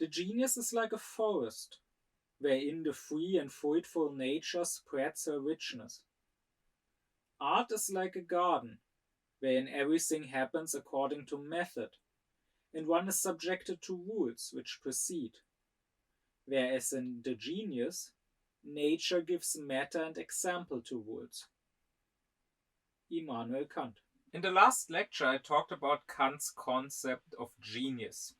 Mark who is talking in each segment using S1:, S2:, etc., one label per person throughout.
S1: The genius is like a forest, wherein the free and fruitful nature spreads her richness. Art is like a garden, wherein everything happens according to method, and one is subjected to rules which precede. Whereas in the genius, nature gives matter and example to rules. Immanuel Kant. In the last lecture, I talked about Kant's concept of genius,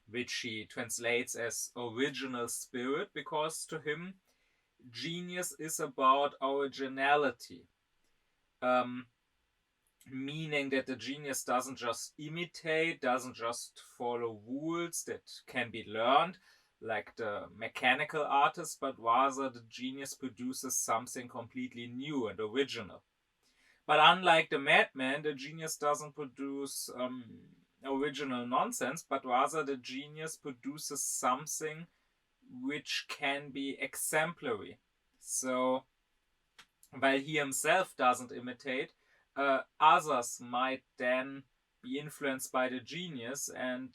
S1: which he translates as original spirit, because to him, genius is about originality. Meaning that the genius doesn't just imitate, doesn't just follow rules that can be learned, like the mechanical artist, but rather the genius produces something completely new and original. But unlike the madman, the genius doesn't produce original nonsense, but rather the genius produces something which can be exemplary. So, while he himself doesn't imitate, others might then be influenced by the genius and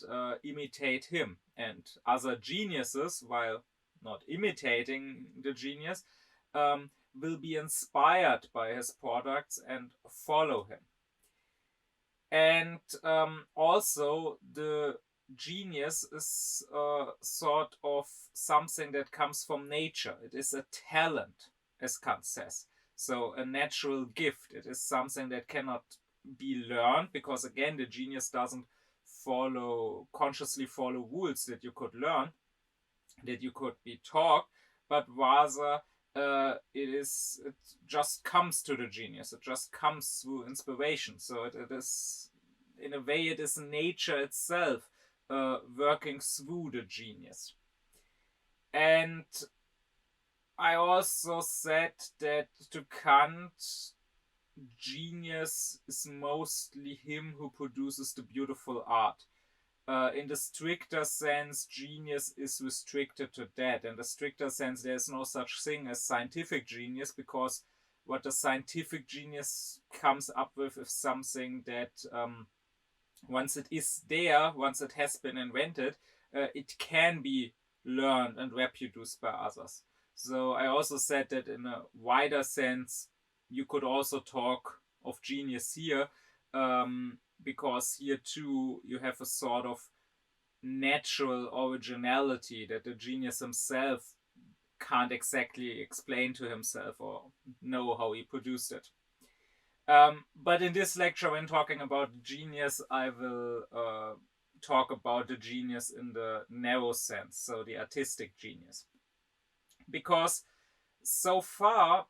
S1: imitate him. And other geniuses, while not imitating the genius, will be inspired by his products and follow him. And also, the genius is sort of something that comes from nature. It is a talent, as Kant says. So a natural gift. It is something that cannot be learned, because again, the genius doesn't consciously follow rules that you could learn, that you could be taught, but rather it just comes to the genius. It just comes through inspiration. So it is, in a way, it is nature itself working through the genius. And I also said that to Kant, genius is mostly him who produces the beautiful art. In the stricter sense, genius is restricted to that. In the stricter sense, there is no such thing as scientific genius, because what the scientific genius comes up with is something that once it is there, once it has been invented, it can be learned and reproduced by others. So I also said that in a wider sense, you could also talk of genius here, because here too you have a sort of natural originality that the genius himself can't exactly explain to himself or know how he produced it. But in this lecture, when talking about genius, I will talk about the genius in the narrow sense, so the artistic genius. Because so far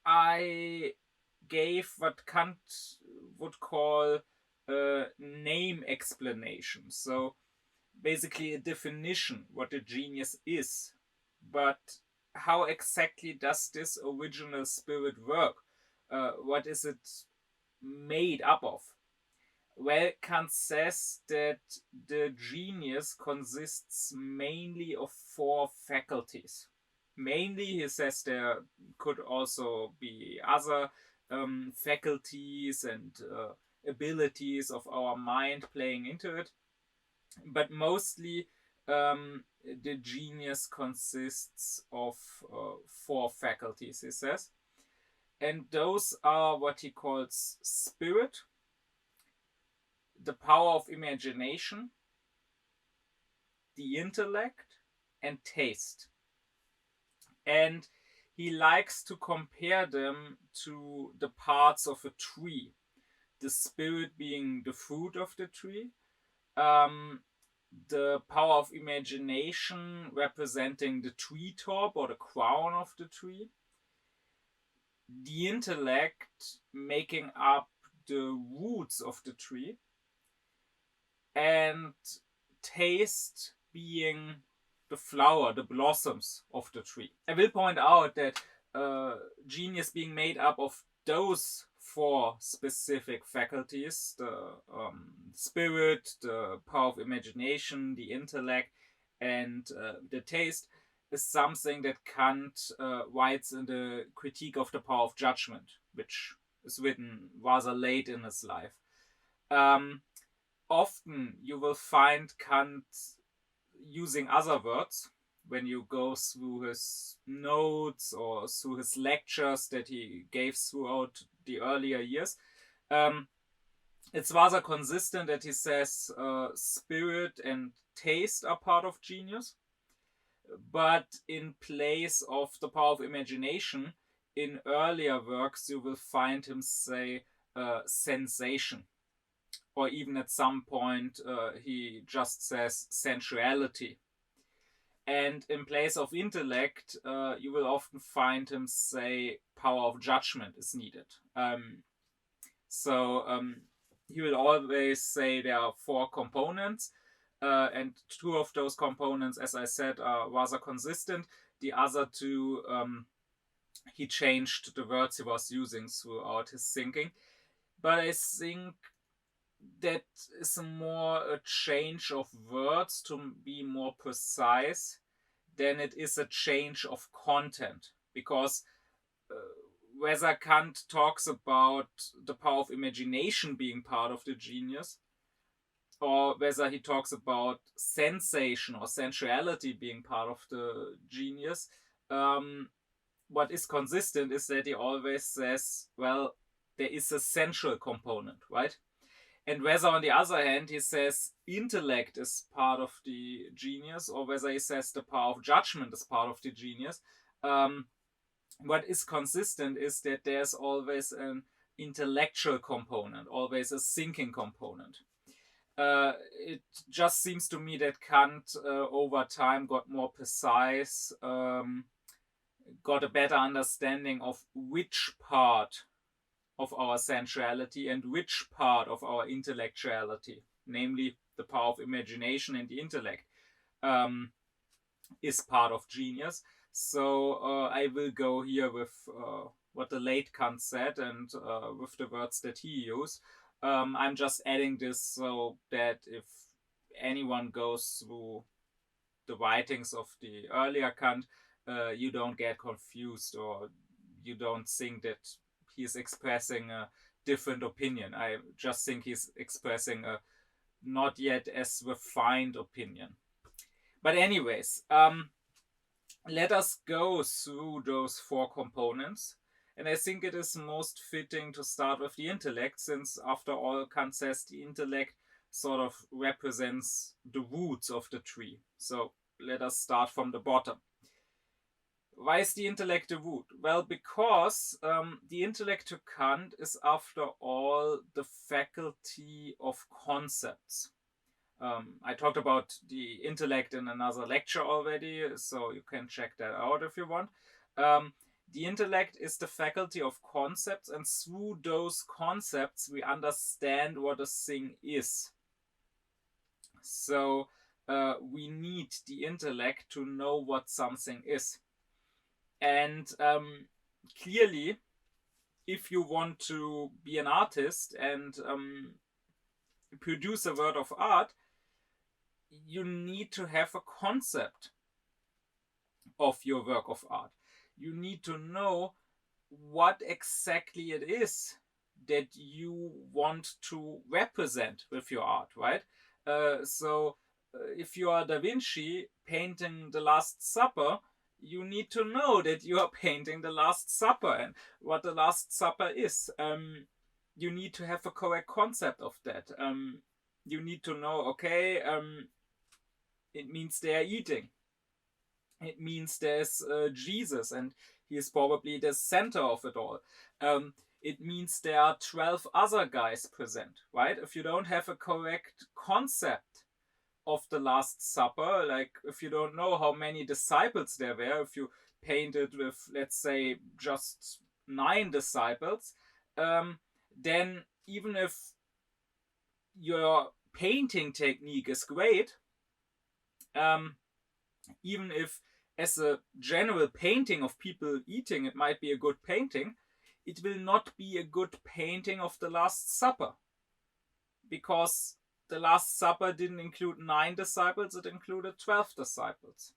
S1: I gave what Kant would call a name explanation. So basically a definition what a genius is. But how exactly does this original spirit work? What is it made up of? Well, Kant says that the genius consists mainly of 4 faculties. Mainly, he says there could also be other faculties and abilities of our mind playing into it. But mostly, the genius consists of 4 faculties, he says. And those are what he calls spirit, the power of imagination, the intellect, and taste. And he likes to compare them to the parts of a tree. The spirit being the fruit of the tree, the power of imagination representing the tree top or the crown of the tree, the intellect making up the roots of the tree, and taste being the flower, the blossoms of the tree. I will point out that genius being made up of those 4 specific faculties, the spirit, the power of imagination, the intellect, and the taste, is something that Kant writes in the Critique of the Power of Judgment, which is written rather late in his life. often you will find Kant using other words when you go through his notes or through his lectures that he gave throughout the earlier years. It's rather consistent that he says spirit and taste are part of genius, but in place of the power of imagination, in earlier works you will find him say sensation, or even at some point he just says sensuality. And in place of intellect, you will often find him say power of judgment is needed. He will always say there are 4 components, and 2 of those components, as I said, are rather consistent. The other 2, he changed the words he was using throughout his thinking. But I think that is more a change of words to be more precise than it is a change of content. Because whether Kant talks about the power of imagination being part of the genius, or whether he talks about sensation or sensuality being part of the genius, what is consistent is that he always says, well, there is a sensual component, right? And whether, on the other hand, he says intellect is part of the genius, or whether he says the power of judgment is part of the genius, what is consistent is that there's always an intellectual component, always a thinking component. It just seems to me that Kant over time got more precise, got a better understanding of which part of our sensuality and which part of our intellectuality, namely the power of imagination and the intellect, is part of genius. So I will go here with what the late Kant said and with the words that he used. I'm just adding this so that if anyone goes through the writings of the earlier Kant, you don't get confused or you don't think that he's expressing a different opinion. I just think he's expressing a not yet as refined opinion. But anyways, let us go through those 4 components. And I think it is most fitting to start with the intellect, since after all, Kant says the intellect sort of represents the roots of the tree. So let us start from the bottom. Why is the intellect the root? Well, because the intellect to Kant is, after all, the faculty of concepts. I talked about the intellect in another lecture already, so you can check that out if you want. The intellect is the faculty of concepts, and through those concepts we understand what a thing is. So we need the intellect to know what something is. And clearly, if you want to be an artist and produce a work of art, you need to have a concept of your work of art. You need to know what exactly it is that you want to represent with your art, right? So if you are Da Vinci painting the Last Supper, you need to know that you are painting the Last Supper and what the Last Supper is. You need to have a correct concept of that. You need to know, okay, it means they are eating. It means there's Jesus and he is probably the center of it all. It means there are 12 other guys present, right? If you don't have a correct concept of the Last Supper, like if you don't know how many disciples there were, if you painted with, let's say, just 9 disciples, then even if your painting technique is great, even if as a general painting of people eating it might be a good painting, it will not be a good painting of the Last Supper, because the Last Supper didn't include 9 disciples, it included 12 disciples.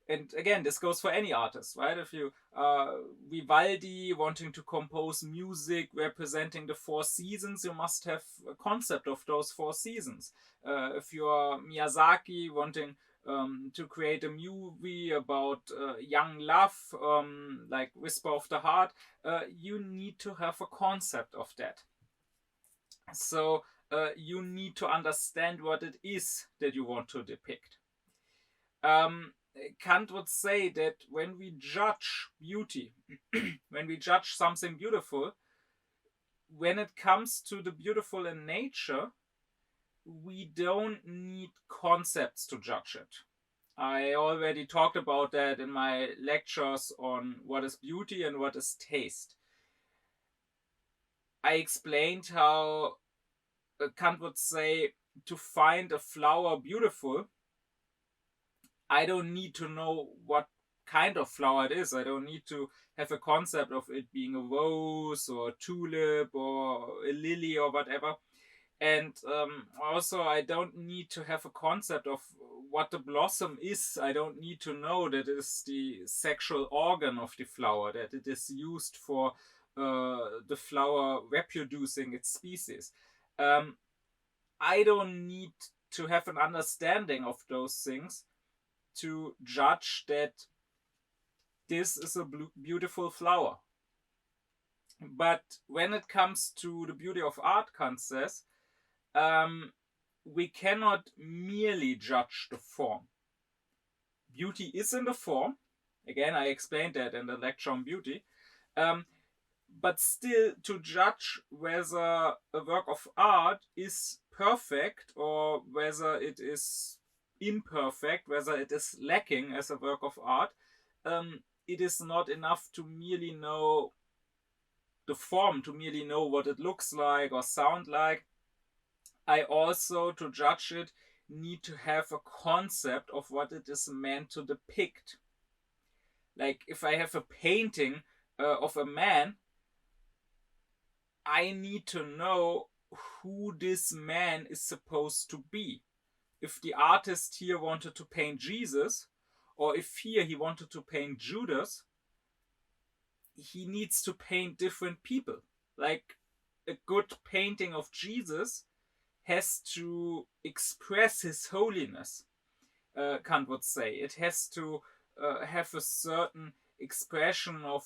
S1: And again, this goes for any artist, right? If you Vivaldi wanting to compose music representing the four seasons, you must have a concept of those four seasons. If you are Miyazaki wanting to create a movie about young love, like Whisper of the Heart, you need to have a concept of that. So you need to understand what it is that you want to depict. Kant would say that when we judge beauty, when we judge something beautiful, when it comes to the beautiful in nature, we don't need concepts to judge it. I already talked about that in my lectures on what is beauty and what is taste. I explained how Kant would say to find a flower beautiful, I don't need to know what kind of flower it is. I don't need to have a concept of it being a rose or a tulip or a lily or whatever. And also, I don't need to have a concept of what the blossom is. I don't need to know that it is the sexual organ of the flower, that it is used for the flower reproducing its species. I don't need to have an understanding of those things to judge that this is a beautiful flower. But when it comes to the beauty of art, Kant says, we cannot merely judge the form. Beauty is in the form. Again, I explained that in the lecture on beauty. But still, to judge whether a work of art is perfect or whether it is imperfect, whether it is lacking as a work of art, it is not enough to merely know the form, to merely know what it looks like or sound like. I also, to judge it, need to have a concept of what it is meant to depict. Like if I have a painting of a man, I need to know who this man is supposed to be. If the artist here wanted to paint Jesus, or if here he wanted to paint Judas, he needs to paint different people. Like a good painting of Jesus has to express his holiness, Kant would say. It has to have a certain expression of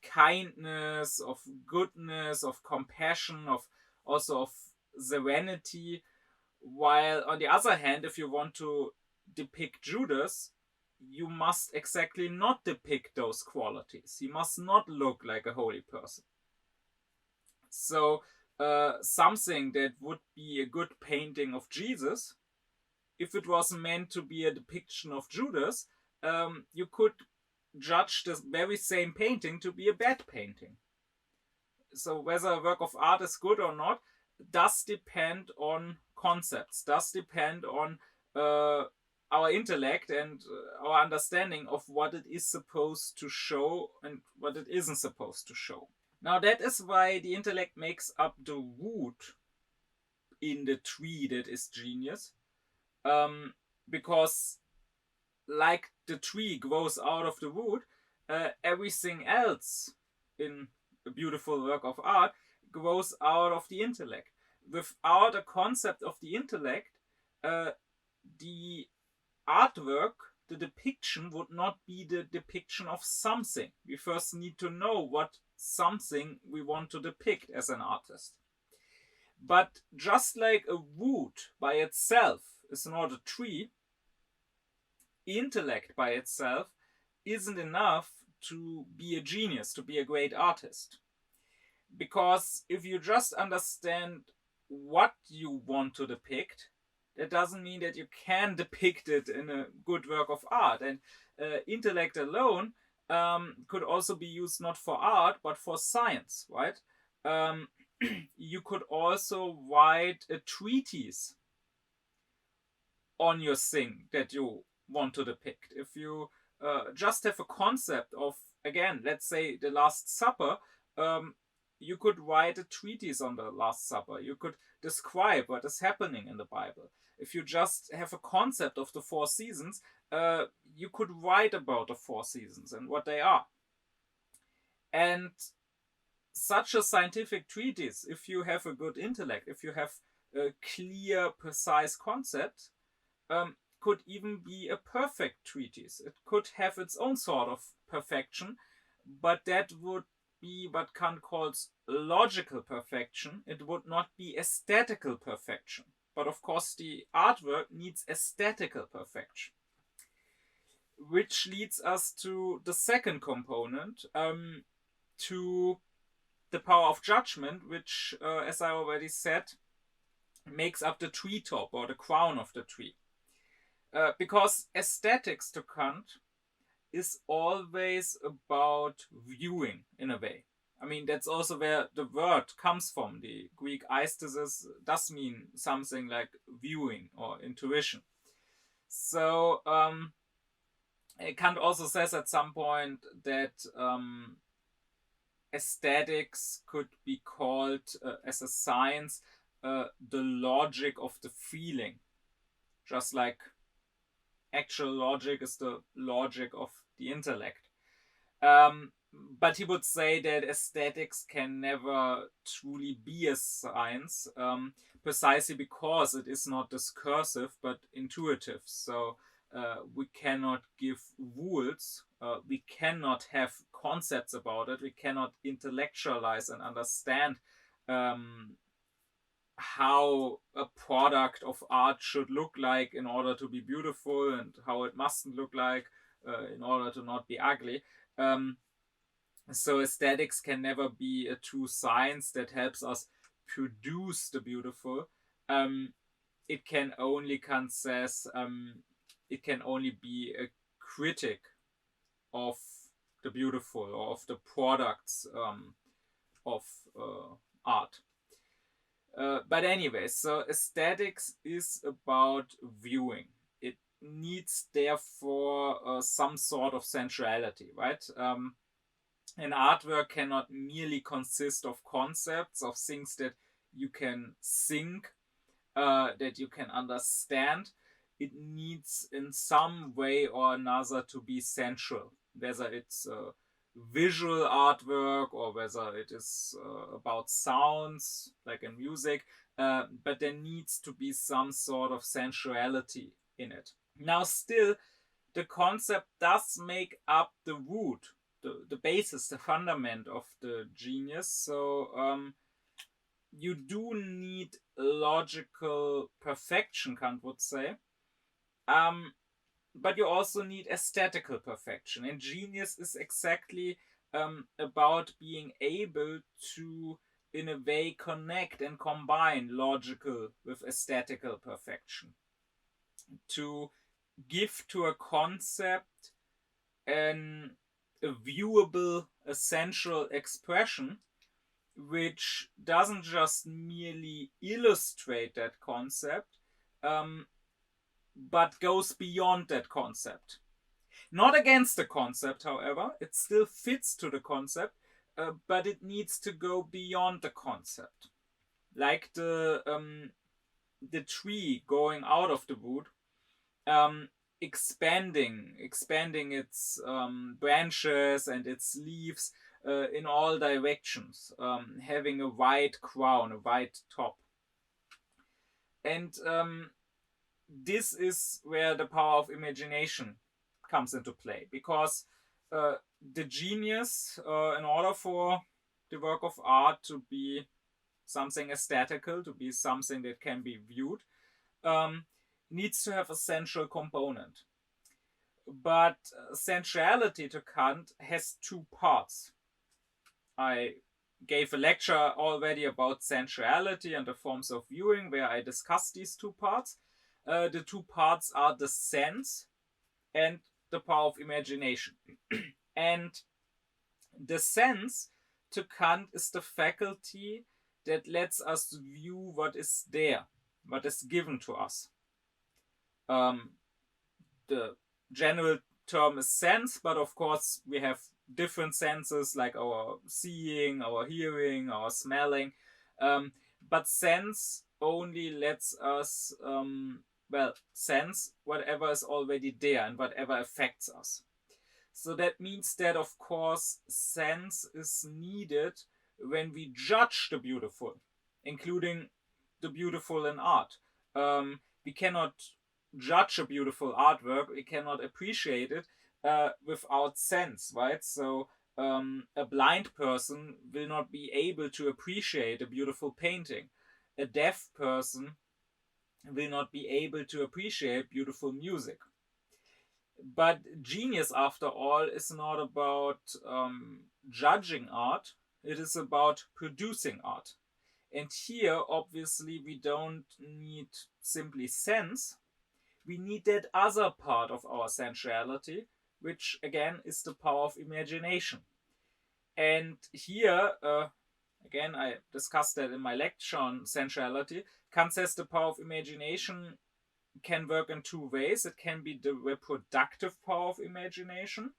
S1: kindness, of goodness, of compassion, of also of serenity. While on the other hand, if you want to depict Judas, you must exactly not depict those qualities. He must not look like a holy person. So something that would be a good painting of Jesus, if it was meant to be a depiction of Judas, you could judge this very same painting to be a bad painting. So whether a work of art is good or not does depend on concepts, does depend on our intellect and our understanding of what it is supposed to show and what it isn't supposed to show. Now that is why the intellect makes up the root in the tree that is genius, because like the tree grows out of the root, everything else in a beautiful work of art grows out of the intellect. Without a concept of the intellect, the artwork, the depiction would not be the depiction of something. We first need to know what something we want to depict as an artist. But just like a root by itself is not a tree, intellect by itself isn't enough to be a genius, to be a great artist. Because if you just understand what you want to depict, that doesn't mean that you can depict it in a good work of art. And intellect alone could also be used not for art, but for science, right? You could also write a treatise on your thing that you want to depict. If you just have a concept of, again, let's say the Last Supper, you could write a treatise on the Last Supper. You could describe what is happening in the Bible. If you just have a concept of the four seasons, you could write about the four seasons and what they are. And such a scientific treatise, if you have a good intellect, if you have a clear, precise concept, could even be a perfect treatise. It could have its own sort of perfection, but that would be what Kant calls logical perfection. It would not be aesthetical perfection. But of course, the artwork needs aesthetical perfection. Which leads us to the second component, to the power of judgment, which, as I already said, makes up the treetop or the crown of the tree. Because aesthetics to Kant is always about viewing in a way. I mean, that's also where the word comes from. The Greek aesthesis does mean something like viewing or intuition. So Kant also says at some point that aesthetics could be called as a science the logic of the feeling, just like actual logic is the logic of the intellect. But he would say that aesthetics can never truly be a science, precisely because it is not discursive but intuitive. So we cannot give rules, we cannot have concepts about it, we cannot intellectualize and understand how a product of art should look like in order to be beautiful and how it mustn't look like in order to not be ugly. So aesthetics can never be a true science that helps us produce the beautiful. It can only, Kant says, it can only be a critic of the beautiful or of the products of art. But anyway, so aesthetics is about viewing. It needs, therefore, some sort of sensuality, right? An artwork cannot merely consist of concepts, of things that you can think, that you can understand. It needs in some way or another to be sensual, whether it's visual artwork or whether it is about sounds like in music, but there needs to be some sort of sensuality in it. Now still, the concept does make up the root, the basis, the fundament of the genius. So you do need logical perfection, Kant would say, but you also need aesthetical perfection. And genius is exactly about being able to, in a way, connect and combine logical with aesthetical perfection. To give to a concept a viewable, essential expression which doesn't just merely illustrate that concept, but goes beyond that concept. Not against the concept, however, it still fits to the concept, but it needs to go beyond the concept. Like the tree going out of the wood, expanding its branches and its leaves in all directions, having a wide crown, a wide top. And this is where the power of imagination comes into play, because the genius, in order for the work of art to be something aesthetical, to be something that can be viewed, needs to have a sensual component. But sensuality to Kant has two parts. I gave a lecture already about sensuality and the forms of viewing, where I discussed these two parts. The two parts are the sense and the power of imagination. And the sense to Kant is the faculty that lets us view what is there, what is given to us. The general term is sense, but of course we have different senses like our seeing, our hearing, our smelling. But sense only lets us well, sense whatever is already there and whatever affects us. So that means that, of course, sense is needed when we judge the beautiful, including the beautiful in art. We cannot judge a beautiful artwork, we cannot appreciate it without sense, right? So a blind person will not be able to appreciate a beautiful painting. A deaf person will not be able to appreciate beautiful music. But genius, after all, is not about judging art, it is about producing art. And here, obviously, we don't need simply sense, we need that other part of our sensuality, which again is the power of imagination. And here, again, I discussed that in my lecture on sensuality. Kant says the power of imagination can work in two ways. It can be the reproductive power of imagination,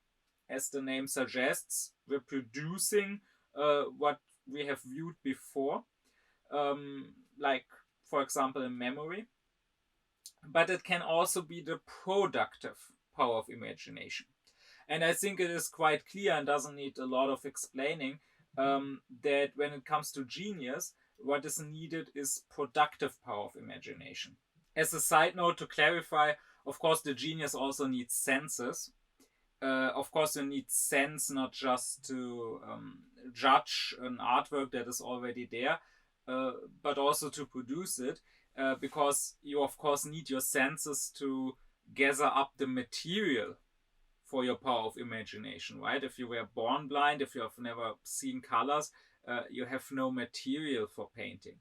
S1: as the name suggests, reproducing what we have viewed before, like, for example, in memory. But it can also be the productive power of imagination. And I think it is quite clear and doesn't need a lot of explaining that when it comes to genius, what is needed is productive power of imagination. As a side note, to clarify, of course, the genius also needs senses. Of course, you need sense not just to judge an artwork that is already there, but also to produce it, because you, of course, need your senses to gather up the material for your power of imagination, right? If you were born blind, if you have never seen colors, you have no material for painting.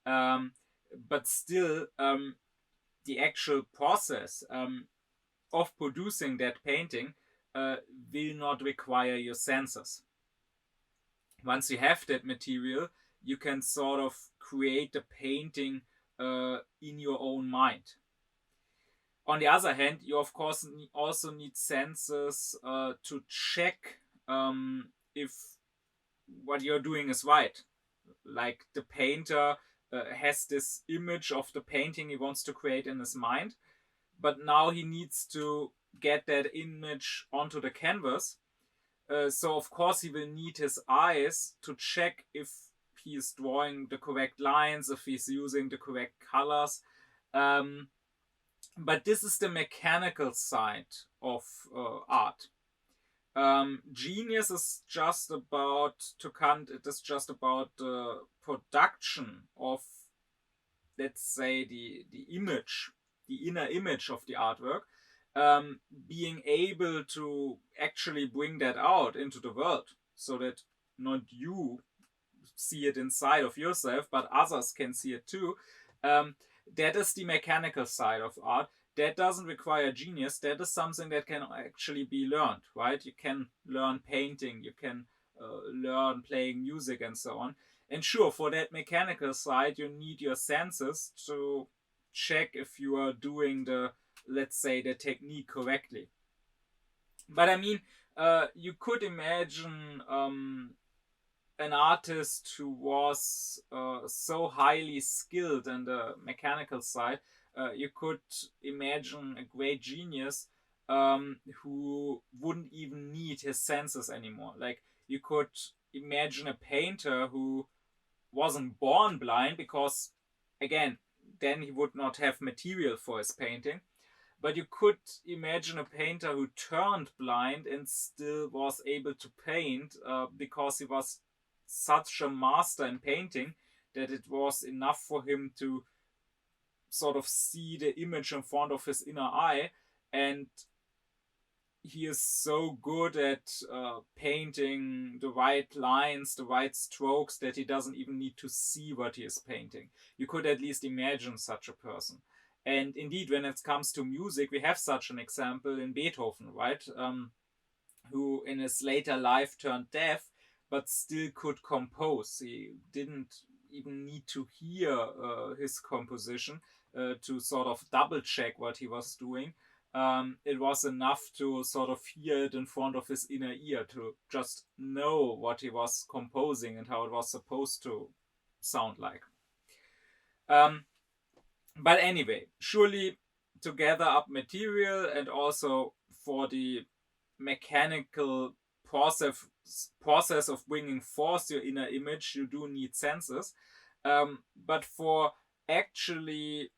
S1: But still, the actual process of producing that painting will not require your senses. Once you have that material, you can sort of create the painting in your own mind. On the other hand, you of course also need senses to check if what you're doing is right. Like the painter has this image of the painting he wants to create in his mind, but now he needs to get that image onto the canvas. So of course he will need his eyes to check if he is drawing the correct lines, if he's using the correct colors. But this is the mechanical side of art. Genius is just about, to Kant, it is just about the production of, let's say, the image, the inner image of the artwork, being able to actually bring that out into the world so that not you see it inside of yourself, but others can see it too. That is the mechanical side of art. That doesn't require genius. That is something that can actually be learned, right? You can learn painting, you can learn playing music and so on. And sure, for that mechanical side, you need your senses to check if you are doing the, let's say, the technique correctly. But I mean, you could imagine an artist who was so highly skilled in the mechanical side. You could imagine a great genius who wouldn't even need his senses anymore. Like, you could imagine a painter who wasn't born blind, because, again, then he would not have material for his painting. But you could imagine a painter who turned blind and still was able to paint because he was such a master in painting that it was enough for him to sort of see the image in front of his inner eye, and he is so good at painting the right lines, the right strokes, that he doesn't even need to see what he is painting. You could at least imagine such a person. And indeed, when it comes to music, we have such an example in Beethoven, right? Who in his later life turned deaf, but still could compose. He didn't even need to hear his composition to sort of double check what he was doing. It was enough to sort of hear it in front of his inner ear, to just know what he was composing and how it was supposed to sound like. But anyway, surely to gather up material and also for the mechanical process of bringing forth your inner image, you do need senses. But for actually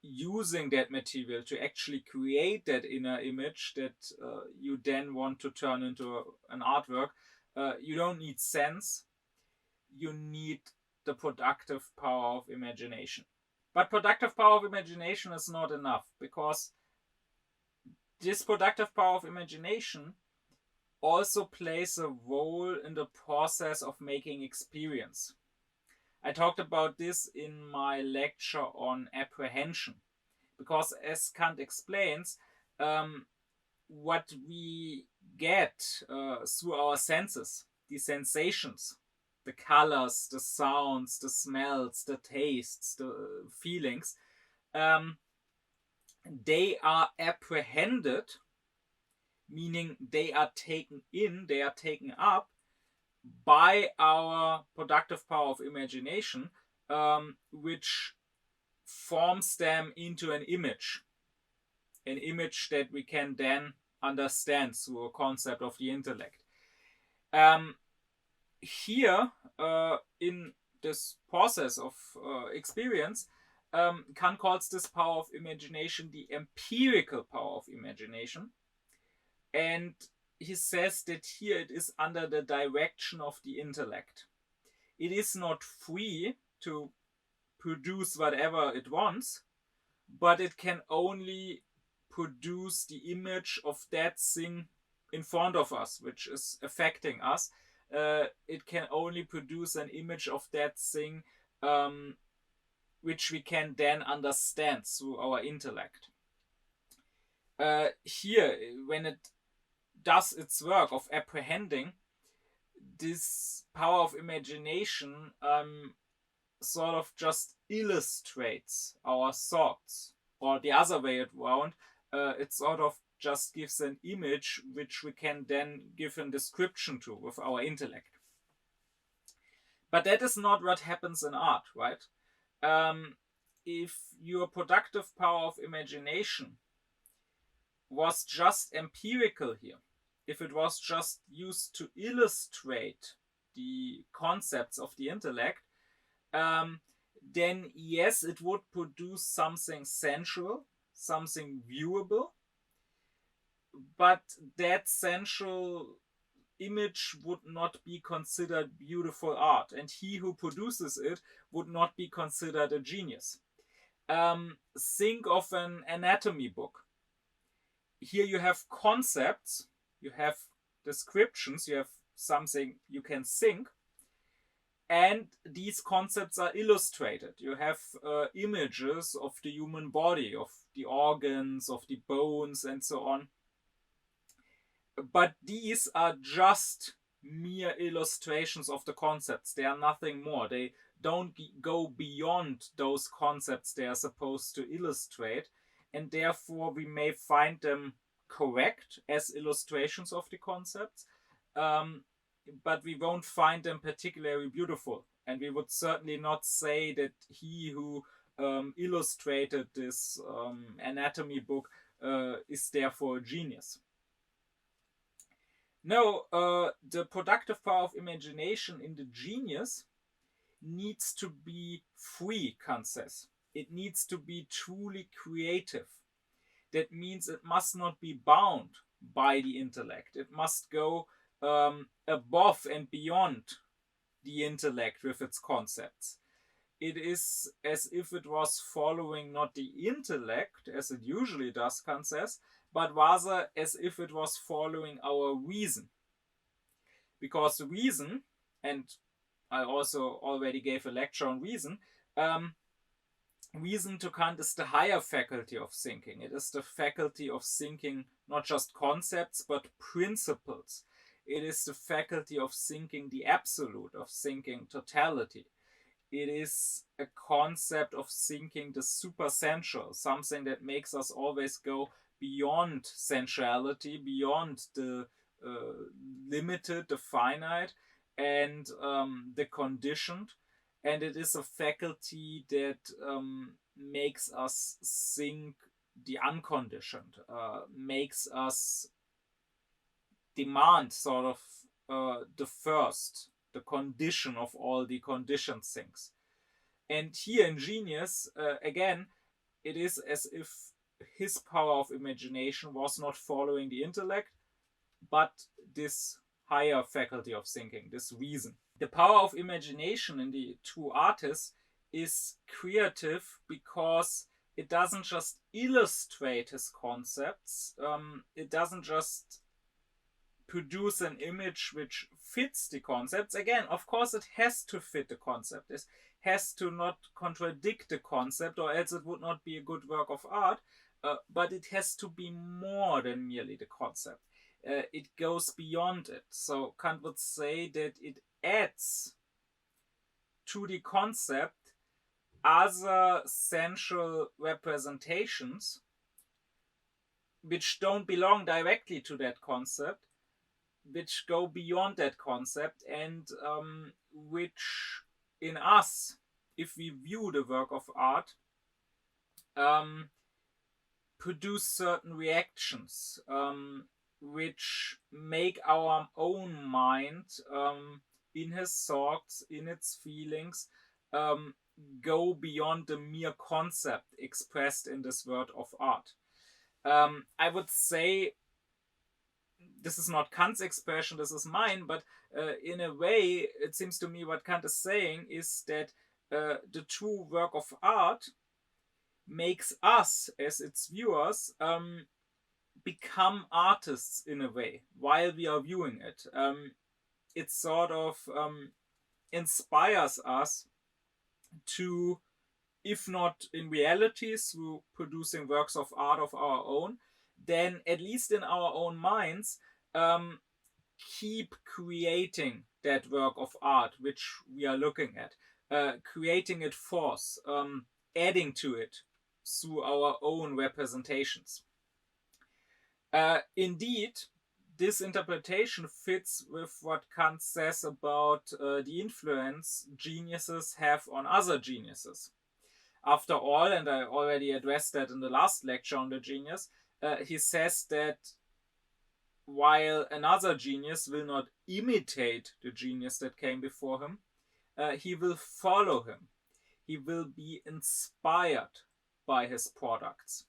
S1: using that material to actually create that inner image that you then want to turn into an artwork, you don't need sense. You need the productive power of imagination. But productive power of imagination is not enough, because this productive power of imagination also plays a role in the process of making experience. I talked about this in my lecture on apprehension, because as Kant explains, what we get through our senses, the sensations, the colors, the sounds, the smells, the tastes, the feelings, they are apprehended, meaning they are taken in, they are taken up by our productive power of imagination, which forms them into an image that we can then understand through a concept of the intellect. Here, in this process of experience, Kant calls this power of imagination the empirical power of imagination. And he says that here it is under the direction of the intellect. It is not free to produce whatever it wants, but it can only produce the image of that thing in front of us, which is affecting us. It can only produce an image of that thing, which we can then understand through our intellect. Here, when it does its work of apprehending, this power of imagination sort of just illustrates our thoughts, or the other way around, it sort of just gives an image which we can then give a description to with our intellect. But that is not what happens in art, right? If your productive power of imagination was just empirical here, if it was just used to illustrate the concepts of the intellect, then yes, it would produce something sensual, something viewable, but that sensual image would not be considered beautiful art, and he who produces it would not be considered a genius. Think of an anatomy book. Here you have concepts, you have descriptions, you have something you can think, and these concepts are illustrated. You have images of the human body, of the organs, of the bones, and so on. But these are just mere illustrations of the concepts. They are nothing more. They don't go beyond those concepts they are supposed to illustrate, and therefore we may find them correct as illustrations of the concepts, but we won't find them particularly beautiful. And we would certainly not say that he who illustrated this anatomy book is therefore a genius. No, the productive power of imagination in the genius needs to be free, Kant says. It needs to be truly creative. That means it must not be bound by the intellect. It must go above and beyond the intellect with its concepts. It is as if it was following not the intellect, as it usually does, Kant says, but rather as if it was following our reason. Because reason, and I also already gave a lecture on reason, reason to Kant is the higher faculty of thinking. It is the faculty of thinking not just concepts, but principles. It is the faculty of thinking the absolute, of thinking totality. It is a concept of thinking the supersensual, something that makes us always go beyond sensuality, beyond the limited, the finite, and the conditioned. And it is a faculty that makes us think the unconditioned, makes us demand sort of the condition of all the conditioned things. And here in Genius, again, it is as if his power of imagination was not following the intellect, but this higher faculty of thinking, this reason. The power of imagination in the two artists is creative because it doesn't just illustrate his concepts, it doesn't just produce an image which fits the concepts. Again, of course, it has to fit the concept. It has to not contradict the concept, or else it would not be a good work of art. But it has to be more than merely the concept. It goes beyond it. So Kant would say that it adds to the concept other central representations which don't belong directly to that concept, which go beyond that concept, and which in us, if we view the work of art, produce certain reactions which make our own mind, in his thoughts, in its feelings, go beyond the mere concept expressed in this word of art. I would say, this is not Kant's expression, this is mine, but in a way, it seems to me what Kant is saying is that the true work of art makes us, as its viewers, become artists in a way while we are viewing it. It sort of inspires us to, if not in reality through producing works of art of our own, then at least in our own minds, keep creating that work of art which we are looking at, creating it forth, adding to it through our own representations. Indeed, this interpretation fits with what Kant says about the influence geniuses have on other geniuses. After all, and I already addressed that in the last lecture on the genius, he says that while another genius will not imitate the genius that came before him, he will follow him. He will be inspired by his products.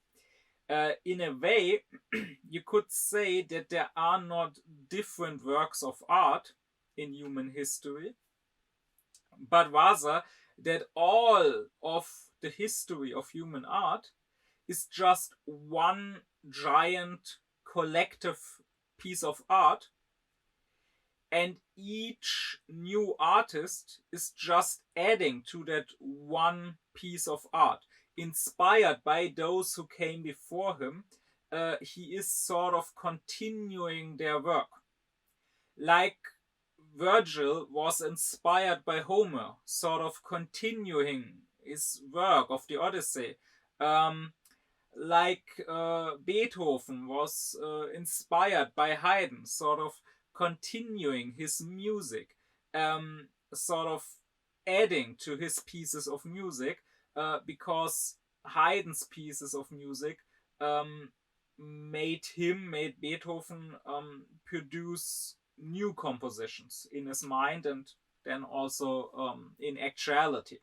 S1: In a way, you could say that there are not different works of art in human history, but rather that all of the history of human art is just one giant collective piece of art, and each new artist is just adding to that one piece of art. Inspired by those who came before him, he is sort of continuing their work. Like Virgil was inspired by Homer, sort of continuing his work of the Odyssey. Like Beethoven was inspired by Haydn, sort of continuing his music, sort of adding to his pieces of music, because Haydn's pieces of music made Beethoven produce new compositions in his mind and then also in actuality.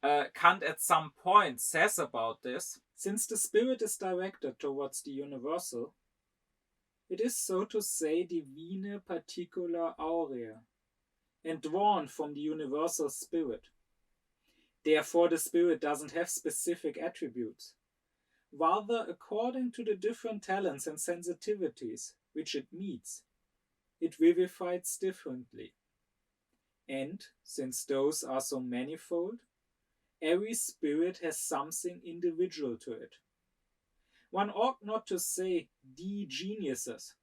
S1: Kant at some point says about this, since the spirit is directed towards the universal, it is, so to say, divine particula aurea, and drawn from the universal spirit. Therefore, the spirit doesn't have specific attributes. Rather, according to the different talents and sensitivities which it meets, it vivifies differently. And, since those are so manifold, every spirit has something individual to it. One ought not to say the geniuses.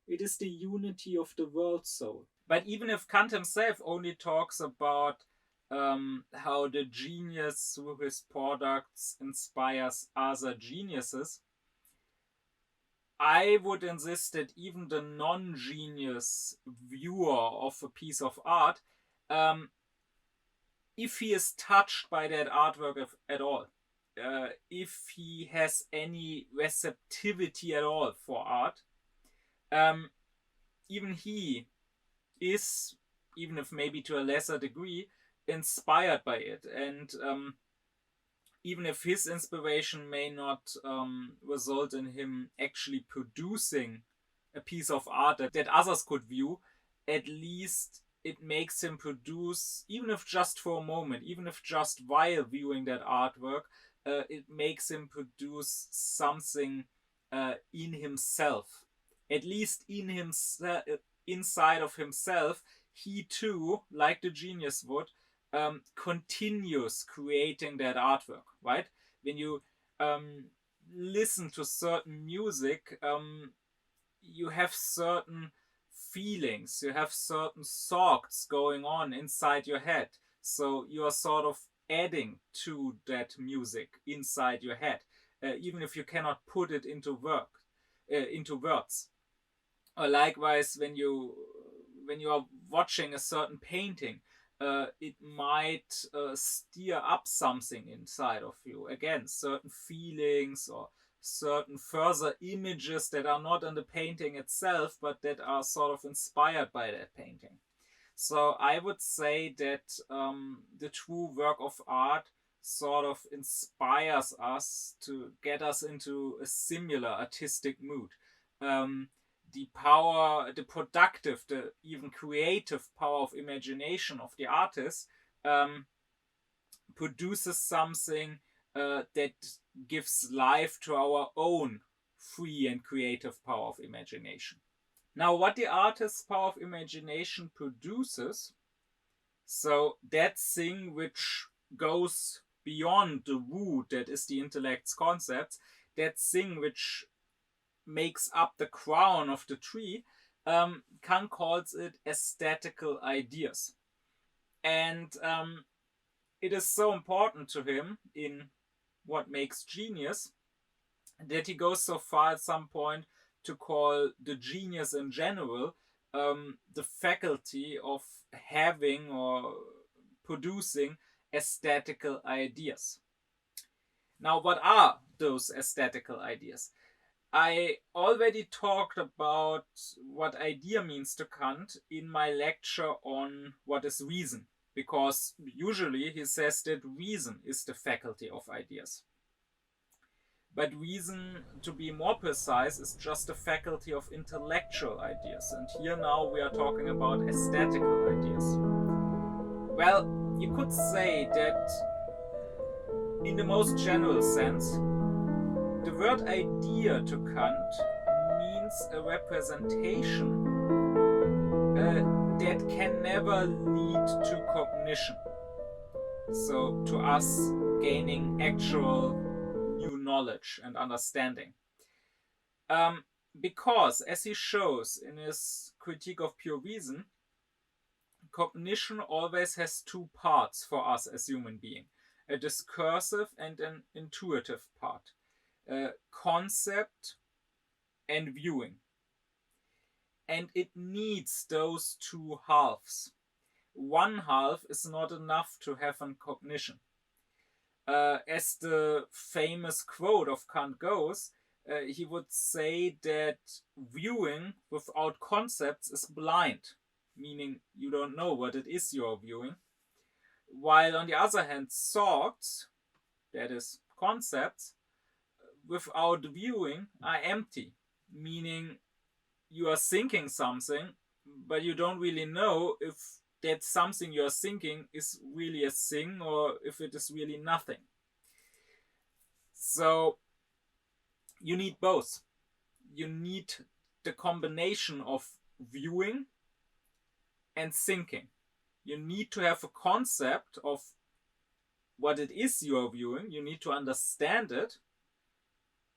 S1: It is the unity of the world soul. But even if Kant himself only talks about how the genius through his products inspires other geniuses, I would insist that even the non-genius viewer of a piece of art, if he is touched by that artwork at all, if he has any receptivity at all for art. Even he is, even if maybe to a lesser degree, inspired by it. And even if his inspiration may not result in him actually producing a piece of art that others could view, at least it makes him produce, even if just for a moment, even if just while viewing that artwork, it makes him produce something in himself. At least in himself, inside of himself, he too, like the genius would, continues creating that artwork, right? When you listen to certain music, you have certain feelings, you have certain thoughts going on inside your head. So you are sort of adding to that music inside your head, even if you cannot put it into words. Or likewise, when you are watching a certain painting, it might stir up something inside of you. Again, certain feelings or certain further images that are not in the painting itself, but that are sort of inspired by that painting. So I would say that the true work of art sort of inspires us to get us into a similar artistic mood. The power, the productive, the even creative power of imagination of the artist produces something that gives life to our own free and creative power of imagination. Now, what the artist's power of imagination produces, so that thing which goes beyond the wood that is the intellect's concepts, that thing which makes up the crown of the tree, Kant calls it aesthetical ideas. And it is so important to him in what makes genius that he goes so far at some point to call the genius in general the faculty of having or producing aesthetical ideas. Now, what are those aesthetical ideas? I already talked about what idea means to Kant in my lecture on what is reason, because usually he says that reason is the faculty of ideas. But reason, to be more precise, is just the faculty of intellectual ideas. And here now we are talking about aesthetical ideas. Well, you could say that in the most general sense, the word idea to Kant means a representation that can never lead to cognition. So, to us gaining actual new knowledge and understanding. Because, as he shows in his critique of pure reason, cognition always has two parts for us as human beings, a discursive and an intuitive part, concept and viewing. And it needs those two halves. One half is not enough to have a cognition. As the famous quote of Kant goes, he would say that viewing without concepts is blind, meaning you don't know what it is you're viewing. While on the other hand, thoughts, that is concepts, without viewing are empty, meaning you are thinking something, but you don't really know if that something you're thinking is really a thing or if it is really nothing. So you need both. You need the combination of viewing and thinking. You need to have a concept of what it is you are viewing. You need to understand it.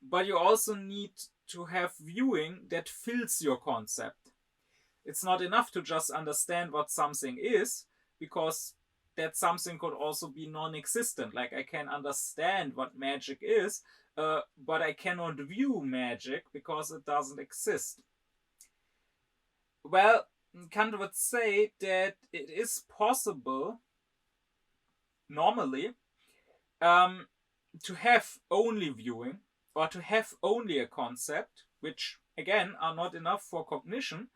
S1: But you also need to have viewing that fills your concept. It's not enough to just understand what something is, because that something could also be non-existent. Like, I can understand what magic is, but I cannot view magic because it doesn't exist. Well, Kant would say that it is possible, normally, to have only viewing or to have only a concept, which again are not enough for cognition,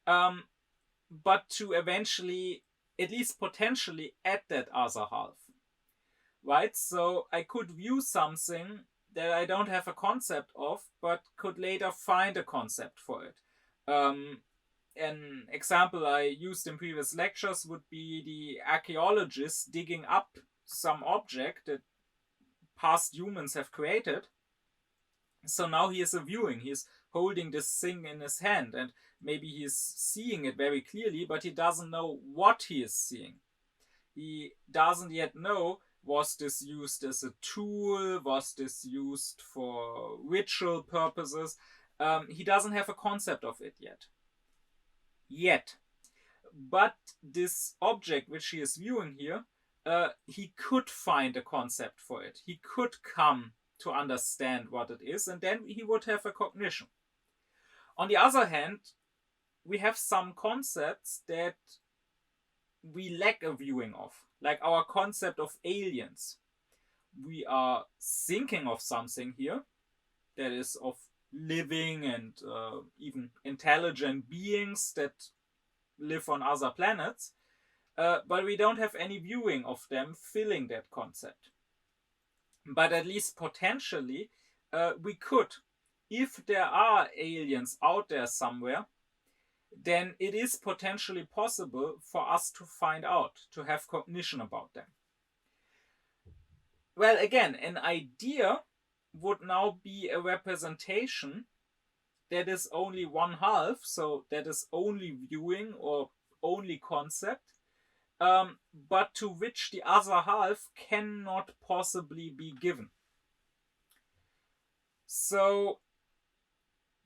S1: but to eventually, at least potentially, add that other half. Right? So I could view something that I don't have a concept of, but could later find a concept for it. An example I used in previous lectures would be the archaeologist digging up some object that past humans have created. So now he is a viewing. He's holding this thing in his hand, and maybe he's seeing it very clearly, but he doesn't know what he is seeing. He doesn't yet know, was this used as a tool? Was this used for ritual purposes? He doesn't have a concept of it yet. But this object which he is viewing here, he could find a concept for it. He could come to understand what it is, and then he would have a cognition. On the other hand, we have some concepts that we lack a viewing of, like our concept of aliens. We are thinking of something here that is of living and even intelligent beings that live on other planets, but we don't have any viewing of them filling that concept. But at least potentially, we could. If there are aliens out there somewhere, then it is potentially possible for us to find out, to have cognition about them. Well, again, an idea would now be a representation that is only one half, so that is only viewing or only concept, but to which the other half cannot possibly be given. So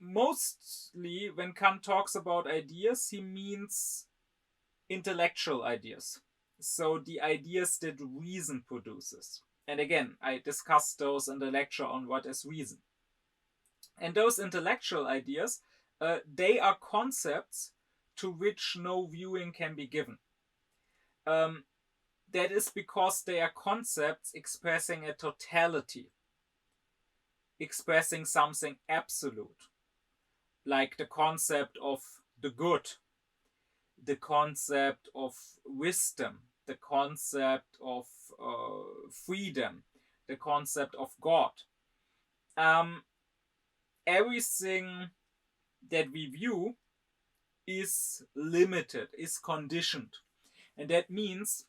S1: mostly when Kant talks about ideas, he means intellectual ideas. So the ideas that reason produces. And again, I discussed those in the lecture on what is reason. And those intellectual ideas, they are concepts to which no viewing can be given. That is because they are concepts expressing a totality, expressing something absolute, like the concept of the good, the concept of wisdom, the concept of freedom, the concept of God. Everything that we view is limited, is conditioned. And that means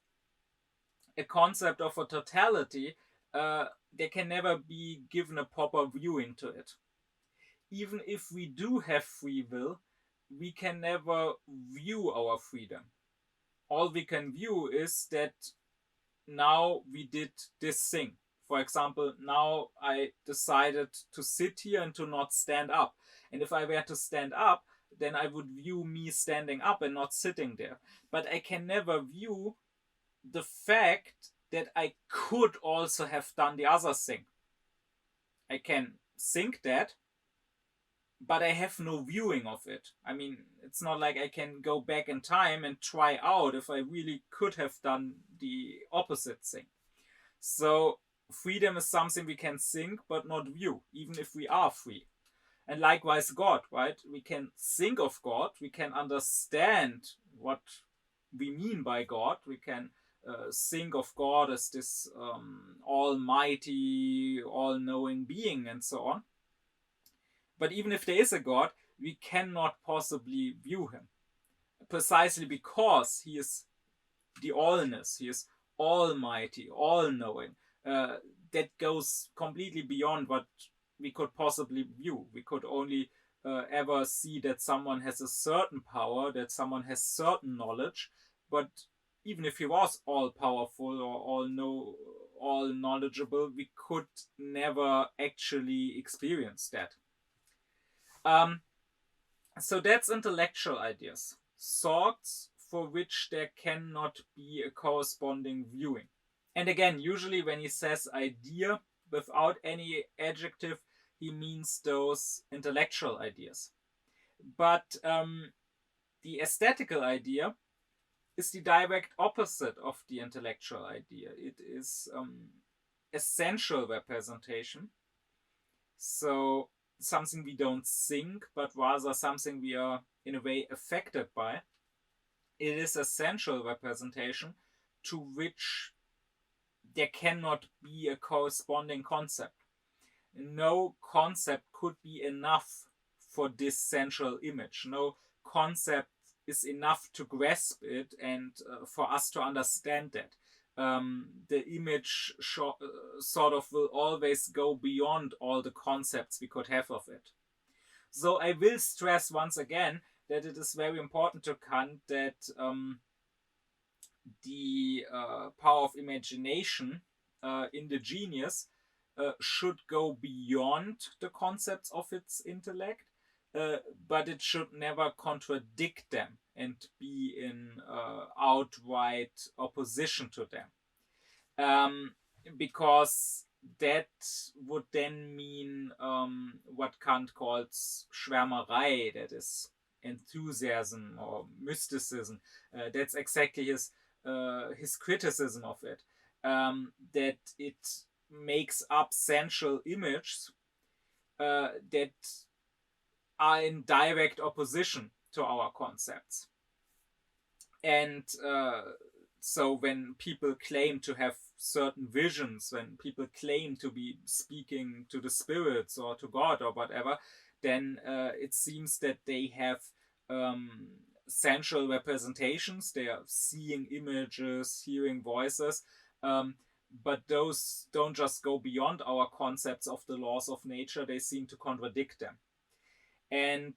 S1: a concept of a totality, there can never be given a proper viewing to it. Even if we do have free will, we can never view our freedom. All we can view is that now we did this thing. For example, now I decided to sit here and to not stand up. And if I were to stand up, then I would view me standing up and not sitting there. But I can never view the fact that I could also have done the other thing. I can think that, but I have no viewing of it. I mean, it's not like I can go back in time and try out if I really could have done the opposite thing. So freedom is something we can think but not view, even if we are free. And likewise God, right? We can think of God, we can understand what we mean by God, we can think of God as this almighty, all-knowing being and so on. But even if there is a God, we cannot possibly view him. Precisely because he is the allness, he is almighty, all-knowing. That goes completely beyond what we could possibly view. We could only ever see that someone has a certain power, that someone has certain knowledge, but even if he was all-powerful or all knowledgeable, we could never actually experience that. So that's intellectual ideas, thoughts for which there cannot be a corresponding viewing. And again, usually when he says idea without any adjective, he means those intellectual ideas. But the aesthetical idea is the direct opposite of the intellectual idea. It is essential representation. So something we don't think, but rather something we are in a way affected by. It is essential representation to which there cannot be a corresponding concept. No concept could be enough for this central image. No concept is enough to grasp it and for us to understand that. The image sort of will always go beyond all the concepts we could have of it. So I will stress once again that it is very important to Kant that the power of imagination in the genius should go beyond the concepts of its intellect, but it should never contradict them and be in outright opposition to them. Because that would then mean what Kant calls Schwärmerei, that is enthusiasm or mysticism. That's exactly his criticism of it. That it makes up central images that are in direct opposition to our concepts. And so when people claim to have certain visions, when people claim to be speaking to the spirits or to God or whatever, then it seems that they have central representations. They are seeing images, hearing voices, but those don't just go beyond our concepts of the laws of nature. They seem to contradict them. And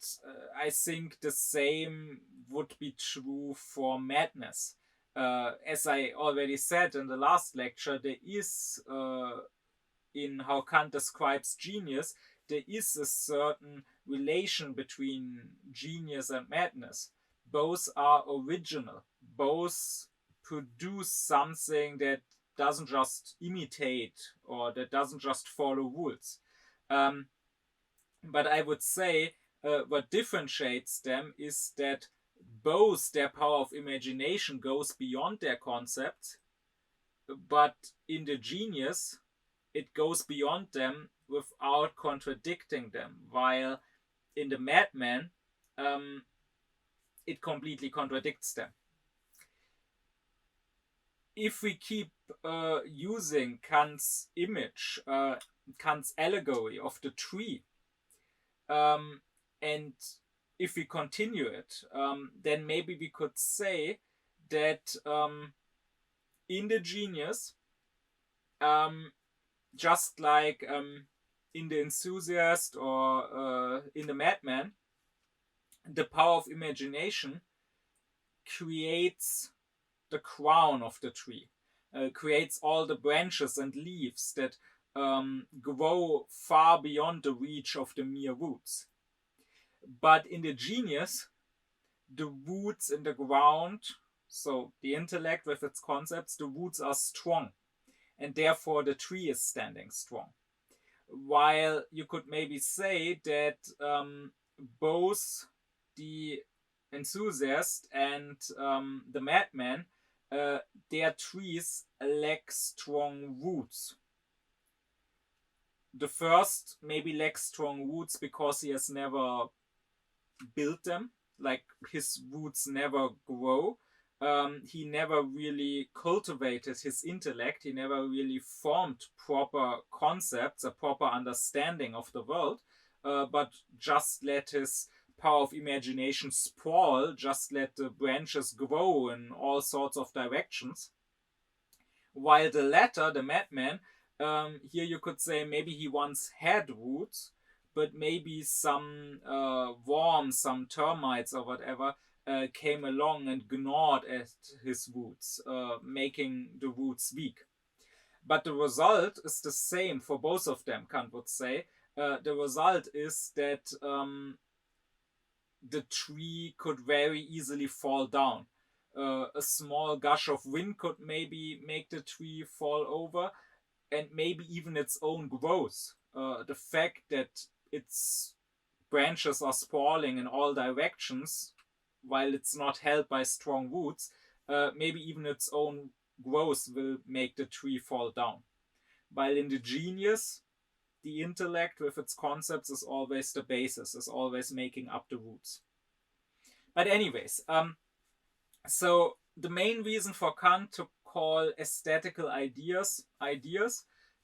S1: I think the same would be true for madness. As I already said in the last lecture, there is, in how Kant describes genius, there is a certain relation between genius and madness. Both are original. Both produce something that doesn't just imitate or that doesn't just follow rules. But I would say what differentiates them is that both their power of imagination goes beyond their concepts, but in the genius, it goes beyond them without contradicting them, while in the madman, it completely contradicts them. If we keep using Kant's image, Kant's allegory of the tree, and if we continue it, then maybe we could say that in the genius, just like in the enthusiast or in the madman, the power of imagination creates the crown of the tree, creates all the branches and leaves that grow far beyond the reach of the mere roots. But in the genius, the roots in the ground, so the intellect with its concepts, the roots are strong, and therefore the tree is standing strong. While you could maybe say that both the enthusiast and the madman, their trees lack strong roots. The first maybe lacks strong roots because he has never built them, like his roots never grow. He never really cultivated his intellect. He never really formed proper concepts, a proper understanding of the world, but just let his power of imagination sprawl, just let the branches grow in all sorts of directions. While the latter, the madman, here you could say maybe he once had roots, but maybe some worms, some termites or whatever came along and gnawed at his roots, making the roots weak. But the result is the same for both of them, Kant would say. The result is that the tree could very easily fall down. A small gush of wind could maybe make the tree fall over, and maybe even its own growth. The fact that its branches are sprawling in all directions, while it's not held by strong roots, maybe even its own growth will make the tree fall down. while in the genius, the intellect with its concepts is always the basis, is always making up the roots. But anyways, so the main reason for Kant to call aesthetical ideas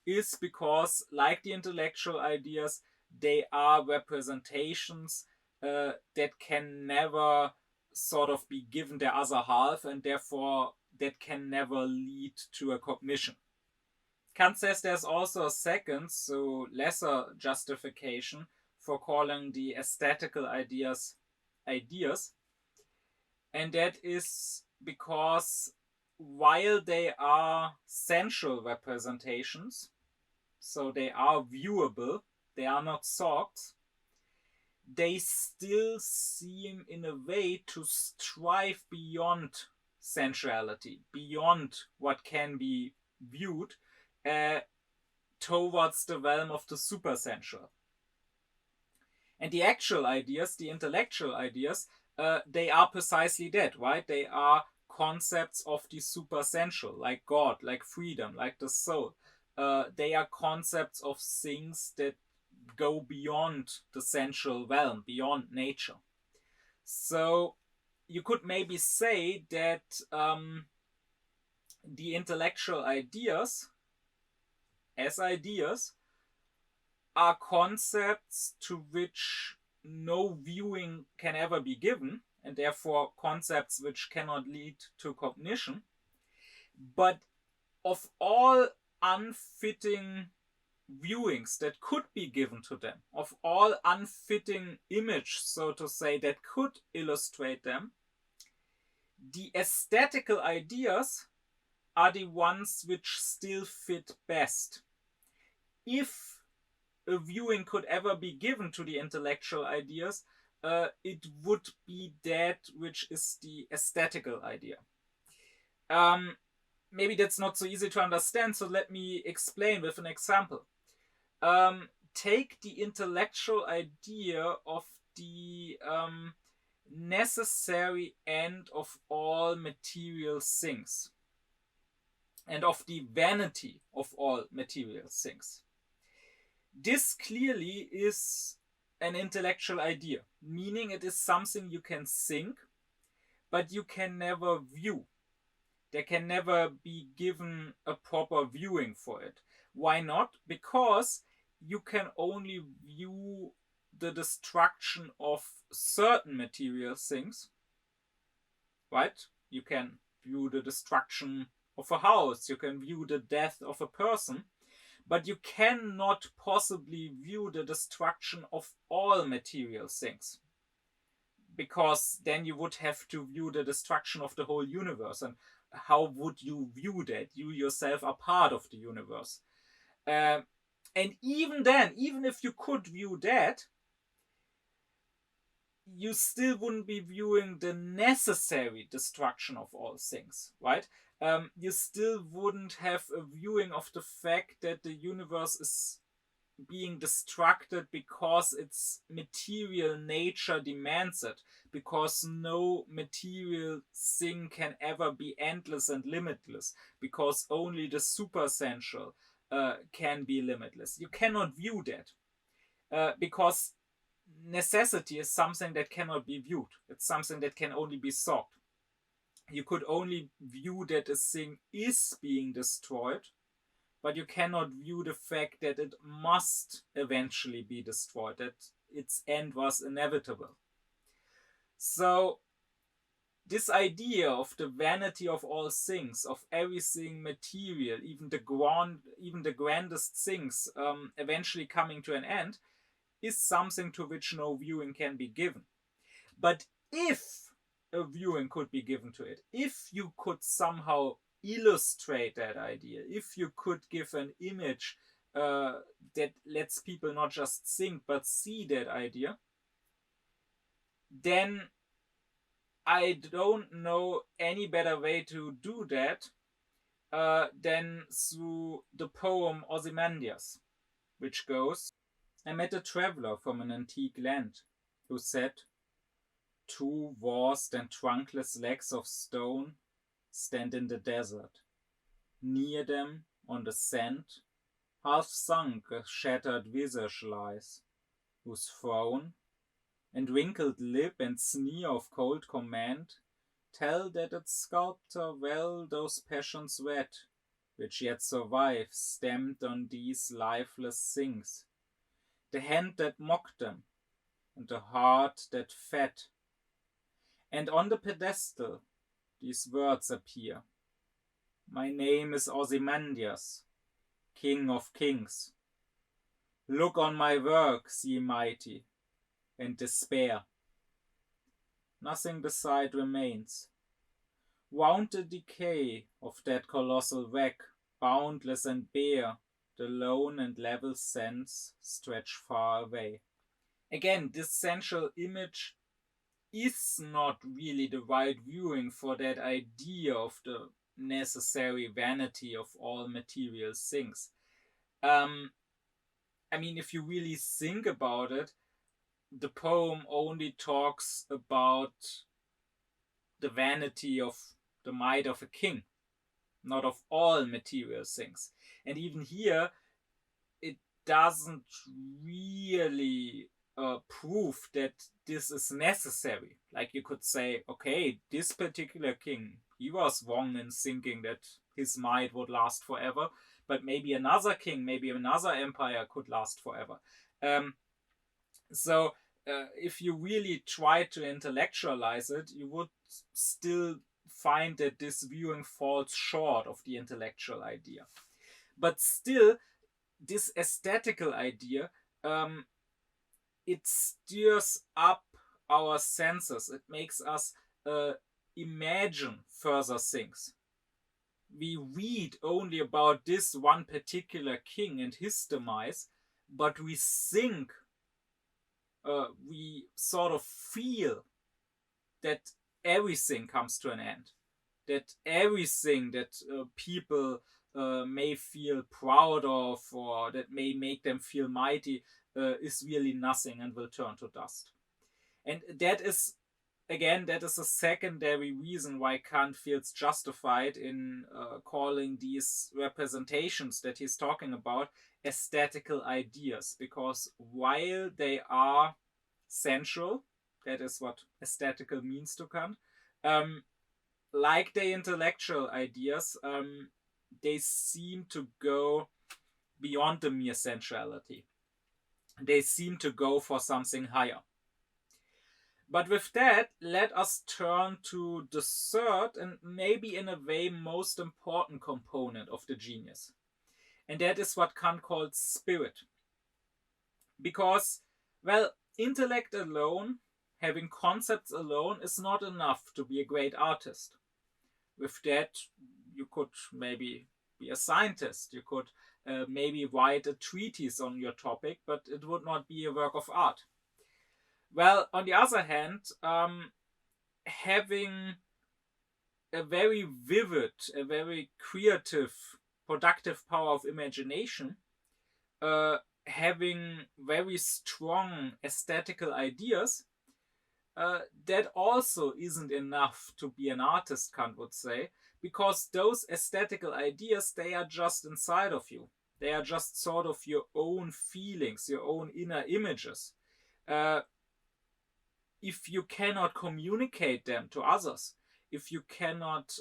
S1: is because, like the intellectual ideas, they are representations that can never sort of be given their other half, and therefore that can never lead to a cognition. Kant says there's also a second, so lesser justification for calling the aesthetical ideas, and that is because while they are sensual representations, so they are viewable, they are not thoughts, they still seem in a way to strive beyond sensuality, beyond what can be viewed, towards the realm of the supersensual. And the actual ideas, the intellectual ideas, they are precisely that, right? They are concepts of the supersensual, like God, like freedom, like the soul. They are concepts of things that go beyond the sensual realm, beyond nature. So you could maybe say that the intellectual ideas, as ideas, are concepts to which no viewing can ever be given, and therefore concepts which cannot lead to cognition. But of all unfitting viewings that could be given to them, of all unfitting image, so to say, that could illustrate them, the aesthetical ideas are the ones which still fit best. If a viewing could ever be given to the intellectual ideas, it would be that which is the aesthetical idea. Maybe that's not so easy to understand, so let me explain with an example. Take the intellectual idea of the necessary end of all material things, and of the vanity of all material things. This clearly is an intellectual idea, meaning it is something you can think, but you can never view. There can never be given a proper viewing for it. Why not? Because you can only view the destruction of certain material things, right? You can view the destruction of a house, you can view the death of a person, but you cannot possibly view the destruction of all material things, because then you would have to view the destruction of the whole universe, and how would you view that? You yourself are part of the universe. And even then, even if you could view that, you still wouldn't be viewing the necessary destruction of all things, right? You still wouldn't have a viewing of the fact that the universe is being destructed because its material nature demands it, because no material thing can ever be endless and limitless, because only the supersensual can be limitless. You cannot view that because necessity is something that cannot be viewed. It's something that can only be thought. You could only view that a thing is being destroyed, but you cannot view the fact that it must eventually be destroyed, that its end was inevitable. So this idea of the vanity of all things, of everything material, even the grandest things eventually coming to an end, is something to which no viewing can be given. But if a viewing could be given to it, if you could somehow illustrate that idea, if you could give an image that lets people not just think but see that idea, then I don't know any better way to do that than through the poem Ozymandias, which goes, I met a traveler from an antique land who said, two vast and trunkless legs of stone stand in the desert. Near them, on the sand, half sunk a shattered visage lies, whose frown, and wrinkled lip, and sneer of cold command, tell that its sculptor well those passions read, which yet survive, stamped on these lifeless things. The hand that mocked them, and the heart that fed. And on the pedestal these words appear. My name is Ozymandias, King of Kings. Look on my works, ye mighty, and despair. Nothing beside remains. Round the decay of that colossal wreck, boundless and bare, the lone and level sands stretch far away. Again, this central image is not really the right viewing for that idea of the necessary vanity of all material things. If you really think about it, the poem only talks about the vanity of the might of a king, not of all material things. And even here, it doesn't really prove that this is necessary. Like you could say, okay, this particular king, he was wrong in thinking that his might would last forever, but maybe another king, maybe another empire could last forever. So if you really try to intellectualize it, you would still find that this viewing falls short of the intellectual idea. But still, this aesthetical idea, it stirs up our senses. It makes us imagine further things. We read only about this one particular king and his demise, but we think, we sort of feel that everything comes to an end. That everything that people may feel proud of, or that may make them feel mighty, is really nothing and will turn to dust. And that is a secondary reason why Kant feels justified in calling these representations that he's talking about aesthetical ideas, because while they are sensual, that is what aesthetical means to Kant, like the intellectual ideas, they seem to go beyond the mere sensuality. They seem to go for something higher. But with that, let us turn to the third and maybe in a way most important component of the genius. And that is what Kant called spirit. Because, well, intellect alone, having concepts alone, is not enough to be a great artist. With that, you could maybe be a scientist. You could maybe write a treatise on your topic, but it would not be a work of art. Well, on the other hand, having a very vivid, a very creative, productive power of imagination, having very strong aesthetical ideas, that also isn't enough to be an artist, Kant would say, because those aesthetical ideas, they are just inside of you. They are just sort of your own feelings, your own inner images. If you cannot communicate them to others, if you cannot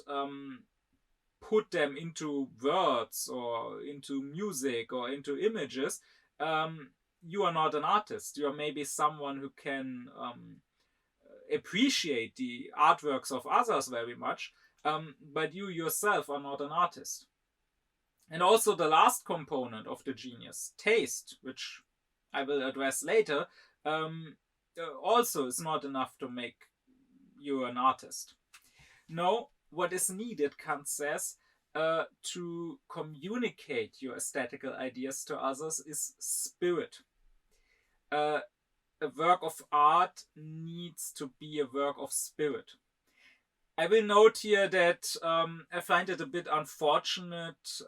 S1: put them into words or into music or into images, you are not an artist. You are maybe someone who can appreciate the artworks of others very much, but you yourself are not an artist. And also the last component of the genius, taste, which I will address later, also is not enough to make you an artist. No, what is needed, Kant says, to communicate your aesthetical ideas to others is spirit. A work of art needs to be a work of spirit. I will note here that I find it a bit unfortunate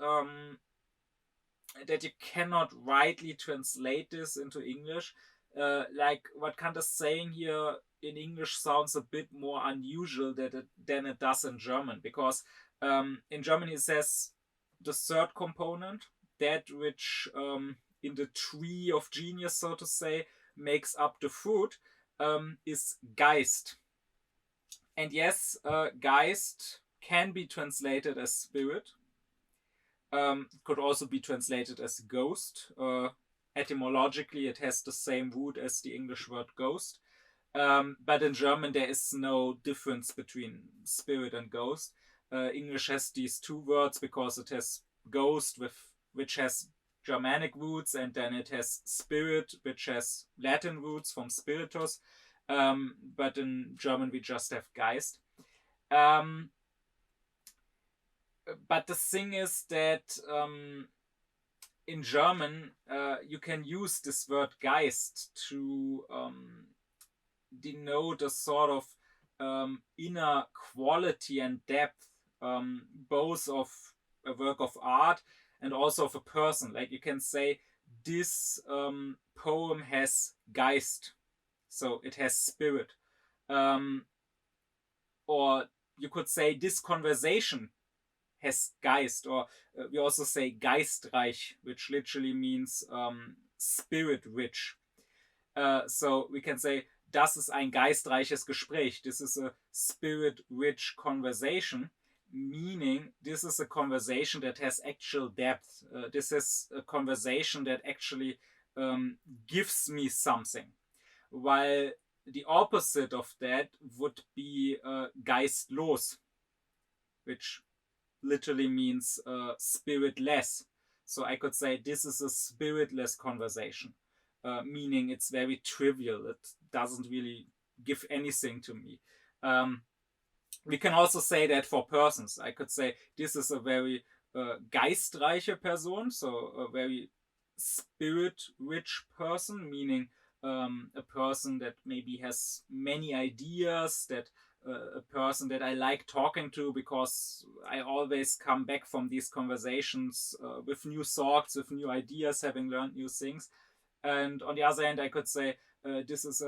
S1: that you cannot rightly translate this into English. Like what Kant is saying here in English sounds a bit more unusual than it does in German, because in German he says the third component, that which in the tree of genius, so to say, makes up the fruit, is Geist. And yes, Geist can be translated as spirit. Could also be translated as ghost. Etymologically, it has the same root as the English word ghost. But in German, there is no difference between spirit and ghost. English has these two words because it has ghost, which has Germanic roots, and then it has spirit, which has Latin roots from spiritus. But in German, we just have Geist. But the thing is that in German, you can use this word Geist to denote a sort of inner quality and depth, both of a work of art and also of a person. Like you can say, this poem has Geist, so it has spirit. Or you could say, this conversation has Geist, or we also say geistreich, which literally means spirit rich. So we can say, das ist ein geistreiches Gespräch. This is a spirit rich conversation, meaning this is a conversation that has actual depth. This is a conversation that actually gives me something. While the opposite of that would be geistlos, which literally means spiritless. So I could say this is a spiritless conversation, meaning it's very trivial. It doesn't really give anything to me. We can also say that for persons. I could say this is a very geistreiche Person, so a very spirit-rich person, meaning a person that maybe has many ideas, that a person that I like talking to, because I always come back from these conversations with new thoughts, with new ideas, having learned new things. And on the other hand, I could say this is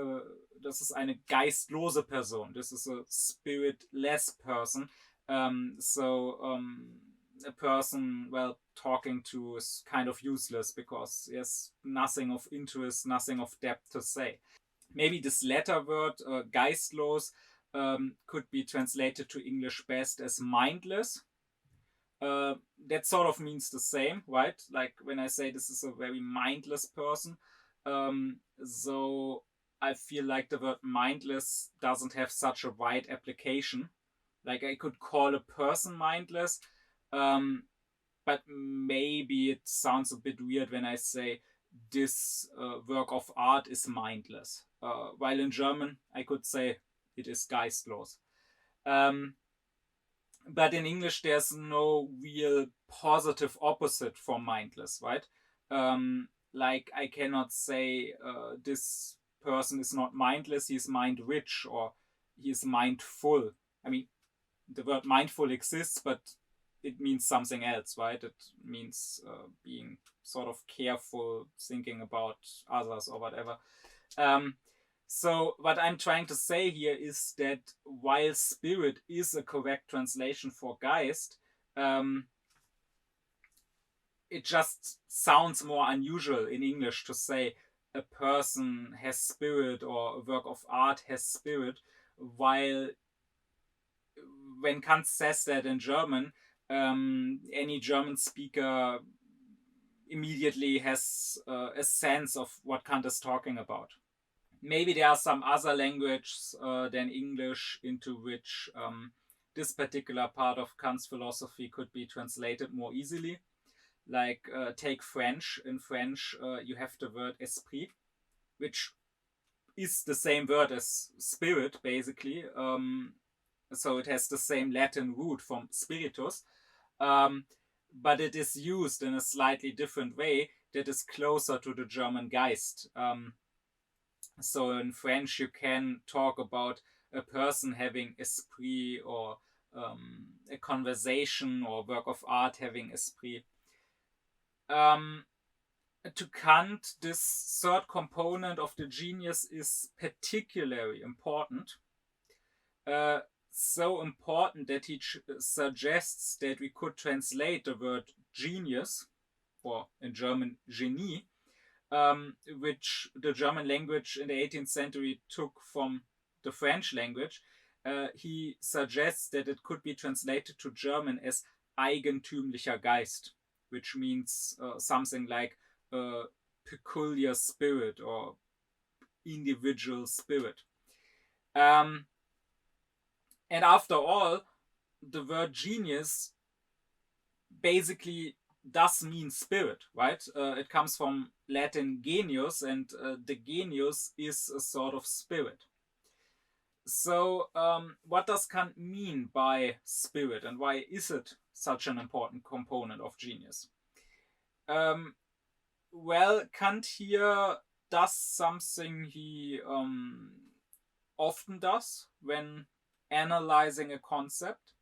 S1: eine geistlose Person. This is a spiritless person. A person, well, talking to is kind of useless because he has nothing of interest, nothing of depth to say. Maybe this latter word, geistlos, could be translated to English best as mindless. That sort of means the same, right? Like when I say this is a very mindless person. So I feel like the word mindless doesn't have such a wide application. Like I could call a person mindless, but maybe it sounds a bit weird when I say this work of art is mindless. While in German, I could say it is geistlos. But in English, there's no real positive opposite for mindless, right? Like I cannot say this person is not mindless, he's mind rich, or he's mindful. I mean, the word mindful exists, but it means something else, right? It means being sort of careful, thinking about others or whatever. So what I'm trying to say here is that while spirit is a correct translation for Geist, it just sounds more unusual in English to say a person has spirit or a work of art has spirit, while when Kant says that in German, any German speaker immediately has a sense of what Kant is talking about. Maybe there are some other languages than English into which this particular part of Kant's philosophy could be translated more easily. Like take French. In French, you have the word esprit, which is the same word as spirit, basically. So it has the same Latin root from spiritus. But it is used in a slightly different way that is closer to the German Geist. So in French, you can talk about a person having esprit, or a conversation or work of art having esprit. To Kant, this third component of the genius is particularly important. So important that he suggests that we could translate the word genius or in German Genie, which the German language in the 18th century took from the French language. He suggests that it could be translated to German as eigentümlicher Geist, which means something like peculiar spirit or individual spirit. And after all, the word genius basically does mean spirit, right? It comes from Latin genius, and the genius is a sort of spirit. So what does Kant mean by spirit, and why is it such an important component of genius? Well, Kant here does something he often does when analyzing a concept.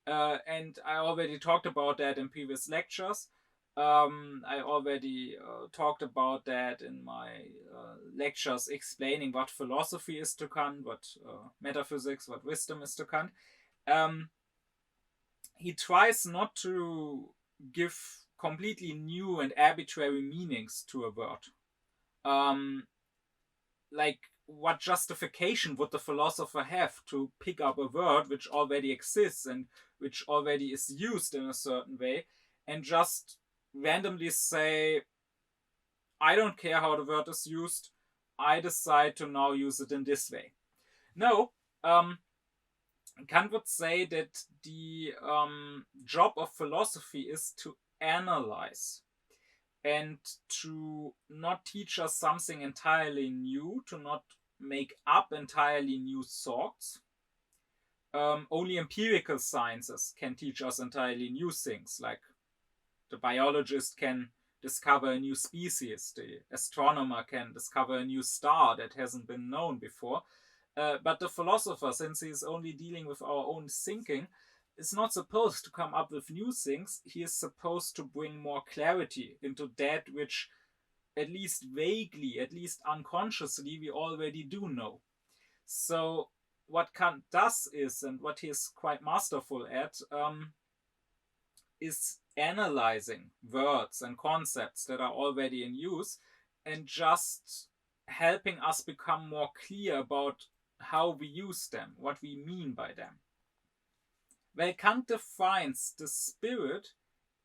S1: And I already talked about that in previous lectures. I already talked about that in my lectures explaining what philosophy is to Kant, what metaphysics, what wisdom is to Kant. He tries not to give completely new and arbitrary meanings to a word. Like, what justification would the philosopher have to pick up a word which already exists and which already is used in a certain way and just randomly say, I don't care how the word is used, I decide to now use it in this way? No, Kant would say that the job of philosophy is to analyze and to not teach us something entirely new, to not make up entirely new thoughts. Only empirical sciences can teach us entirely new things, like the biologist can discover a new species, the astronomer can discover a new star that hasn't been known before. But the philosopher, since he's only dealing with our own thinking, is not supposed to come up with new things. He is supposed to bring more clarity into that which, at least vaguely, at least unconsciously, we already do know. So what Kant does is, and what he is quite masterful at, is analyzing words and concepts that are already in use and just helping us become more clear about how we use them, what we mean by them. Well, Kant defines the spirit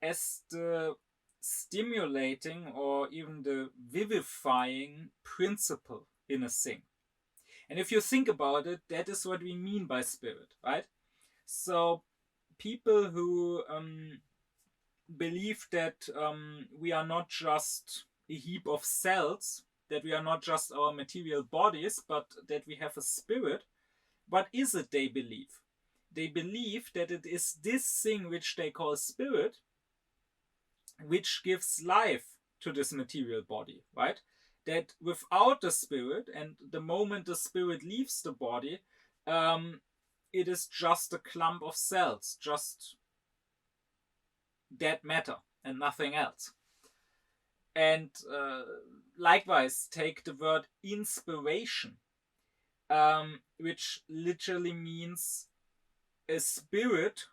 S1: as the stimulating or even the vivifying principle in a thing. And if you think about it, that is what we mean by spirit, right? So people who believe that we are not just a heap of cells, that we are not just our material bodies, but that we have a spirit, what is it they believe? They believe that it is this thing which they call spirit, which gives life to this material body, right? That without the spirit, and the moment the spirit leaves the body, it is just a clump of cells, just dead matter and nothing else. And likewise, take the word inspiration, which literally means a spirit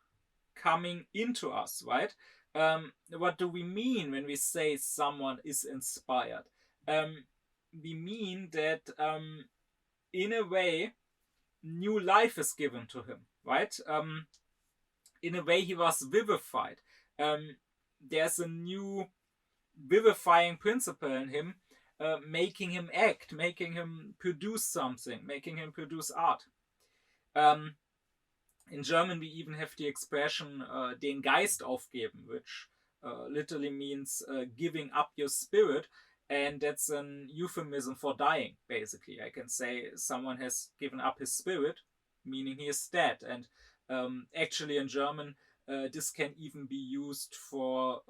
S1: coming into us, right? What do we mean when we say someone is inspired? We mean that in a way, new life is given to him, right? In a way, he was vivified. There's a new vivifying principle in him, making him act, making him produce something, making him produce art. In German, we even have the expression den Geist aufgeben, which literally means giving up your spirit, and that's an euphemism for dying, basically. I can say someone has given up his spirit, meaning he is dead. And actually in German, this can even be used for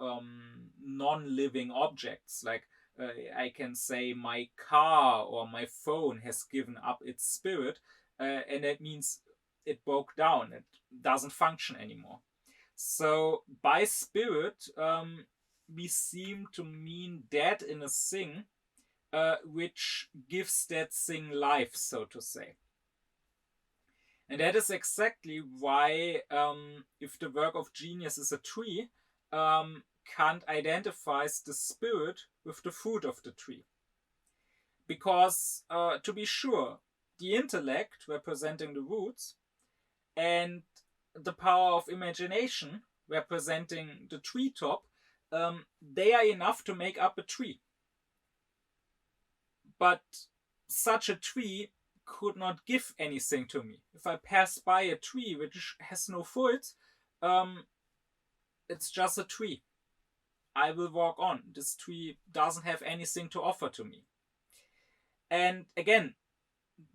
S1: non-living objects. Like I can say my car or my phone has given up its spirit, and that means it broke down, it doesn't function anymore. So by spirit, we seem to mean that in a thing which gives that thing life, so to say. And that is exactly why, if the work of genius is a tree, Kant identifies the spirit with the fruit of the tree. Because, to be sure, the intellect, representing the roots, and the power of imagination, representing the treetop, they are enough to make up a tree. But such a tree could not give anything to me. If I pass by a tree which has no fruit, it's just a tree. I will walk on. This tree doesn't have anything to offer to me. And again,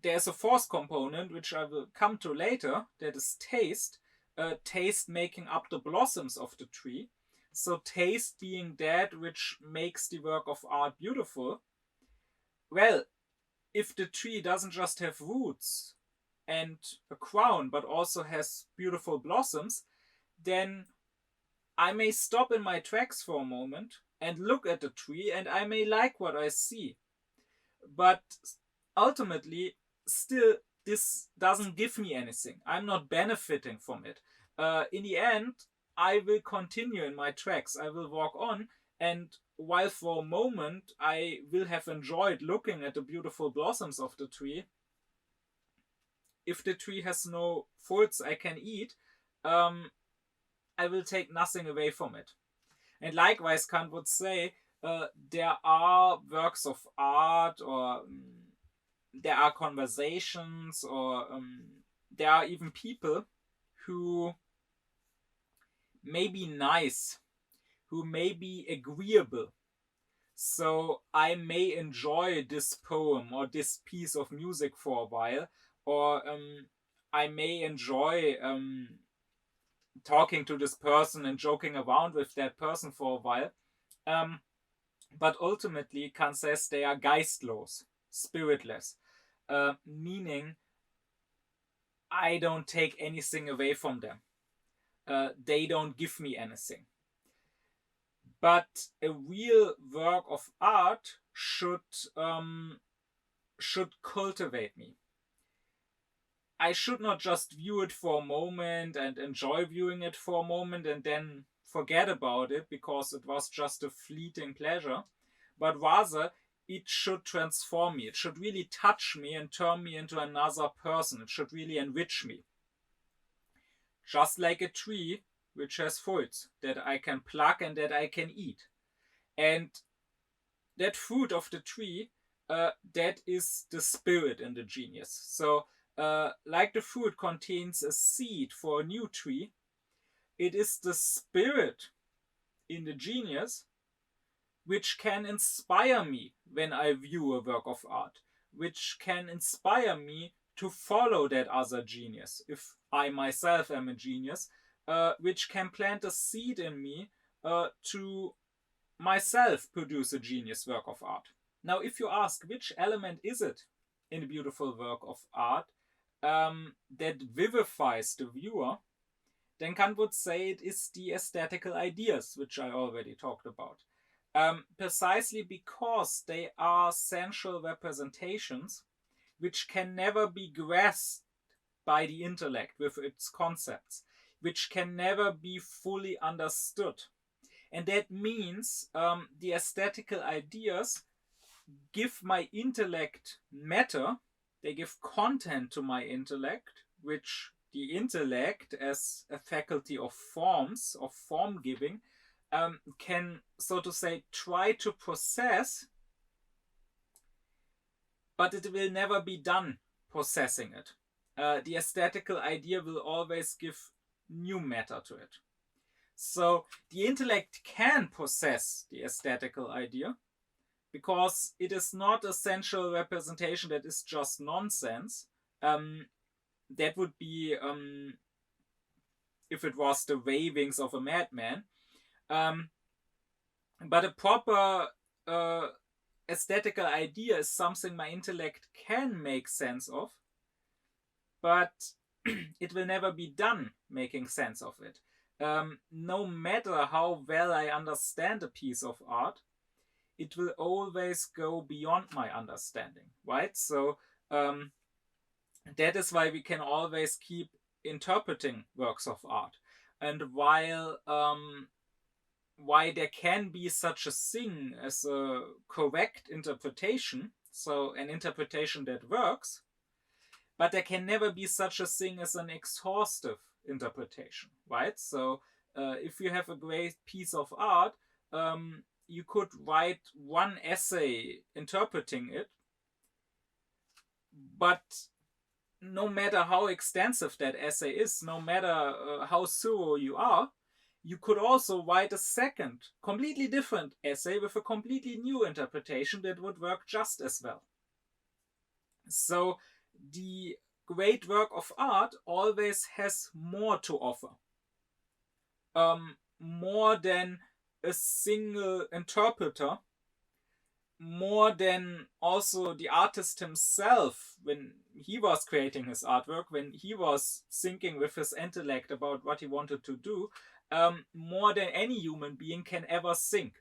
S1: there's a fourth component which I will come to later, that is taste. Taste making up the blossoms of the tree. So taste being that which makes the work of art beautiful. Well, if the tree doesn't just have roots and a crown, but also has beautiful blossoms, then I may stop in my tracks for a moment and look at the tree, and I may like what I see. But ultimately, still, this doesn't give me anything. I'm not benefiting from it. In the end, I will continue in my tracks. I will walk on, and while for a moment I will have enjoyed looking at the beautiful blossoms of the tree, if the tree has no fruits I can eat, I will take nothing away from it. And likewise, Kant would say, there are works of art, or there are conversations, or there are even people who may be nice, who may be agreeable. So I may enjoy this poem or this piece of music for a while, or I may enjoy talking to this person and joking around with that person for a while. But ultimately, Kant says they are geistlos, spiritless, meaning I don't take anything away from them. They don't give me anything. But a real work of art should cultivate me. I should not just view it for a moment and enjoy viewing it for a moment and then forget about it because it was just a fleeting pleasure, but rather it should transform me. It should really touch me and turn me into another person. It should really enrich me. Just like a tree which has fruits that I can pluck and that I can eat. And that fruit of the tree, that is the spirit in the genius. So, like the fruit contains a seed for a new tree, it is the spirit in the genius which can inspire me when I view a work of art, which can inspire me to follow that other genius, if I myself am a genius, which can plant a seed in me to myself produce a genius work of art. Now, if you ask which element is it in a beautiful work of art that vivifies the viewer, then Kant would say it is the aesthetical ideas, which I already talked about. Precisely because they are sensual representations which can never be grasped by the intellect with its concepts, which can never be fully understood. And that means the aesthetical ideas give my intellect matter, they give content to my intellect, which the intellect, as a faculty of forms, of form giving, can, so to say, try to process, but it will never be done processing it. The aesthetical idea will always give new matter to it. So the intellect can possess the aesthetical idea because it is not a sensual representation that is just nonsense. That would be if it was the ravings of a madman. But a proper aesthetical idea is something my intellect can make sense of, but it will never be done making sense of it. No matter how well I understand a piece of art, it will always go beyond my understanding, right? So that is why we can always keep interpreting works of art. And while why there can be such a thing as a correct interpretation, so an interpretation that works, but there can never be such a thing as an exhaustive interpretation, right? So if you have a great piece of art, you could write one essay interpreting it, but no matter how extensive that essay is, no matter how thorough you are, you could also write a second, completely different essay with a completely new interpretation that would work just as well. So the great work of art always has more to offer. More than a single interpreter, more than also the artist himself when he was creating his artwork, when he was thinking with his intellect about what he wanted to do, more than any human being can ever think.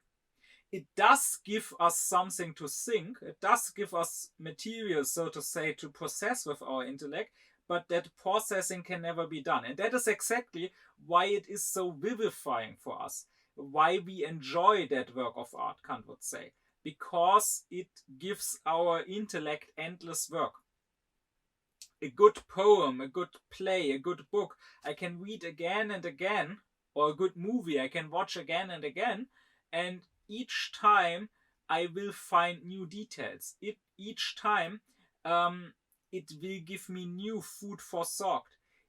S1: It does give us something to think, it does give us material, so to say, to process with our intellect, but that processing can never be done. And that is exactly why it is so vivifying for us, why we enjoy that work of art, Kant would say, because it gives our intellect endless work. A good poem, a good play, a good book, I can read again and again, or a good movie I can watch again and again, and each time I will find new details. Each time it will give me new food for thought.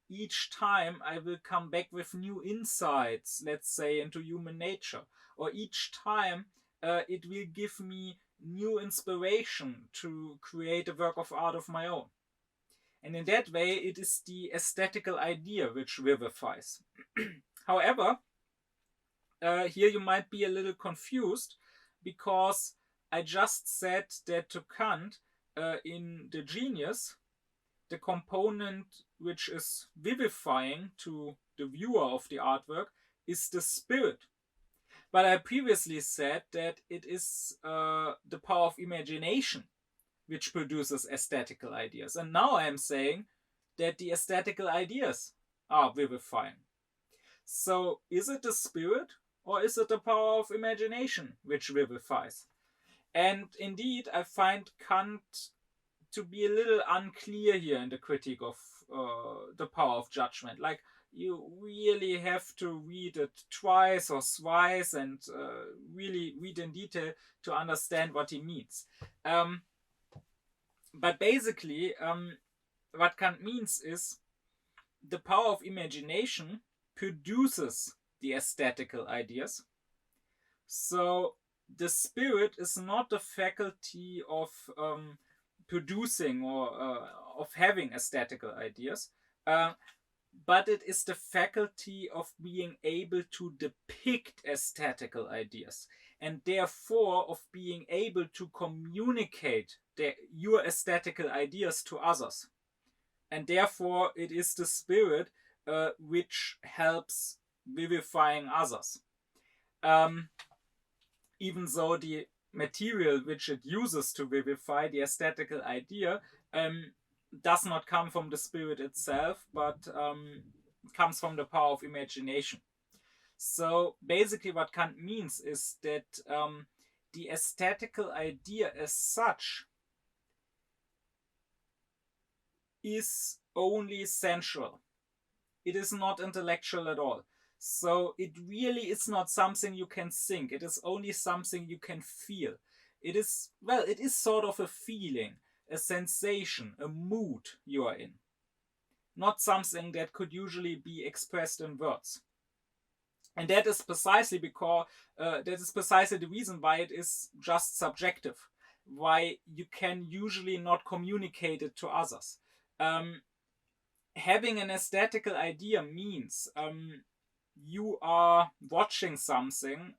S1: Each time I will come back with new insights, let's say, into human nature. Or each time it will give me new inspiration to create a work of art of my own. And in that way, it is the aesthetical idea which vivifies. However, here you might be a little confused, because I just said that to Kant, in the genius, the component which is vivifying to the viewer of the artwork is the spirit. But I previously said that it is the power of imagination which produces aesthetical ideas. And now I'm saying that the aesthetical ideas are vivifying. So is it the spirit, or is it the power of imagination which vivifies? And indeed, I find Kant to be a little unclear here in the critique of the power of judgment. Like, you really have to read it twice or thrice and really read in detail to understand what he means. But basically, what Kant means is the power of imagination produces the aesthetical ideas. So the spirit is not the faculty of producing or of having aesthetical ideas, but it is the faculty of being able to depict aesthetical ideas, and therefore of being able to communicate your aesthetical ideas to others. And therefore it is the spirit which helps vivifying others. Even though the material which it uses to vivify the aesthetical idea does not come from the spirit itself, but comes from the power of imagination. So basically what Kant means is that the aesthetical idea as such is only sensual. It is not intellectual at all. So it really is not something you can think. It is only something you can feel. It is sort of a feeling, a sensation, a mood you are in. Not something that could usually be expressed in words. And that is precisely the reason why it is just subjective. Why you can usually not communicate it to others. Having an aesthetical idea means you are watching something.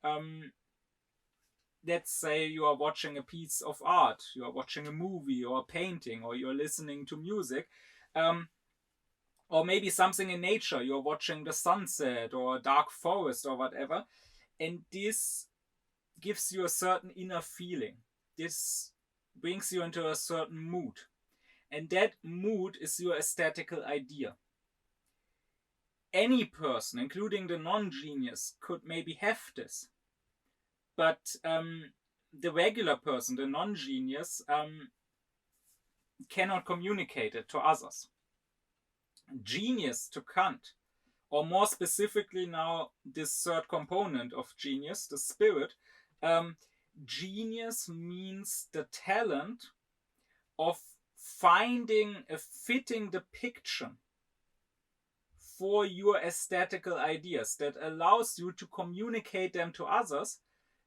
S1: Let's say you are watching a piece of art, you are watching a movie or a painting, or you're listening to music, or maybe something in nature, you're watching the sunset or a dark forest or whatever, and this gives you a certain inner feeling. This brings you into a certain mood, and that mood is your aesthetical idea. Any person, including the non-genius, could maybe have this. But the regular person, the non-genius, cannot communicate it to others. Genius to Kant, or more specifically now this third component of genius, the spirit, genius means the talent of finding a fitting depiction for your aesthetical ideas that allows you to communicate them to others,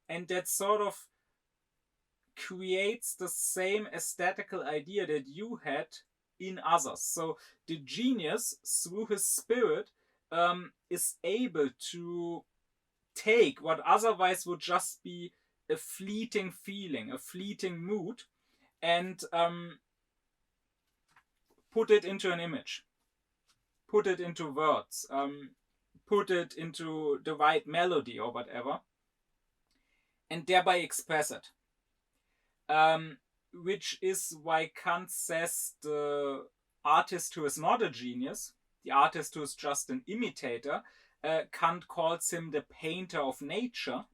S1: and that sort of creates the same aesthetical idea that you had in others. So the genius, through his spirit, is able to take what otherwise would just be a fleeting feeling, a fleeting mood, and put it into an image, put it into words, put it into the right melody or whatever, and thereby express it. Which is why Kant says the artist who is not a genius, the artist who is just an imitator, Kant calls him the painter of nature,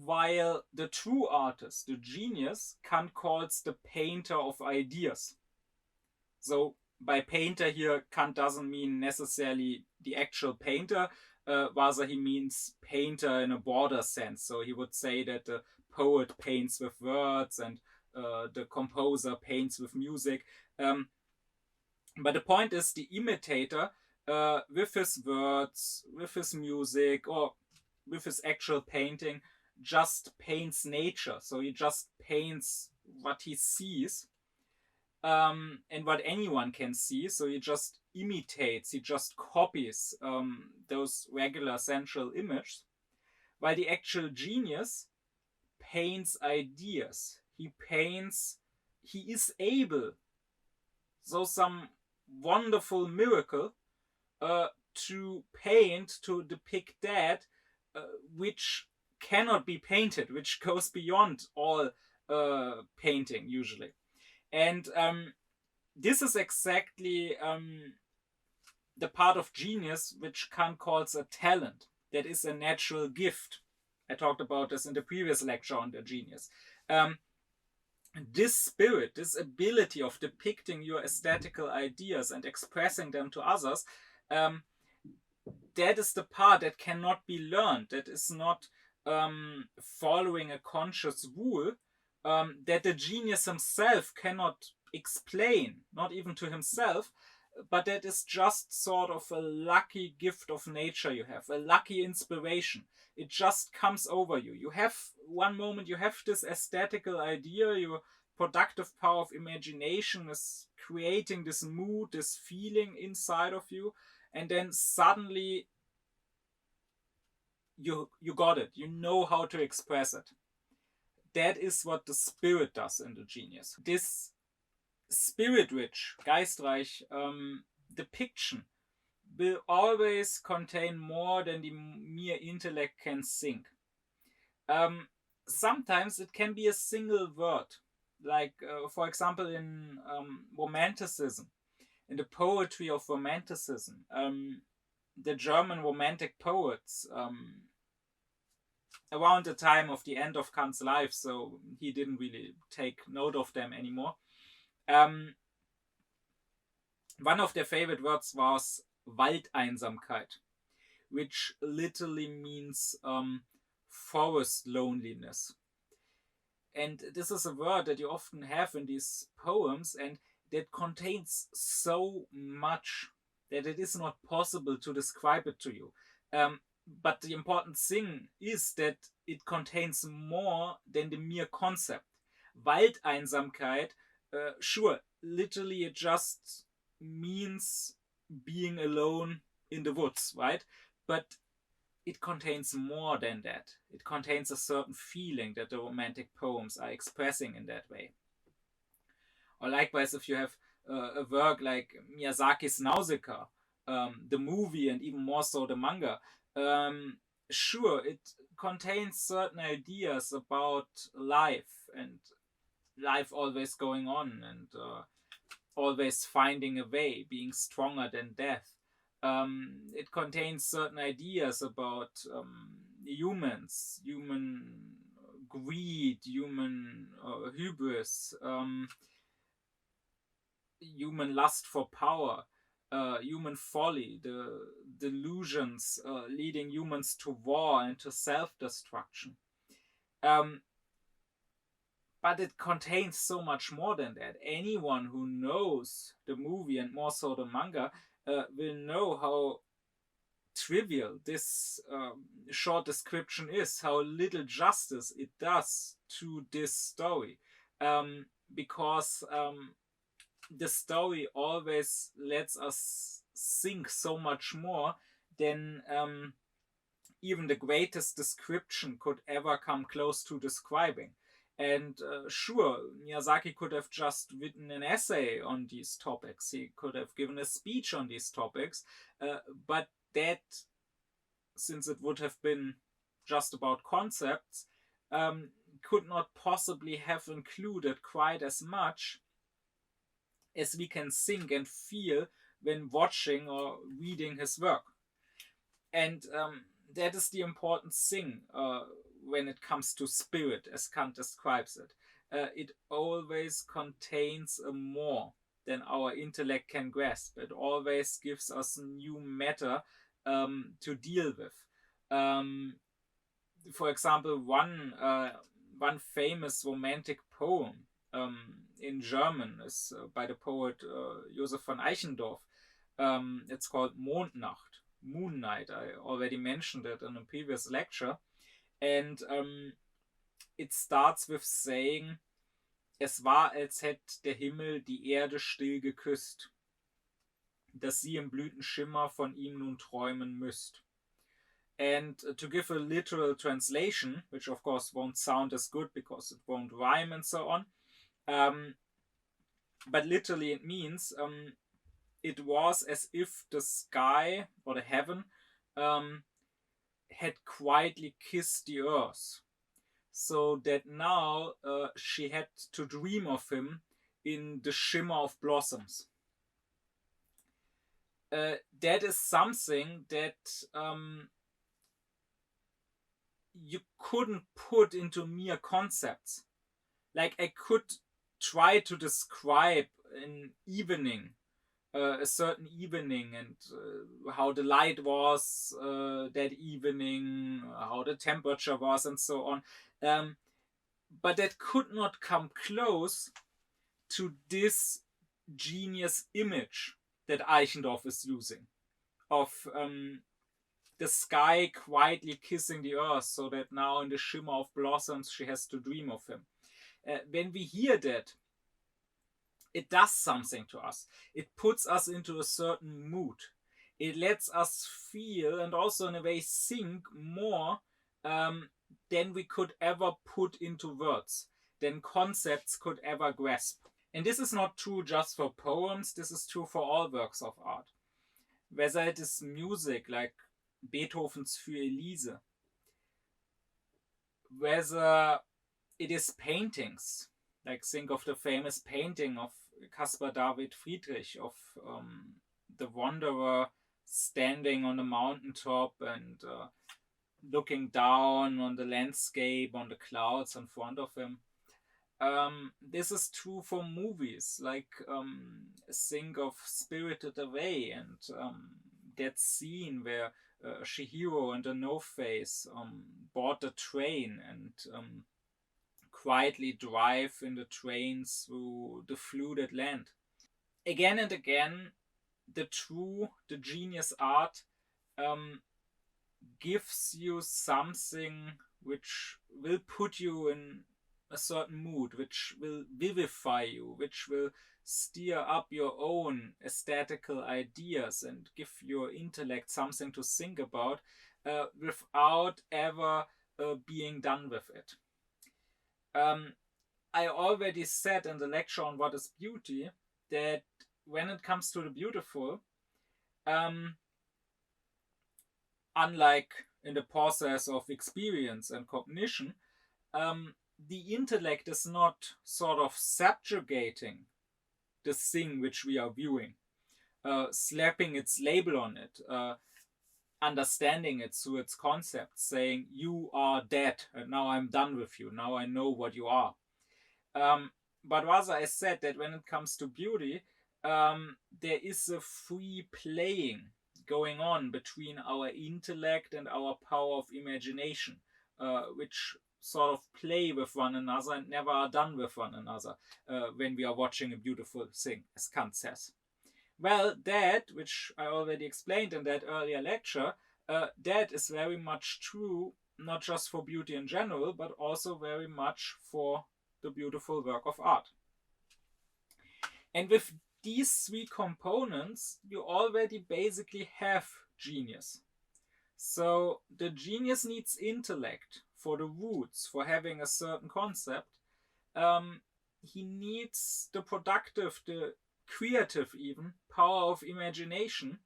S1: while the true artist, the genius, Kant calls the painter of ideas. So by painter here, Kant doesn't mean necessarily the actual painter, rather he means painter in a broader sense. So he would say that the poet paints with words and the composer paints with music. But the point is, the imitator, with his words, with his music, or with his actual painting, just paints nature. So he just paints what he sees, and what anyone can see. So he just imitates, he just copies those regular central images, while the actual genius paints ideas. He is able, so some wonderful miracle, to paint, to depict that which cannot be painted, which goes beyond all painting usually. And this is exactly the part of genius which Kant calls a talent, that is a natural gift. I talked about this in the previous lecture on the genius. This spirit, this ability of depicting your aesthetical ideas and expressing them to others, that is the part that cannot be learned, that is not following a conscious rule, that the genius himself cannot explain, not even to himself, but that is just sort of a lucky gift of nature you have, a lucky inspiration. It just comes over you. You have one moment, you have this aesthetical idea, your productive power of imagination is creating this mood, this feeling inside of you, and then suddenly you got it. You know how to express it. That is what the spirit does in the genius. This spirit-rich, geistreich depiction will always contain more than the mere intellect can think. Sometimes it can be a single word, like for example in Romanticism, in the poetry of Romanticism, the German Romantic poets, around the time of the end of Kant's life, so he didn't really take note of them anymore. One of their favorite words was Waldeinsamkeit, which literally means forest loneliness. And this is a word that you often have in these poems, and that contains so much that it is not possible to describe it to you. But the important thing is that it contains more than the mere concept. Waldeinsamkeit, sure, literally it just means being alone in the woods, right? But it contains more than that. It contains a certain feeling that the Romantic poems are expressing in that way. Or likewise, if you have a work like Miyazaki's Nausicaa, the movie, and even more so the manga, sure, it contains certain ideas about life, and life always going on, and always finding a way, being stronger than death. It contains certain ideas about humans, human greed, human hubris, human lust for power, human folly, the delusions leading humans to war and to self-destruction. But it contains so much more than that. Anyone who knows the movie, and more so the manga, will know how trivial this short description is, how little justice it does to this story. Because the story always lets us think so much more than even the greatest description could ever come close to describing. And sure, Miyazaki could have just written an essay on these topics. He could have given a speech on these topics. But that, since it would have been just about concepts, could not possibly have included quite as much as we can think and feel when watching or reading his work. And that is the important thing when it comes to spirit, as Kant describes it. It always contains a more than our intellect can grasp. It always gives us new matter to deal with. For example, one famous romantic poem in German is by the poet Josef von Eichendorff. It's called Mondnacht, Moon Night. I already mentioned it in a previous lecture. And it starts with saying, es war, als hätt der Himmel die Erde still geküsst, dass sie im Blütenschimmer von ihm nun träumen müsst. And to give a literal translation, which of course won't sound as good because it won't rhyme and so on, but literally it means it was as if the sky or the heaven had quietly kissed the earth, so that now she had to dream of him in the shimmer of blossoms. That is something that you couldn't put into mere concepts. Like, I could try to describe an evening, a certain evening, and how the light was that evening, how the temperature was, and so on. But that could not come close to this genius image that Eichendorff is using of the sky quietly kissing the earth, so that now in the shimmer of blossoms she has to dream of him. When we hear that, it does something to us. It puts us into a certain mood. It lets us feel and also in a way think more than we could ever put into words, than concepts could ever grasp. And this is not true just for poems, this is true for all works of art. Whether it is music, like Beethoven's Für Elise, whether it is paintings, like think of the famous painting of Caspar David Friedrich of the Wanderer standing on the mountaintop and looking down on the landscape, on the clouds in front of him. This is true for movies, like think of Spirited Away and that scene where Chihiro and the No-Face board the train and quietly drive in the train through the flooded land. Again and again, the genius art gives you something which will put you in a certain mood, which will vivify you, which will steer up your own aesthetical ideas and give your intellect something to think about without ever being done with it. I already said in the lecture on what is beauty that when it comes to the beautiful, unlike in the process of experience and cognition, the intellect is not sort of subjugating the thing which we are viewing, slapping its label on it, understanding it through its concepts, saying you are dead and now I'm done with you, now I know what you are. But rather I said that when it comes to beauty, there is a free playing going on between our intellect and our power of imagination, which sort of play with one another and never are done with one another when we are watching a beautiful thing, as Kant says. Well, that, which I already explained in that earlier lecture, that is very much true, not just for beauty in general, but also very much for the beautiful work of art. And with these three components, you already basically have genius. So the genius needs intellect for the roots, for having a certain concept. He needs the productive, the creative even, power of imagination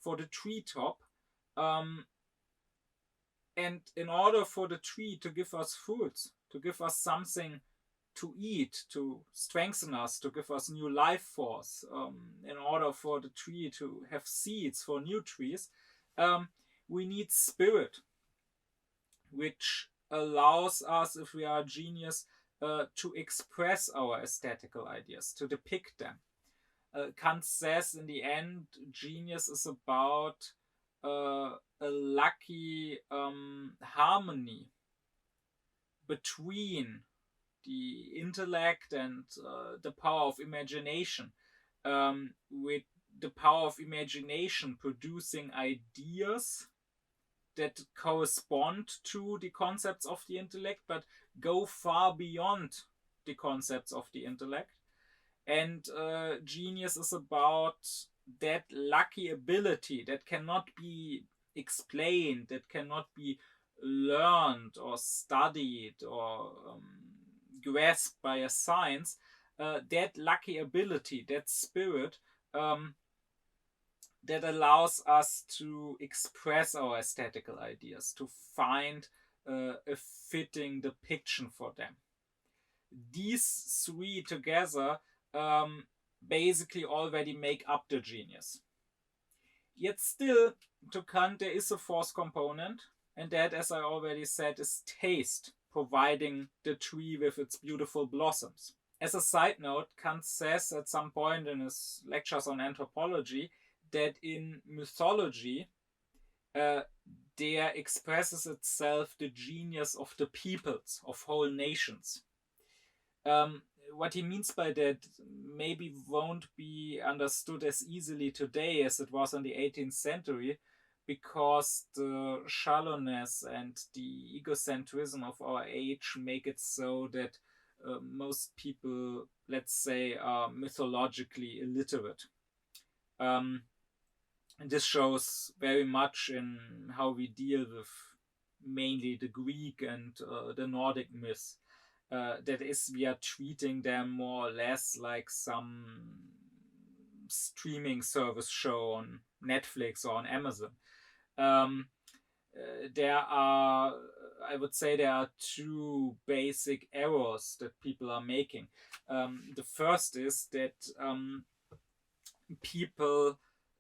S1: for the treetop. And in order for the tree to give us fruits, to give us something to eat, to strengthen us, to give us new life force, in order for the tree to have seeds for new trees, we need spirit, which allows us, if we are a genius, to express our aesthetical ideas, to depict them. Kant says in the end, genius is about a lucky harmony between the intellect and the power of imagination, with the power of imagination producing ideas that correspond to the concepts of the intellect, but go far beyond the concepts of the intellect. And genius is about that lucky ability that cannot be explained, that cannot be learned or studied or grasped by a science. That lucky ability, that spirit, that allows us to express our aesthetical ideas, to find a fitting depiction for them. These three together basically already make up the genius. Yet still, to Kant, there is a fourth component, and that, as I already said, is taste, providing the tree with its beautiful blossoms. As a side note, Kant says at some point in his lectures on anthropology that in mythology there expresses itself the genius of the peoples, of whole nations. What he means by that maybe won't be understood as easily today as it was in the 18th century, because the shallowness and the egocentrism of our age make it so that most people, let's say, are mythologically illiterate. And this shows very much in how we deal with mainly the Greek and the Nordic myths. That is, we are treating them more or less like some streaming service show on Netflix or on Amazon. There are, I would say, there are two basic errors that people are making. The first is that people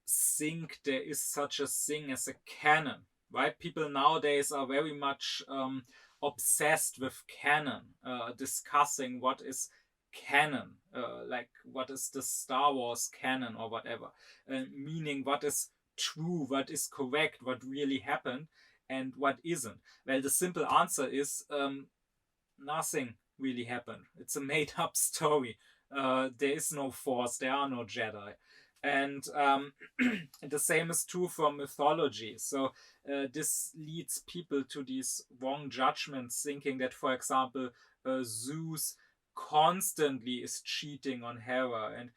S1: think there is such a thing as a canon, right? People nowadays are very much obsessed with canon, discussing what is canon, like what is the Star Wars canon or whatever, meaning what is true, what is correct, what really happened, and what isn't. Well, the simple answer is nothing really happened. It's a made-up story. There is no Force, there are no Jedi. And the same is true for mythology. So this leads people to these wrong judgments, thinking that, for example, Zeus constantly is cheating on Hera, and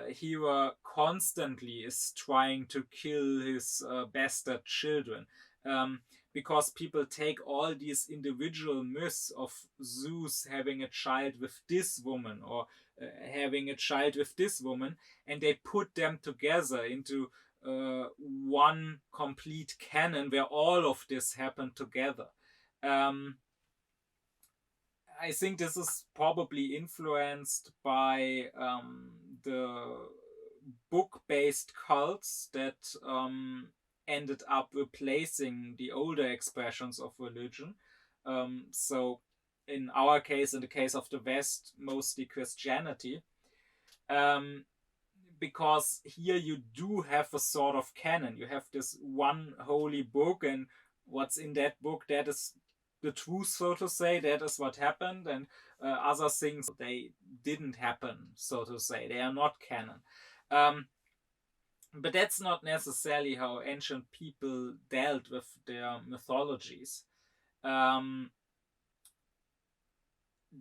S1: Hera constantly is trying to kill his bastard children. Because people take all these individual myths of Zeus having a child with this woman, or having a child with this woman, and they put them together into one complete canon where all of this happened together. I think this is probably influenced by the book-based cults that ended up replacing the older expressions of religion. So in our case, in the case of the West, mostly Christianity, because here you do have a sort of canon. You have this one holy book, and what's in that book, that is the truth, so to say. That is what happened, and other things, they didn't happen, so to say. They are not canon. But that's not necessarily how ancient people dealt with their mythologies.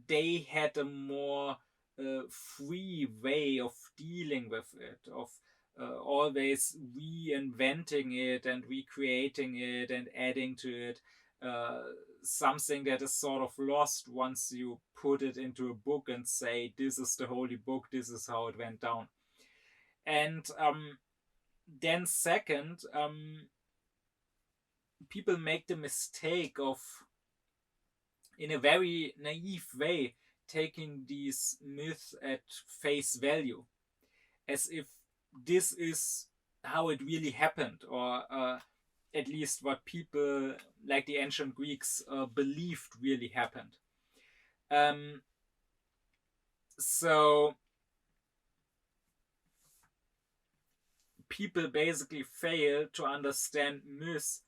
S1: They had a more free way of dealing with it, of always reinventing it and recreating it and adding to it. Something that is sort of lost once you put it into a book and say, this is the holy book, this is how it went down. And then second, people make the mistake of, in a very naive way, taking these myths at face value, as if this is how it really happened, or at least what people like the ancient Greeks believed really happened. So people basically fail to understand myths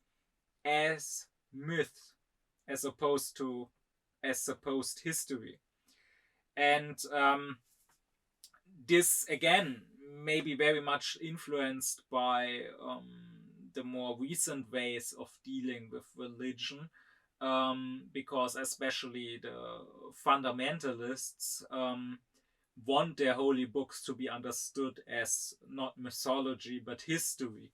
S1: as myth, as opposed to as supposed history. And this, again, may be very much influenced by the more recent ways of dealing with religion, because especially the fundamentalists want their holy books to be understood as not mythology but history.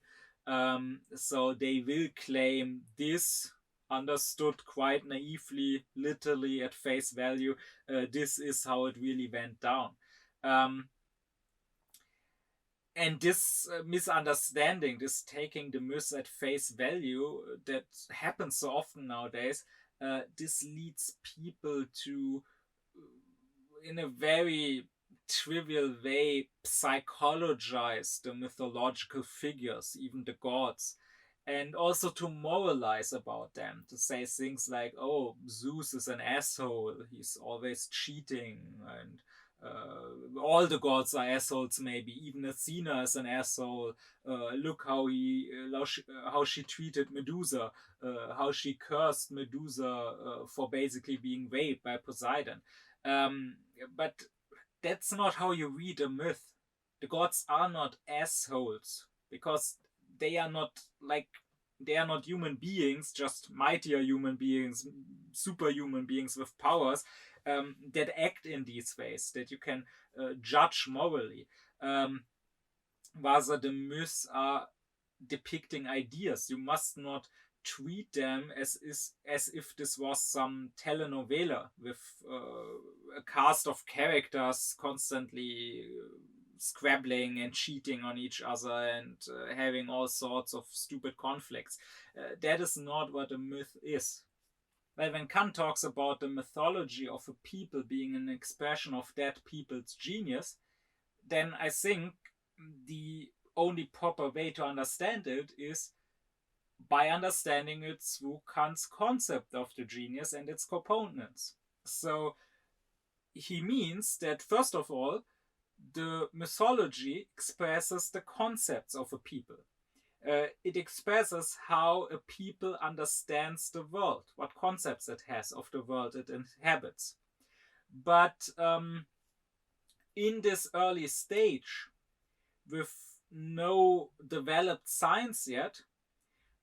S1: So they will claim this, understood quite naively, literally at face value, this is how it really went down. And this misunderstanding, this taking the myths at face value that happens so often nowadays, this leads people to, in a very trivial way, psychologize the mythological figures, even the gods, and also to moralize about them, to say things like, oh, Zeus is an asshole, he's always cheating, and all the gods are assholes, maybe even Athena is an asshole. Look how she treated Medusa, how she cursed Medusa for basically being raped by Poseidon. But that's not how you read a myth. The gods are not assholes, because they are not human beings, just mightier human beings, superhuman beings with powers that act in these ways, that you can judge morally. Rather, the myths are depicting ideas. You must not treat them as if this was some telenovela with a cast of characters constantly scrabbling and cheating on each other and having all sorts of stupid conflicts. That is not what a myth is. Well, when Kant talks about the mythology of a people being an expression of that people's genius, then I think the only proper way to understand it is by understanding it through Kant's concept of the genius and its components. So he means that, first of all, the mythology expresses the concepts of a people. It expresses how a people understands the world, what concepts it has of the world it inhabits. But in this early stage, with no developed science yet,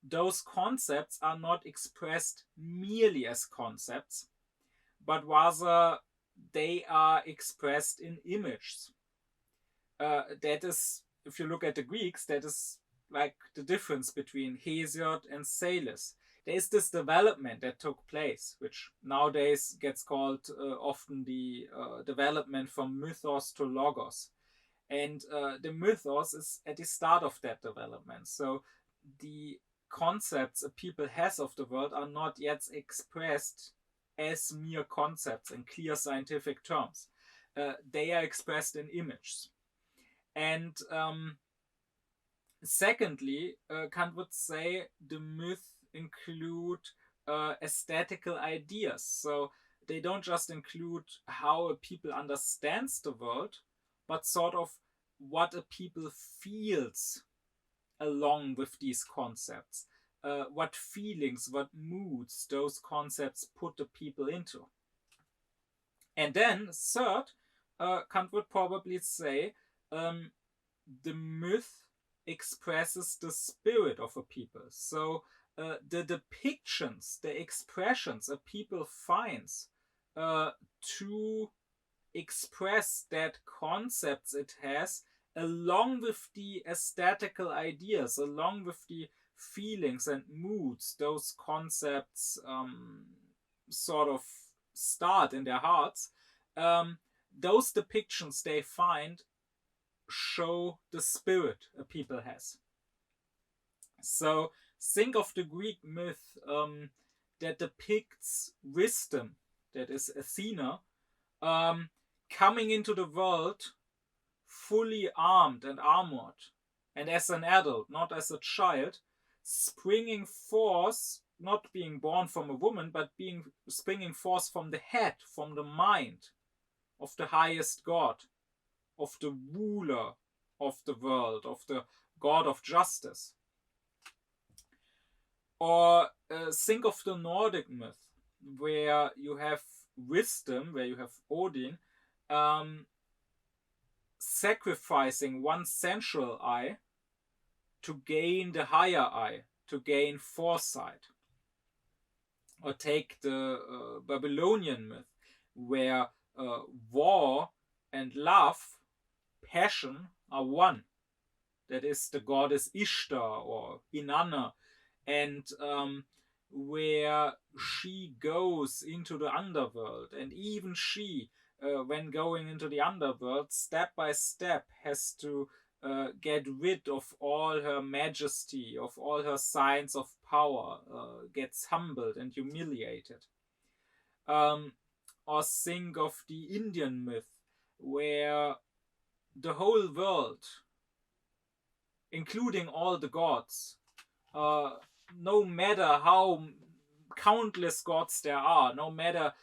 S1: those concepts are not expressed merely as concepts, but rather they are expressed in images. That is, if you look at the Greeks, that is like the difference between Hesiod and Thales. There is this development that took place, which nowadays gets called often the development from mythos to logos. And the mythos is at the start of that development. So the concepts a people has of the world are not yet expressed as mere concepts in clear scientific terms. They are expressed in images. And Secondly, Kant would say the myth include aesthetical ideas. So they don't just include how a people understands the world, but sort of what a people feels along with these concepts. What feelings, what moods those concepts put the people into. And then, third, Kant would probably say the myth expresses the spirit of a people. So the depictions, the expressions a people finds to express that concepts it has, along with the aesthetical ideas, along with the feelings and moods those concepts sort of start in their hearts, those depictions they find show the spirit a people has. So think of the Greek myth that depicts wisdom, that is Athena, coming into the world fully armed and armored, and as an adult, not as a child, springing forth, not being born from a woman, but springing forth from the head, from the mind of the highest God, of the ruler of the world, of the God of justice. Or think of the Nordic myth, where you have wisdom, where you have Odin, sacrificing one sensual eye to gain the higher eye, to gain foresight. Or take the Babylonian myth, where war and love, passion, are one. That is the goddess Ishtar or Inanna, and where she goes into the underworld, and even she, when going into the underworld, step by step has to get rid of all her majesty, of all her signs of power, gets humbled and humiliated. Or think of the Indian myth, where the whole world, including all the gods, no matter how countless gods there are, no matter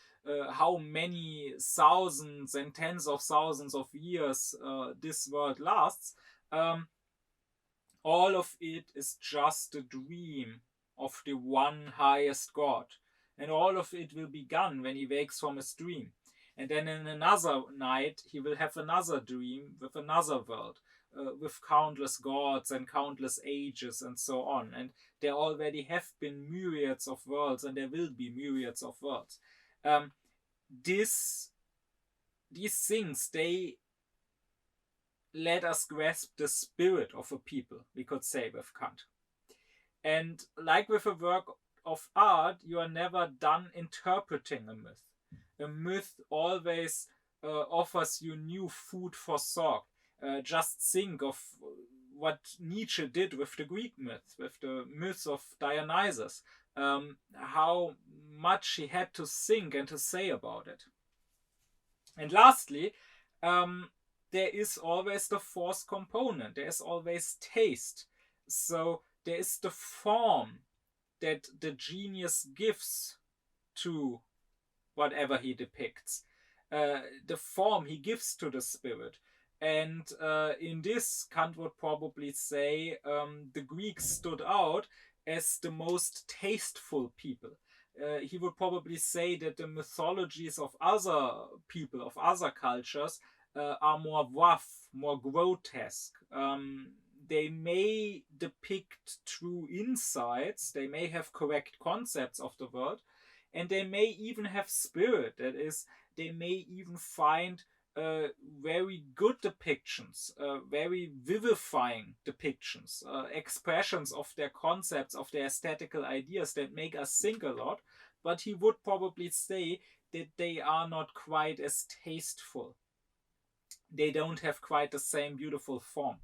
S1: how many thousands and tens of thousands of years this world lasts, all of it is just a dream of the one highest God. And all of it will be gone when he wakes from his dream. And then in another night, he will have another dream with another world, with countless gods and countless ages and so on. And there already have been myriads of worlds, and there will be myriads of worlds. These things, they let us grasp the spirit of a people, we could say with Kant. And like with a work of art, you are never done interpreting a myth. A myth always offers you new food for thought. Just think of what Nietzsche did with the Greek myth, with the myths of Dionysus, how much he had to think and to say about it. And lastly, there is always the fourth component. There is always taste. So there is the form that the genius gives to whatever he depicts, the form he gives to the spirit. And in this, Kant would probably say the Greeks stood out as the most tasteful people. He would probably say that the mythologies of other people, of other cultures, are more rough, more grotesque. They may depict true insights, they may have correct concepts of the world, and they may even have spirit. That is, they may even find very good depictions, very vivifying depictions, expressions of their concepts, of their aesthetical ideas that make us think a lot. But he would probably say that they are not quite as tasteful. They don't have quite the same beautiful form.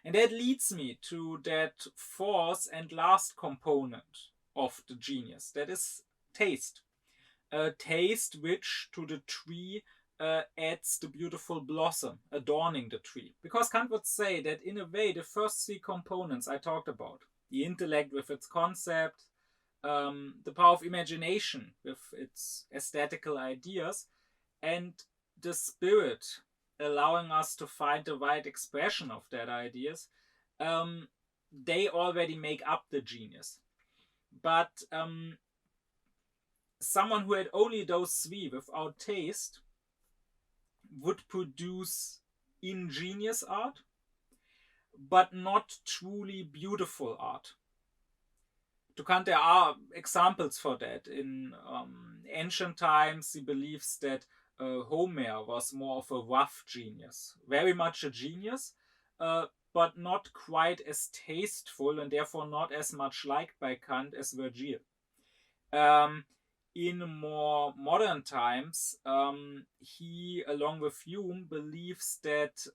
S1: And that leads me to that fourth and last component of the genius, that is taste. Taste which to the tree adds the beautiful blossom adorning the tree. Because Kant would say that in a way the first three components I talked about, the intellect with its concept, the power of imagination with its aesthetical ideas, and the spirit allowing us to find the right expression of that ideas, they already make up the genius. But someone who had only those three without taste would produce ingenious art, but not truly beautiful art. To Kant, there are examples for that. In ancient times, he believes that Homer was more of a rough genius, very much a genius, but not quite as tasteful and therefore not as much liked by Kant as Virgil. In more modern times, he, along with Hume, believes that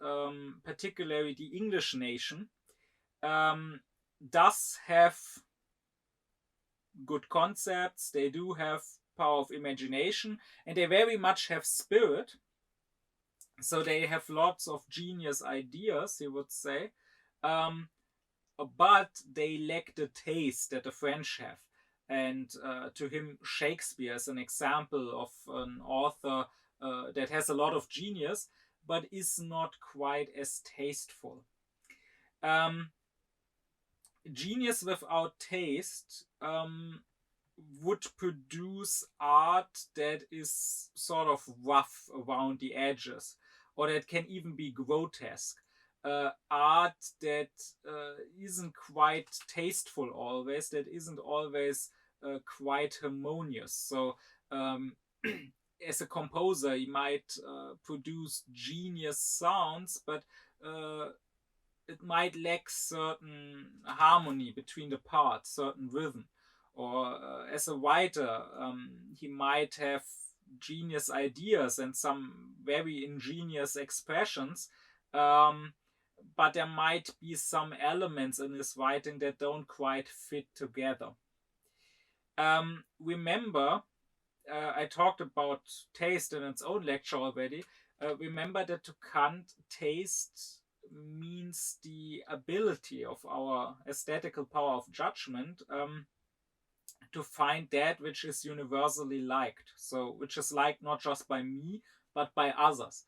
S1: particularly the English nation does have good concepts, they do have power of imagination, and they very much have spirit. So they have lots of genius ideas, he would say, but they lack the taste that the French have. And to him, Shakespeare is an example of an author that has a lot of genius, but is not quite as tasteful. Genius without taste would produce art that is sort of rough around the edges, or that can even be grotesque. Art that isn't quite tasteful always, that isn't always quite harmonious. So as a composer, he might produce genius sounds, but it might lack certain harmony between the parts, certain rhythm. Or as a writer, he might have genius ideas and some very ingenious expressions, but there might be some elements in his writing that don't quite fit together. Remember, I talked about taste in its own lecture already. Remember that to Kant, taste means the ability of our aesthetical power of judgment to find that which is universally liked. So, which is liked not just by me, but by others.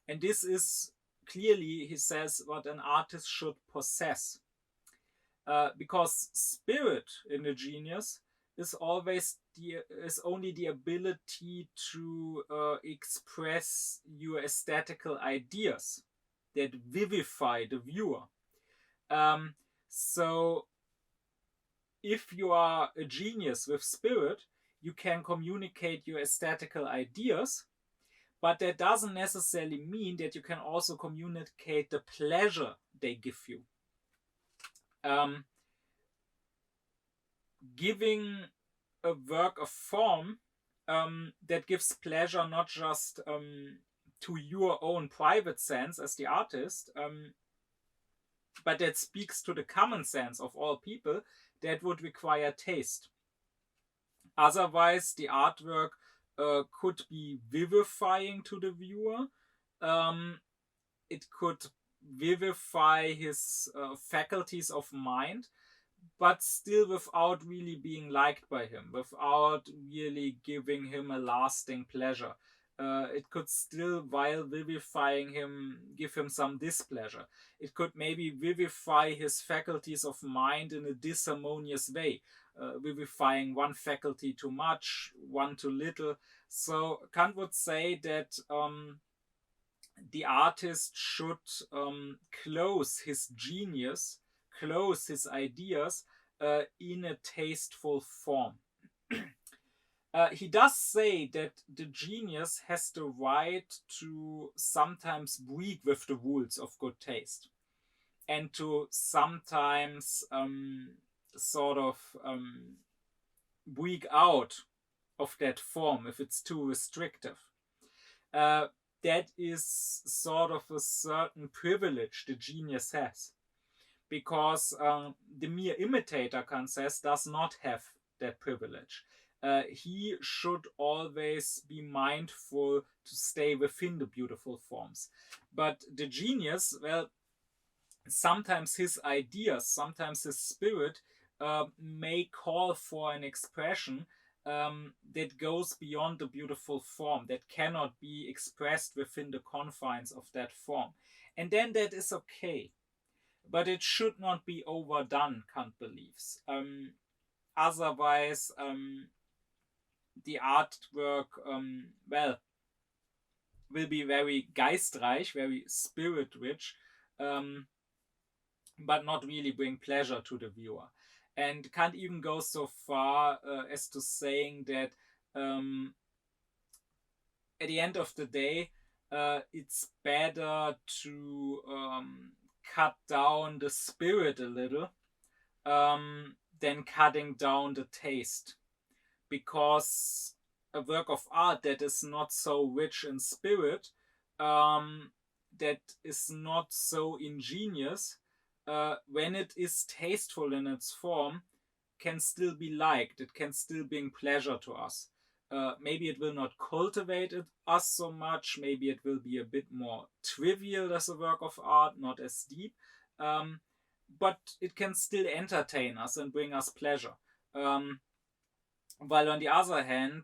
S1: And this is clearly, he says, what an artist should possess. Because spirit in the genius is only the ability to express your aesthetical ideas that vivify the viewer. So if you are a genius with spirit, you can communicate your aesthetical ideas, but that doesn't necessarily mean that you can also communicate the pleasure they give you. Giving a work a form that gives pleasure not just to your own private sense as the artist, but that speaks to the common sense of all people, that would require taste. Otherwise, the artwork could be vivifying to the viewer. It could vivify his faculties of mind, but still without really being liked by him, without really giving him a lasting pleasure. It could still, while vivifying him, give him some displeasure. It could maybe vivify his faculties of mind in a disharmonious way, vivifying one faculty too much, one too little. So Kant would say that the artist should close his genius, close his ideas in a tasteful form. He does say that the genius has the right to sometimes break with the rules of good taste, and to sometimes break out of that form if it's too restrictive. That is sort of a certain privilege the genius has, because the mere imitator, Kant says, does not have that privilege. he should always be mindful to stay within the beautiful forms. But the genius, well, sometimes his ideas, sometimes his spirit may call for an expression that goes beyond the beautiful form, that cannot be expressed within the confines of that form. And then that is okay. But it should not be overdone, Kant believes. Otherwise, the artwork, well, will be very geistreich, very spirit rich, but not really bring pleasure to the viewer. And Kant even goes so far as to saying that at the end of the day, it's better to cut down the spirit a little than cutting down the taste. Because a work of art that is not so rich in spirit, that is not so ingenious, when it is tasteful in its form, can still be liked. It can still bring pleasure to us. Maybe it will not cultivate us so much. Maybe it will be a bit more trivial as a work of art, not as deep. But it can still entertain us and bring us pleasure. While on the other hand,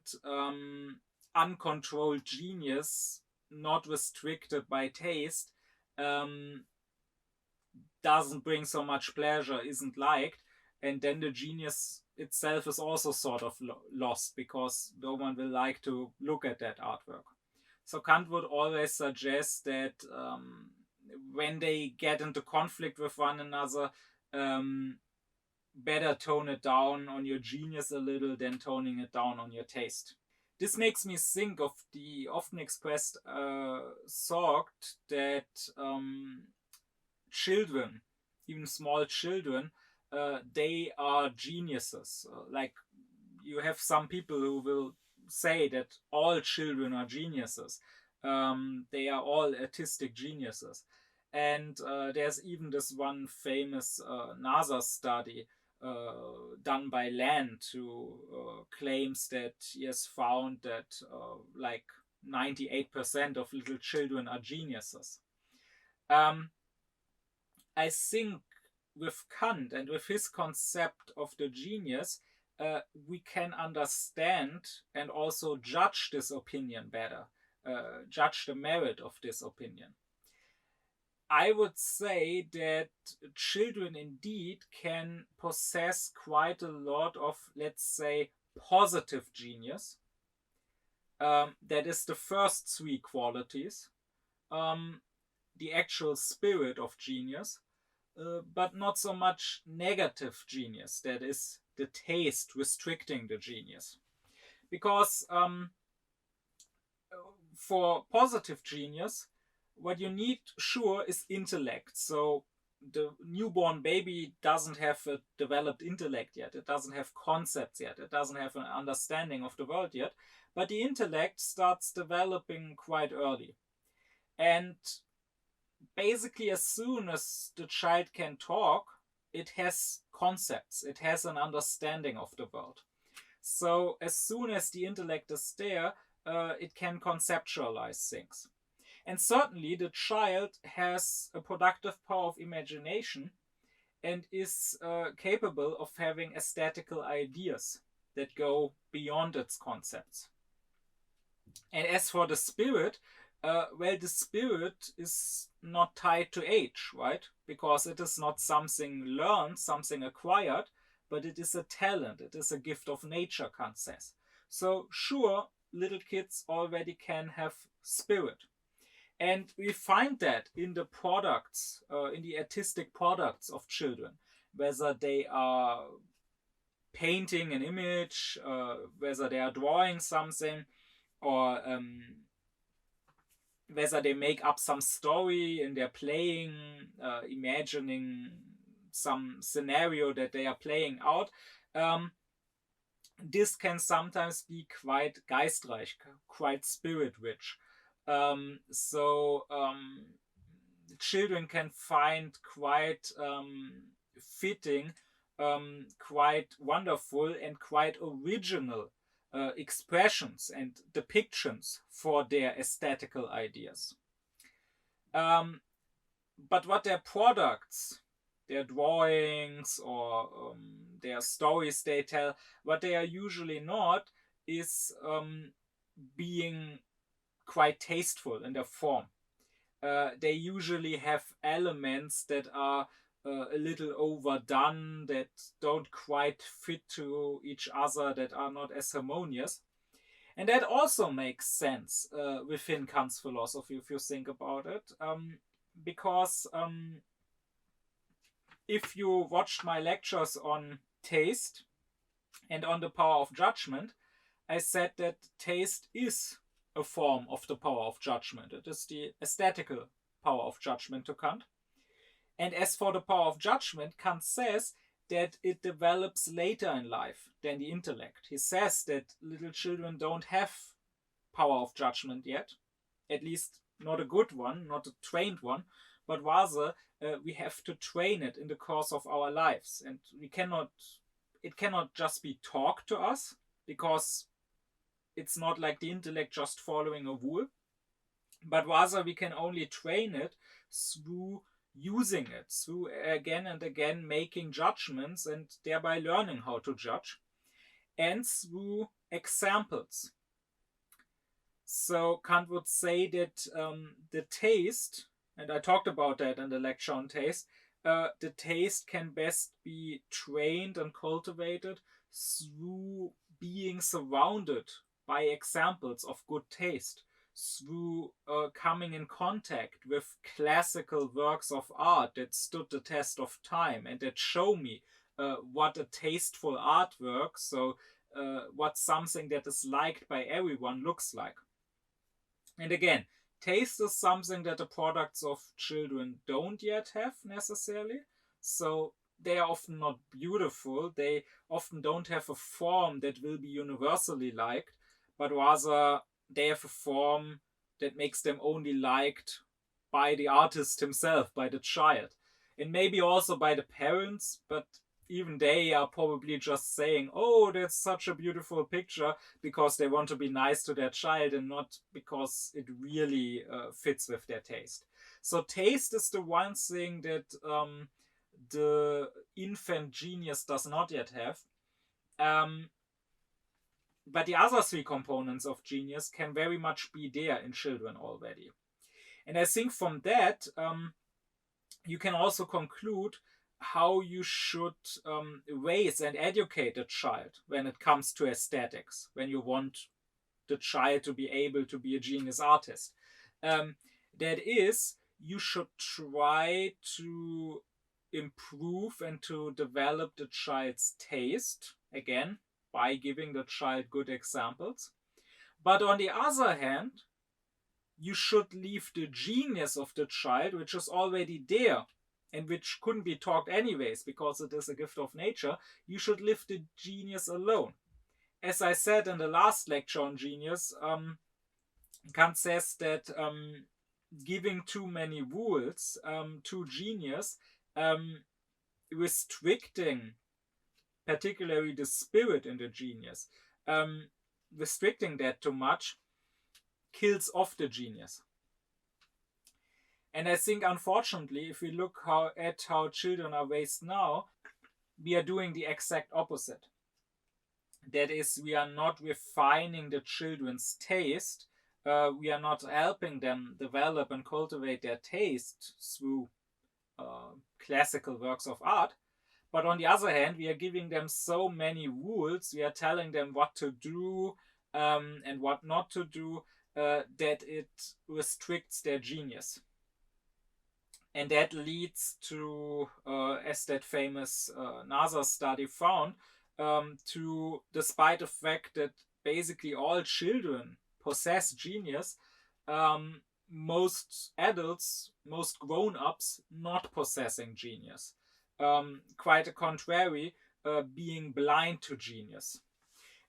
S1: uncontrolled genius, not restricted by taste, doesn't bring so much pleasure, isn't liked, and then the genius itself is also sort of lost because no one will like to look at that artwork. So Kant would always suggest that when they get into conflict with one another, better tone it down on your genius a little than toning it down on your taste. This makes me think of the often expressed thought that children, even small children, they are geniuses. Like, you have some people who will say that all children are geniuses. They are all artistic geniuses. And there's even this one famous NASA study done by Land, who claims that he has found that like 98% of little children are geniuses. I think with Kant and with his concept of the genius, we can understand and also judge this opinion better, judge the merit of this opinion. I would say that children indeed can possess quite a lot of, let's say, positive genius. That is the first three qualities. The actual spirit of genius, but not so much negative genius, that is the taste restricting the genius. Because for positive genius, what you need, sure, is intellect. So the newborn baby doesn't have a developed intellect yet. It doesn't have concepts yet. It doesn't have an understanding of the world yet. But the intellect starts developing quite early. And basically, as soon as the child can talk, it has concepts. It has an understanding of the world. So as soon as the intellect is there, it can conceptualize things. And certainly the child has a productive power of imagination and is capable of having aesthetical ideas that go beyond its concepts. And as for the spirit, well, the spirit is not tied to age, right? Because it is not something learned, something acquired, but it is a talent. It is a gift of nature, Kant says. So sure, little kids already can have spirit. And we find that in the products, in the artistic products of children, whether they are painting an image, whether they are drawing something, or whether they make up some story and they're playing, imagining some scenario that they are playing out. This can sometimes be quite geistreich, quite spirit rich. So children can find quite fitting, quite wonderful, and quite original expressions and depictions for their aesthetical ideas. But what their products, their drawings, or their stories they tell, what they are usually not is being quite tasteful in their form. They usually have elements that are a little overdone, that don't quite fit to each other, that are not as harmonious. And that also makes sense within Kant's philosophy, if you think about it. Because if you watched my lectures on taste and on the power of judgment, I said that taste is a form of the power of judgment. It is the aesthetical power of judgment to Kant. And as for the power of judgment, Kant says that it develops later in life than the intellect. He says that little children don't have power of judgment yet, at least not a good one, not a trained one, but rather we have to train it in the course of our lives. And it cannot just be taught to us, because it's not like the intellect just following a rule, but rather we can only train it through using it, through again and again making judgments and thereby learning how to judge, and through examples. So Kant would say that the taste, and I talked about that in the lecture on taste, the taste can best be trained and cultivated through being surrounded by examples of good taste, through coming in contact with classical works of art that stood the test of time and that show me what a tasteful artwork, so what something that is liked by everyone looks like. And again, taste is something that the products of children don't yet have necessarily. So they are often not beautiful. They often don't have a form that will be universally liked, but rather they have a form that makes them only liked by the artist himself, by the child, and maybe also by the parents, but even they are probably just saying, oh, that's such a beautiful picture, because they want to be nice to their child and not because it really fits with their taste. So taste is the one thing that the infant genius does not yet have. But the other three components of genius can very much be there in children already. And I think from that, you can also conclude how you should raise and educate a child when it comes to aesthetics, when you want the child to be able to be a genius artist. That is, you should try to improve and to develop the child's taste, again, by giving the child good examples. But on the other hand, you should leave the genius of the child, which is already there and which couldn't be taught anyways because it is a gift of nature, you should leave the genius alone. As I said in the last lecture on genius, Kant says that giving too many rules to genius, restricting particularly the spirit in the genius, restricting that too much, kills off the genius. And I think, unfortunately, if we look at how children are raised now, we are doing the exact opposite. That is, we are not refining the children's taste. We are not helping them develop and cultivate their taste through classical works of art. But on the other hand, we are giving them so many rules. We are telling them what to do and what not to do, that it restricts their genius. And that leads to, as that famous NASA study found, to, despite the fact that basically all children possess genius, most adults, most grown-ups not possessing genius. Quite the contrary, being blind to genius.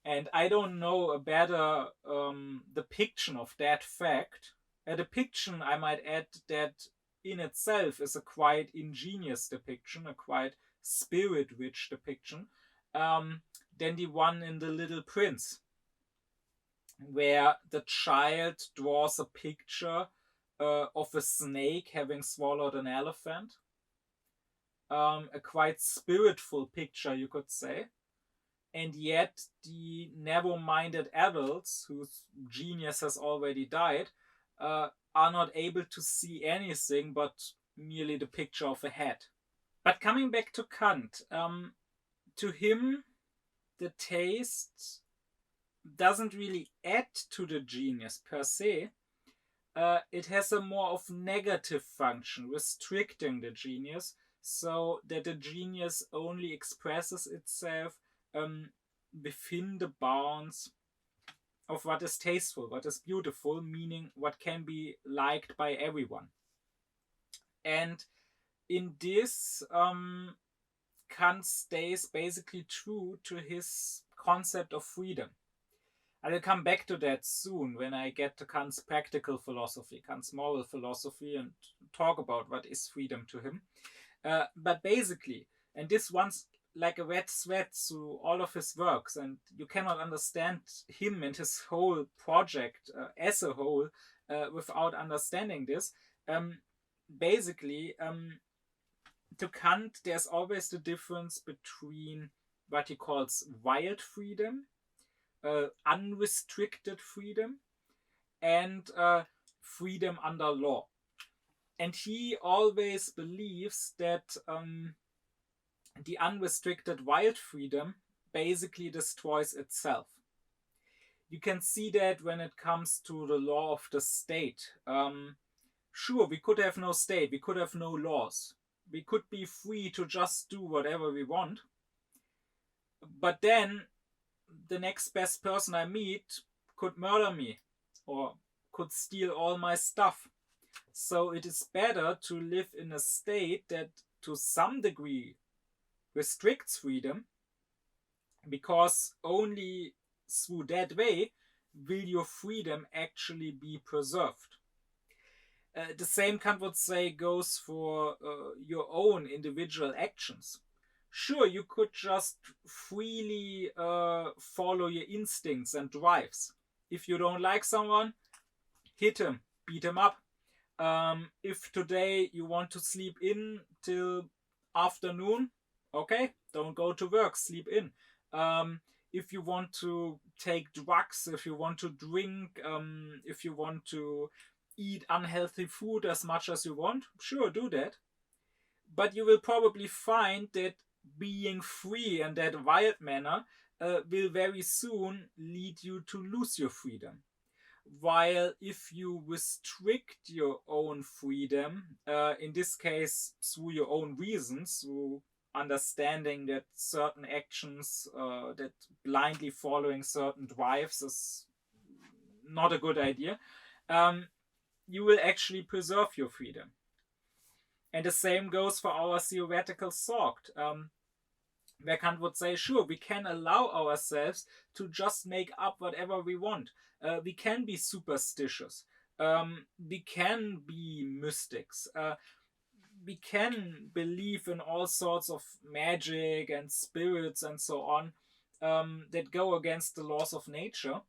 S1: And I don't know a better depiction of that fact. A depiction, I might add, that in itself is a quite ingenious depiction, a quite spirit-rich depiction, than the one in The Little Prince. where the child draws a picture of a snake having swallowed an elephant. A quite spiritful picture, you could say. And yet the narrow-minded adults, whose genius has already died, are not able to see anything but merely the picture of a head. But coming back to Kant, to him, the taste doesn't really add to the genius per se. It has a more of negative function, restricting the genius, so that the genius only expresses itself within the bounds of what is tasteful, what is beautiful, meaning what can be liked by everyone. And in this, Kant stays basically true to his concept of freedom. I will come back to that soon when I get to Kant's practical philosophy, Kant's moral philosophy, and talk about what is freedom to him. But basically, and this runs like a red thread through all of his works, and you cannot understand him and his whole project as a whole without understanding this. Basically, to Kant, there's always the difference between what he calls wild freedom, unrestricted freedom, and freedom under law. And he always believes that the unrestricted wild freedom basically destroys itself. You can see that when it comes to the law of the state. Sure, we could have no state, we could have no laws. We could be free to just do whatever we want. But then the next best person I meet could murder me or could steal all my stuff. So it is better to live in a state that to some degree restricts freedom, because only through that way will your freedom actually be preserved. The same, Kant would say, goes for your own individual actions. Sure, you could just freely follow your instincts and drives. If you don't like someone, hit him, beat him up. If today you want to sleep in till afternoon, okay, don't go to work, sleep in. If you want to take drugs, if you want to drink, if you want to eat unhealthy food as much as you want, sure, do that. But you will probably find that being free in that wild manner will very soon lead you to lose your freedom. While if you restrict your own freedom, in this case through your own reasons, through understanding that certain actions, that blindly following certain drives is not a good idea, you will actually preserve your freedom. And the same goes for our theoretical thought, where Kant would say, sure, we can allow ourselves to just make up whatever we want. We can be superstitious. We can be mystics. We can believe in all sorts of magic and spirits and so on that go against the laws of nature.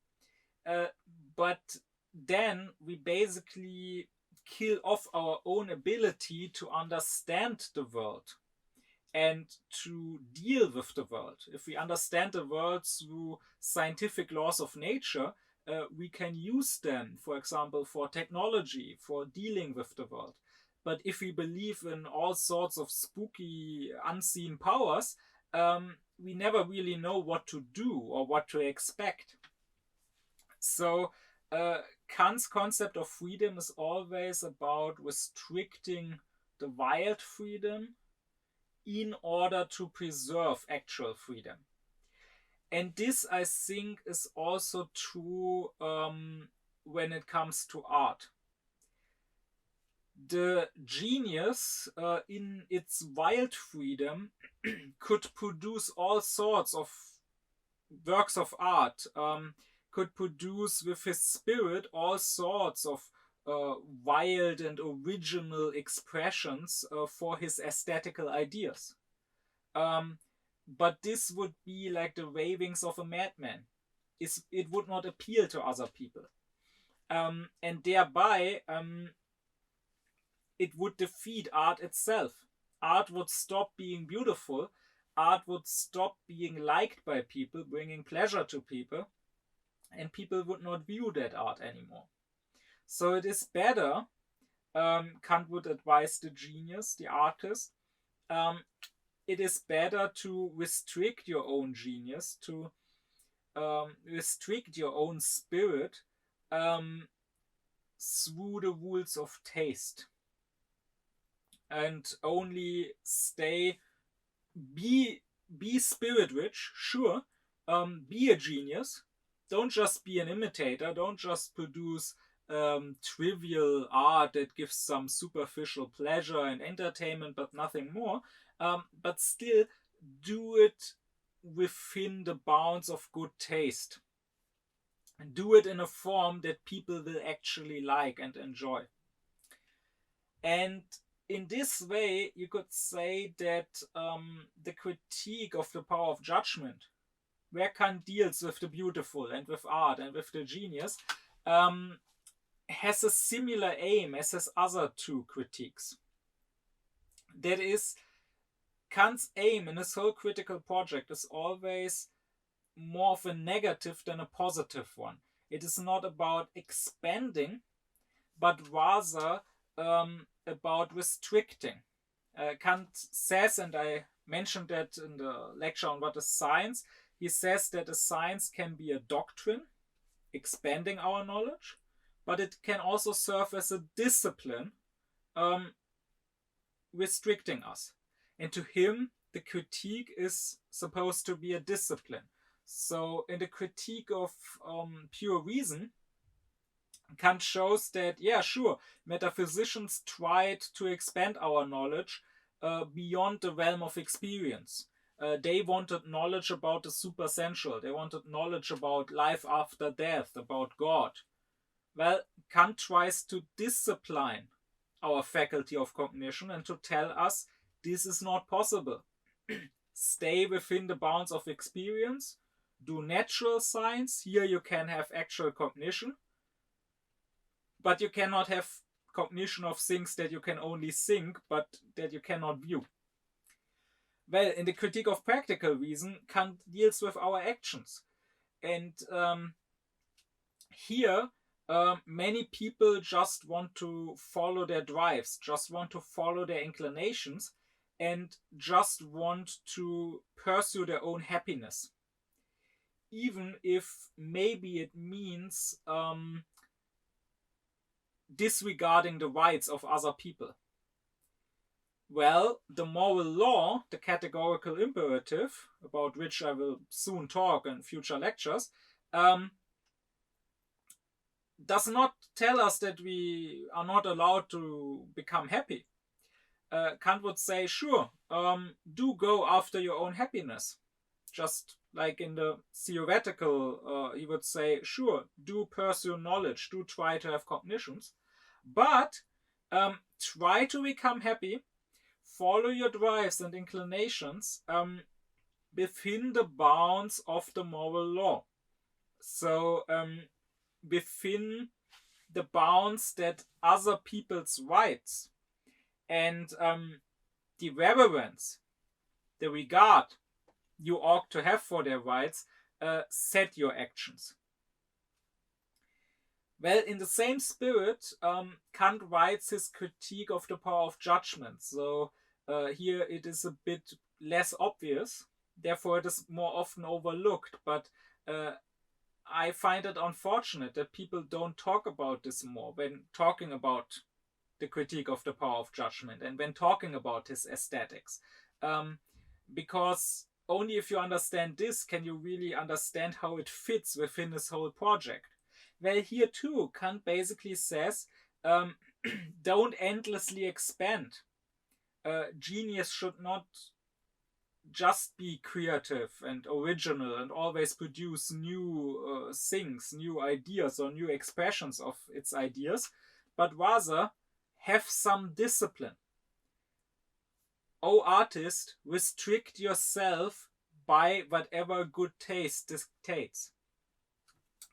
S1: But then we basically kill off our own ability to understand the world and to deal with the world. If we understand the world through scientific laws of nature, we can use them, for example, for technology, for dealing with the world. But if we believe in all sorts of spooky, unseen powers, we never really know what to do or what to expect. So Kant's concept of freedom is always about restricting the wild freedom in order to preserve actual freedom. And this, I think, is also true when it comes to art. The genius, in its wild freedom, could produce all sorts of works of art, could produce with his spirit all sorts of wild and original expressions for his aesthetical ideas. But this would be like the ravings of a madman. it would not appeal to other people, and thereby it would defeat art itself. Art would stop being beautiful. Art would stop being liked by people, bringing pleasure to people, and people would not view that art anymore. So it is better, Kant would advise the genius, the artist, it is better to restrict your own genius, to restrict your own spirit through the rules of taste, and only be spirit rich, sure, be a genius. Don't just be an imitator. Don't just produce trivial art that gives some superficial pleasure and entertainment, but nothing more. But still, do it within the bounds of good taste. And do it in a form that people will actually like and enjoy. And in this way, you could say that the critique of the power of judgment, where Kant deals with the beautiful and with art and with the genius, has a similar aim as his other two critiques. That is, Kant's aim in his whole critical project is always more of a negative than a positive one. It is not about expanding, but rather about restricting. Kant says, and I mentioned that in the lecture on what is science, he says that a science can be a doctrine, expanding our knowledge, but it can also serve as a discipline, restricting us. And to him, the critique is supposed to be a discipline. So in the critique of pure reason, Kant shows that, yeah, sure, metaphysicians tried to expand our knowledge beyond the realm of experience. They wanted knowledge about the supersensual. They wanted knowledge about life after death, about God. Well, Kant tries to discipline our faculty of cognition and to tell us this is not possible. Stay within the bounds of experience. Do natural science. Here you can have actual cognition. But you cannot have cognition of things that you can only think, but that you cannot view. Well, in the critique of practical reason, Kant deals with our actions. And here, many people just want to follow their drives, just want to follow their inclinations, and just want to pursue their own happiness. Even if maybe it means disregarding the rights of other people. Well, the moral law, the categorical imperative, about which I will soon talk in future lectures, does not tell us that we are not allowed to become happy. Kant would say, sure, do go after your own happiness. Just like in the theoretical, he would say, sure, do pursue knowledge, do try to have cognitions, but try to become happy, follow your drives and inclinations within the bounds of the moral law. So within the bounds that other people's rights and the reverence, the regard you ought to have for their rights set your actions. Well, in the same spirit, Kant writes his critique of the power of judgment. So here it is a bit less obvious, therefore it is more often overlooked. But I find it unfortunate that people don't talk about this more when talking about the critique of the power of judgment and when talking about his aesthetics. Because only if you understand this can you really understand how it fits within his whole project. Well, here too, Kant basically says, don't endlessly expand. Genius should not just be creative and original and always produce new things, new ideas or new expressions of its ideas, but rather have some discipline. O artist, restrict yourself by whatever good taste dictates.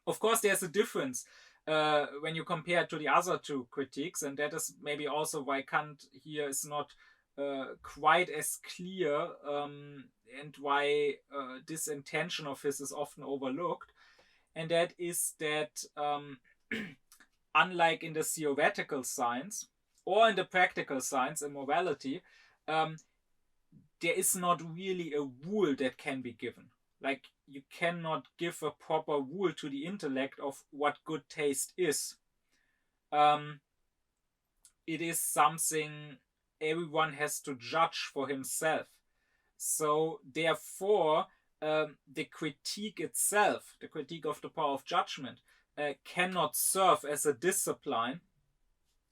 S1: Of course, there's a difference when you compare to the other two critiques, and that is maybe also why Kant here is not quite as clear, and why this intention of his is often overlooked. And that is that unlike in the theoretical science or in the practical science in morality, um, there is not really a rule that can be given. Like, you cannot give a proper rule to the intellect of what good taste is. Um, it is something everyone has to judge for himself. So, therefore, the critique itself, the critique of the power of judgment, cannot serve as a discipline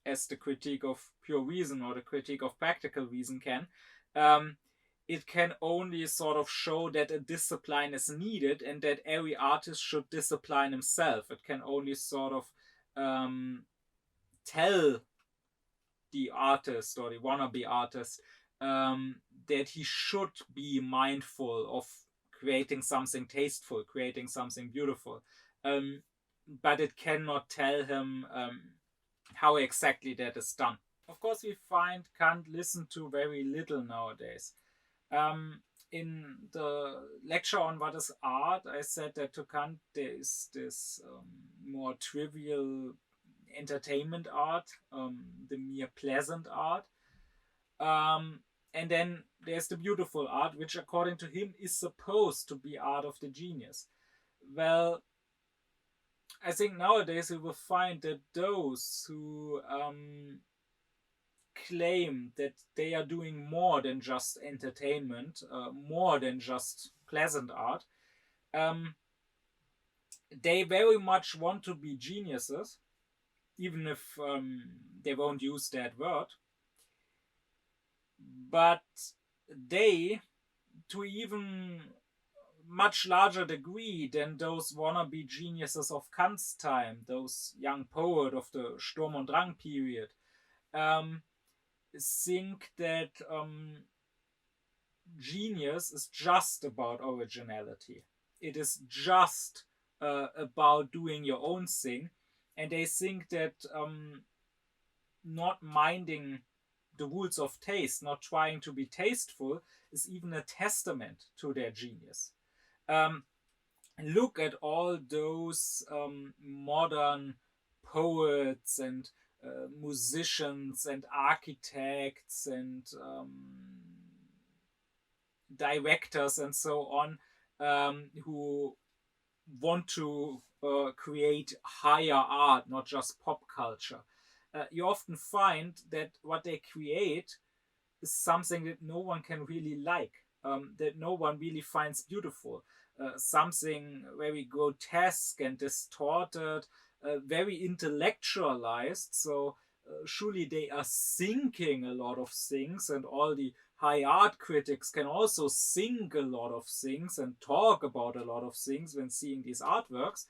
S1: as the critique of pure reason or the critique of practical reason can. It can only sort of show that a discipline is needed and that every artist should discipline himself. It can only sort of tell the artist or the wannabe artist that he should be mindful of creating something tasteful, creating something beautiful. But it cannot tell him how exactly that is done. Of course, we find Kant listened to very little nowadays. In the lecture on what is art, I said that to Kant there is this more trivial entertainment art, the mere pleasant art. And then there's the beautiful art, which according to him is supposed to be art of the genius. Well, I think nowadays we will find that those who claim that they are doing more than just entertainment, more than just pleasant art, they very much want to be geniuses, even if they won't use that word. But they, to even much larger degree than those wannabe geniuses of Kant's time, those young poets of the Sturm und Drang period, think that genius is just about originality. It is just about doing your own thing. And they think that not minding the rules of taste, not trying to be tasteful, is even a testament to their genius. Look at all those modern poets and musicians and architects and directors and so on, who want to create higher art, not just pop culture. You often find that what they create is something that no one can really like, that no one really finds beautiful, something very grotesque and distorted, very intellectualized. So surely they are thinking a lot of things, and all the high art critics can also think a lot of things and talk about a lot of things when seeing these artworks.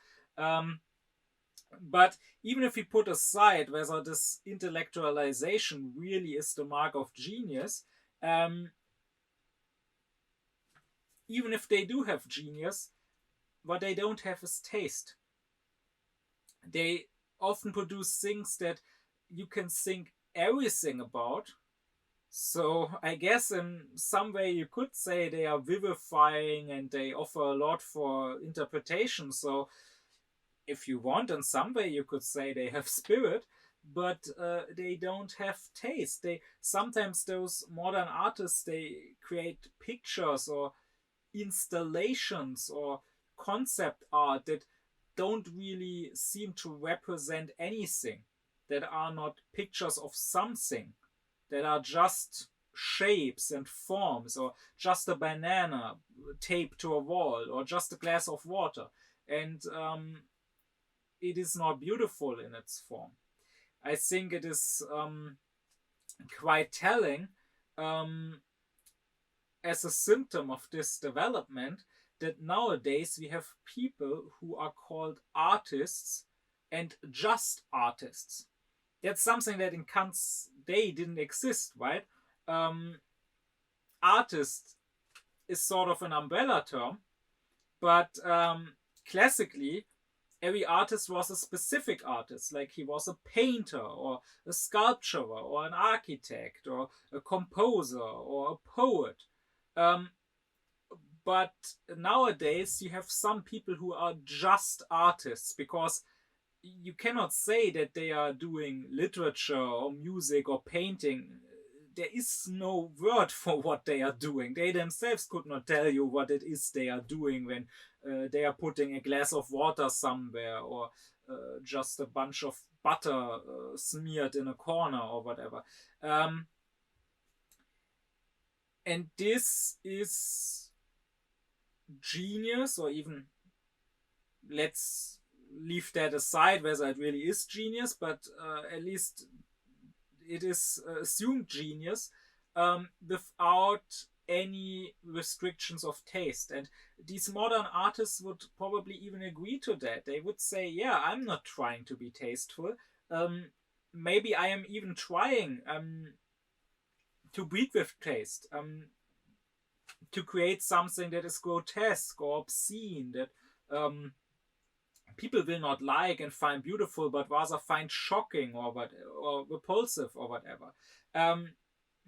S1: But even if we put aside whether this intellectualization really is the mark of genius, even if they do have genius, what they don't have is taste. They often produce things that you can think everything about. So I guess in some way you could say they are vivifying and they offer a lot for interpretation. So if you want, in some way you could say they have spirit, but they don't have taste. They sometimes, those modern artists, they create pictures or installations or concept art that don't really seem to represent anything, that are not pictures of something, that are just shapes and forms, or just a banana taped to a wall, or just a glass of water. And it is not beautiful in its form. I think it is quite telling, as a symptom of this development, that nowadays we have people who are called artists and just artists. That's something that in Kant's day didn't exist, right? Artist is sort of an umbrella term, but classically, every artist was a specific artist, like he was a painter or a sculptor or an architect or a composer or a poet. Um, but nowadays you have some people who are just artists, because you cannot say that they are doing literature or music or painting. There is no word for what they are doing. They themselves could not tell you what it is they are doing when they are putting a glass of water somewhere, or just a bunch of butter smeared in a corner or whatever. And this is genius, or even, let's leave that aside whether it really is genius, but at least it is assumed genius, without any restrictions of taste. And these modern artists would probably even agree to that. They would say, yeah, I'm not trying to be tasteful. Maybe I am even trying to breed with taste, to create something that is grotesque or obscene, that people will not like and find beautiful, but rather find shocking or repulsive or whatever.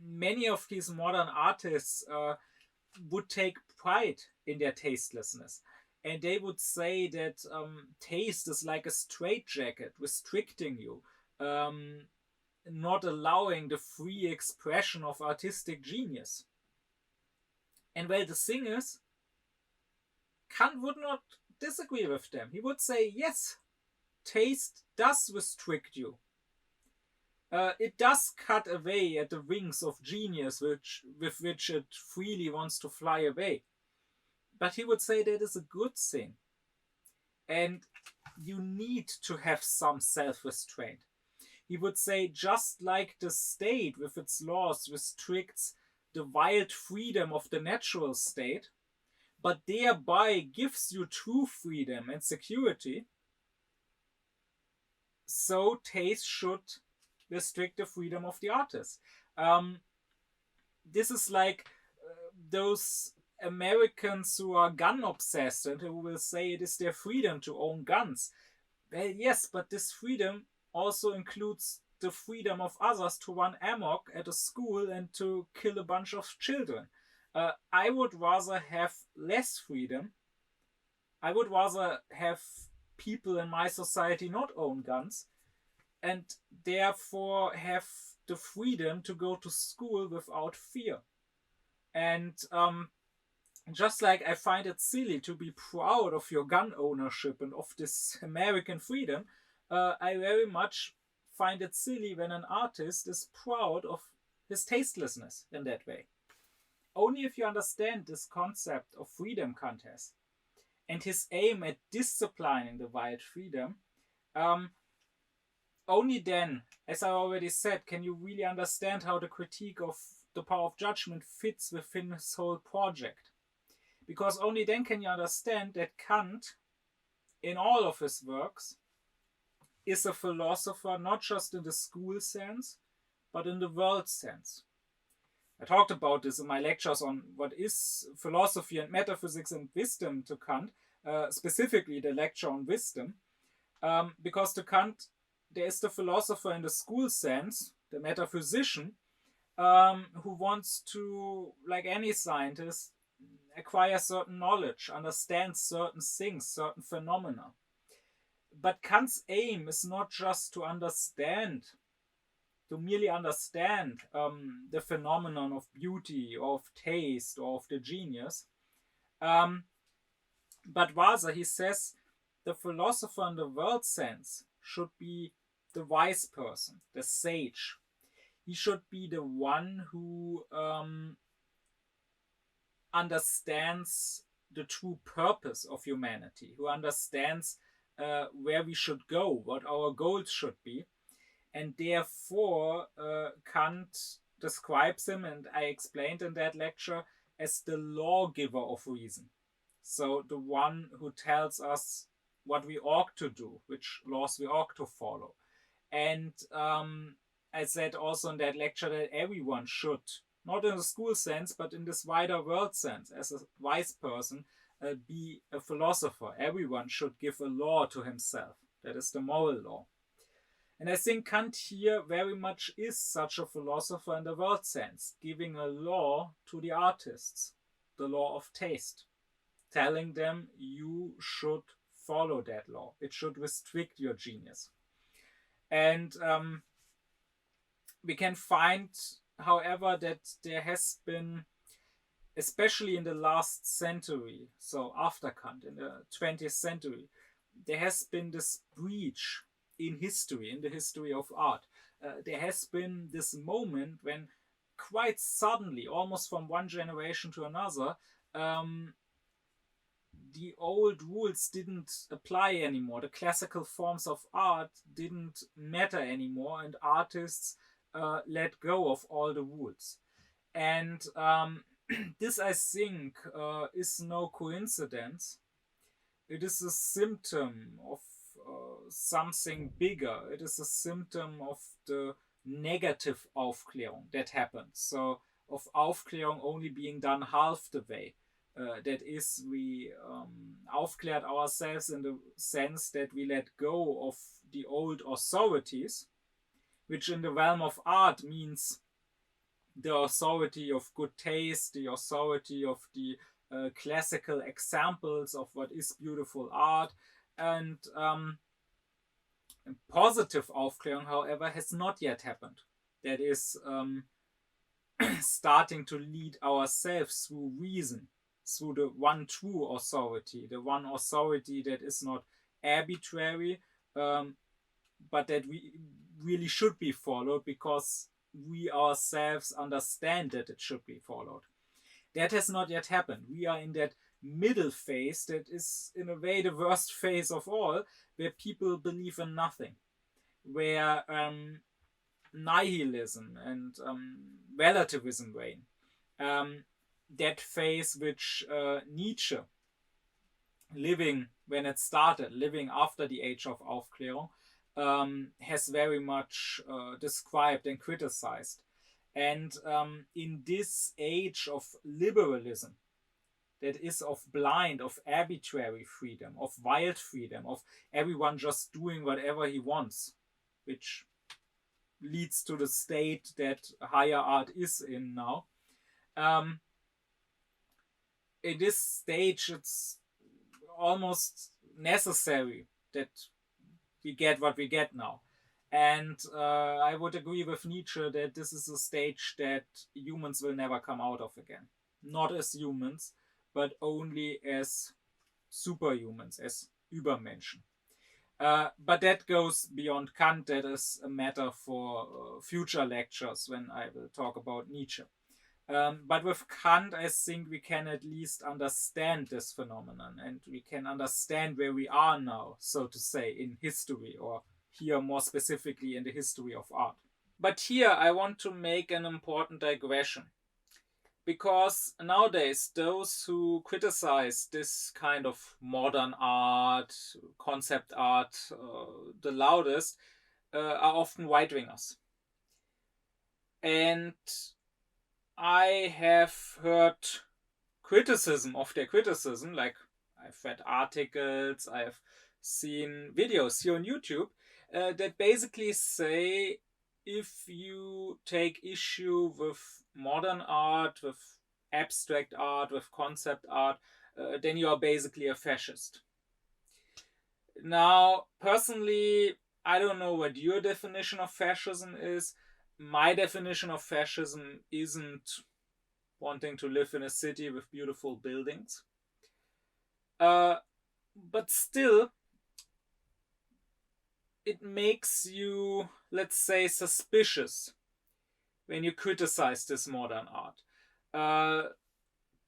S1: Many of these modern artists would take pride in their tastelessness, and they would say that taste is like a straitjacket, restricting you, not allowing the free expression of artistic genius. And well, the thing is, Kant would not disagree with them. He would say, yes, taste does restrict you. It does cut away at the wings of genius with which it freely wants to fly away. But he would say that is a good thing. And you need to have some self-restraint. He would say, just like the state with its laws restricts the wild freedom of the natural state, but thereby gives you true freedom and security, so taste should restrict the freedom of the artist. This is like those Americans who are gun obsessed and who will say it is their freedom to own guns. Well, yes, but this freedom also includes the freedom of others to run amok at a school and to kill a bunch of children. I would rather have less freedom. I would rather have people in my society not own guns, and therefore have the freedom to go to school without fear. And just like I find it silly to be proud of your gun ownership and of this American freedom, I very much find it silly when an artist is proud of his tastelessness in that way. Only if you understand this concept of freedom Kant has, and his aim at disciplining the wild freedom, only then, as I already said, can you really understand how the critique of the power of judgment fits within his whole project. Because only then can you understand that Kant, in all of his works, is a philosopher not just in the school sense, but in the world sense. I talked about this in my lectures on what is philosophy and metaphysics and wisdom to Kant, specifically the lecture on wisdom, because to Kant there is the philosopher in the school sense, the metaphysician, who wants to, like any scientist, acquire certain knowledge, understand certain things, certain phenomena. But Kant's aim is not just to understand, to merely understand the phenomenon of beauty, or of taste, or of the genius, but rather, he says, the philosopher in the world sense should be the wise person, the sage. He should be the one who understands the true purpose of humanity, who understands where we should go, what our goals should be. And therefore, Kant describes him, and I explained in that lecture, as the lawgiver of reason. So the one who tells us what we ought to do, which laws we ought to follow. And I said also in that lecture that everyone should, not in the school sense, but in this wider world sense, as a wise person, be a philosopher. Everyone should give a law to himself. That is the moral law. And I think Kant here very much is such a philosopher in the world sense, giving a law to the artists, the law of taste, telling them you should follow that law. It should restrict your genius. And we can find, however, that there has been, especially in the last century, so after Kant, in the 20th century, there has been this breach in history, in the history of art. There has been this moment when quite suddenly, almost from one generation to another, the old rules didn't apply anymore. The classical forms of art didn't matter anymore, and artists let go of all the rules. And this, I think, is no coincidence. It is a symptom of something bigger. It is a symptom of the negative Aufklärung that happened. So, of Aufklärung only being done half the way. That is, we aufklärt ourselves in the sense that we let go of the old authorities, which in the realm of art means the authority of good taste, the authority of the classical examples of what is beautiful art. And positive Aufklärung, however, has not yet happened. That is starting to lead ourselves through reason, through the one true authority, the one authority that is not arbitrary, but that we really should be followed because we ourselves understand that it should be followed. That has not yet happened. We are in that middle phase that is in a way the worst phase of all, where people believe in nothing, where nihilism and relativism reign. That phase which Nietzsche, living when it started, living after the age of Aufklärung, has very much described and criticized. And in this age of liberalism, that is of blind, of arbitrary freedom, of wild freedom, of everyone just doing whatever he wants, which leads to the state that higher art is in now. In this stage, it's almost necessary that we get what we get now. And I would agree with Nietzsche that this is a stage that humans will never come out of again. Not as humans, but only as superhumans, as Übermenschen. But that goes beyond Kant. That is a matter for future lectures when I will talk about Nietzsche. But with Kant, I think we can at least understand this phenomenon, and we can understand where we are now, so to say, in history, or here more specifically in the history of art. But here I want to make an important digression, because nowadays those who criticize this kind of modern art, concept art, the loudest, are often right-wingers. And I have heard criticism of their criticism, like I've read articles, I've seen videos here on YouTube that basically say if you take issue with modern art, with abstract art, with concept art, then you are basically a fascist. Now, personally, I don't know what your definition of fascism is. My definition of fascism isn't wanting to live in a city with beautiful buildings. But still, it makes you, let's say, suspicious when you criticize this modern art.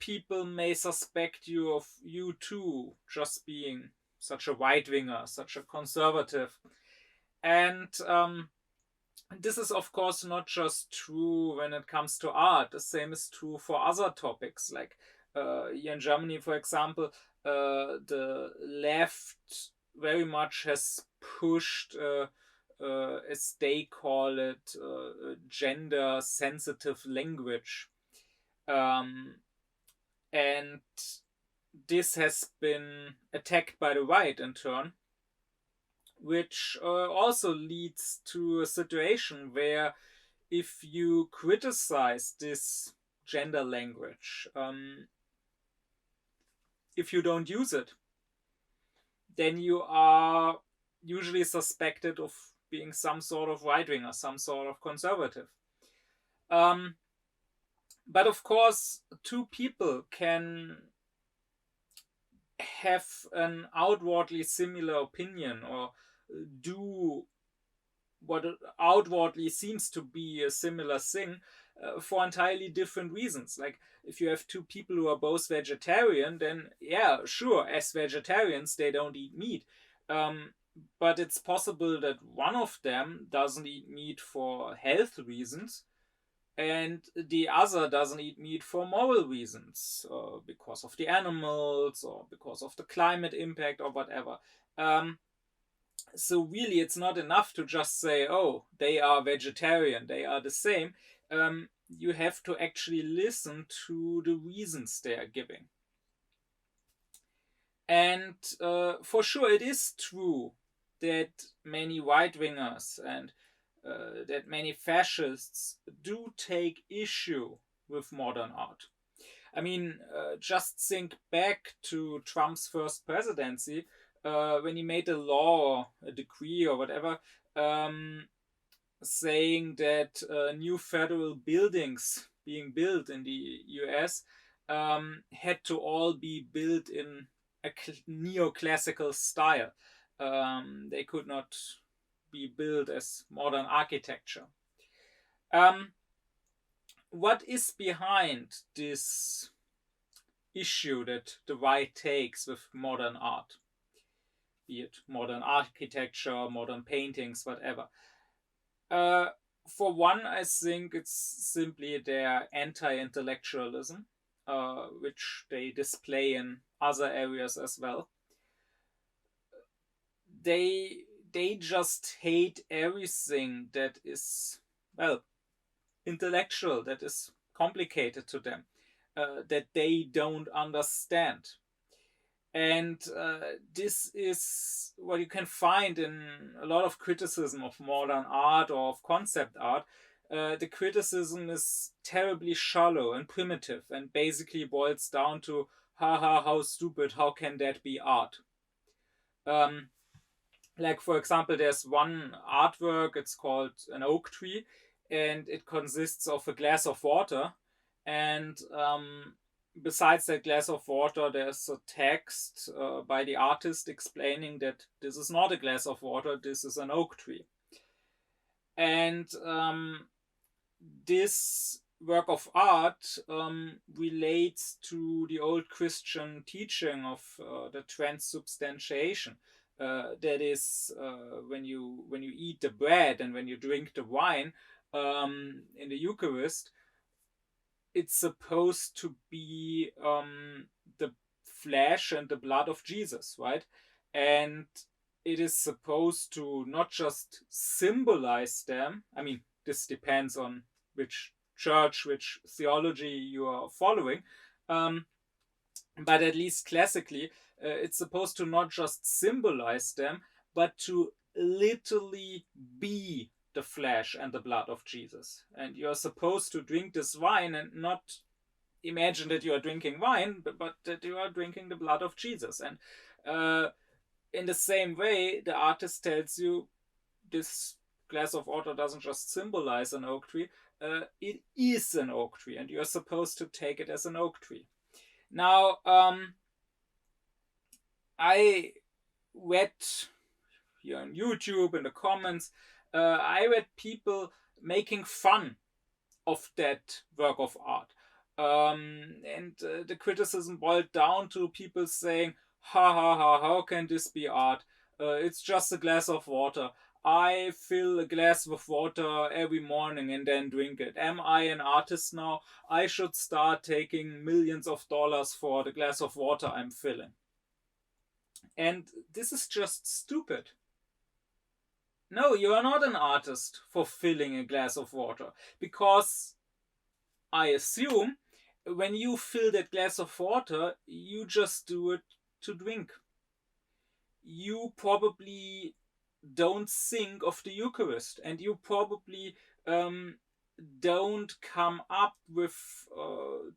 S1: People may suspect you of you too just being such a right-winger, such a conservative. And this is, of course, not just true when it comes to art. The same is true for other topics. Like here in Germany, for example, the left very much has pushed, as they call it, gender-sensitive language. And this has been attacked by the right in turn, which also leads to a situation where if you criticize this gender language, if you don't use it, then you are usually suspected of being some sort of right winger, some sort of conservative. Um, but of course, two people can have an outwardly similar opinion or do what outwardly seems to be a similar thing for entirely different reasons. Like if you have two people who are both vegetarian, then yeah, sure, as vegetarians they don't eat meat. Um, but it's possible that one of them doesn't eat meat for health reasons and the other doesn't eat meat for moral reasons, because of the animals or because of the climate impact or whatever. Um, so really it's not enough to just say, oh, they are vegetarian, they are the same. You have to actually listen to the reasons they are giving. And for sure it is true that many right-wingers and that many fascists do take issue with modern art. I mean, just think back to Trump's first presidency, when he made a law, a decree, or whatever, saying that new federal buildings being built in the US had to all be built in a neoclassical style. They could not be built as modern architecture. Um, what is behind this issue that the right takes with modern art, be it modern architecture, modern paintings, whatever? Uh, for one, I think it's simply their anti-intellectualism, which they display in other areas as well. They just hate everything that is, well, intellectual, that is complicated to them, that they don't understand. And this is what you can find in a lot of criticism of modern art or of concept art. The criticism is terribly shallow and primitive and basically boils down to, haha, how stupid, how can that be art? Um, like, for example, there's one artwork, it's called an oak tree, and it consists of a glass of water. And besides that glass of water, there's a text by the artist explaining that this is not a glass of water, this is an oak tree. And this work of art relates to the old Christian teaching of the transubstantiation. That is, when you eat the bread and when you drink the wine in the Eucharist, it's supposed to be the flesh and the blood of Jesus, right? And it is supposed to not just symbolize them. I mean, this depends on which church, which theology you are following. But at least classically, it's supposed to not just symbolize them, but to literally be the flesh and the blood of Jesus. And you're supposed to drink this wine and not imagine that you are drinking wine, but that you are drinking the blood of Jesus. And in the same way, the artist tells you this glass of water doesn't just symbolize an oak tree, it is an oak tree, and you're supposed to take it as an oak tree. Now, I read here on YouTube in the comments, I read people making fun of that work of art. And the criticism boiled down to people saying, ha ha ha, how can this be art? It's just a glass of water. I fill a glass with water every morning and then drink it. Am I an artist now? I should start taking millions of dollars for the glass of water I'm filling. And this is just stupid. No, you are not an artist for filling a glass of water, because I assume when you fill that glass of water, you just do it to drink. You probably don't think of the Eucharist, and you probably don't come up with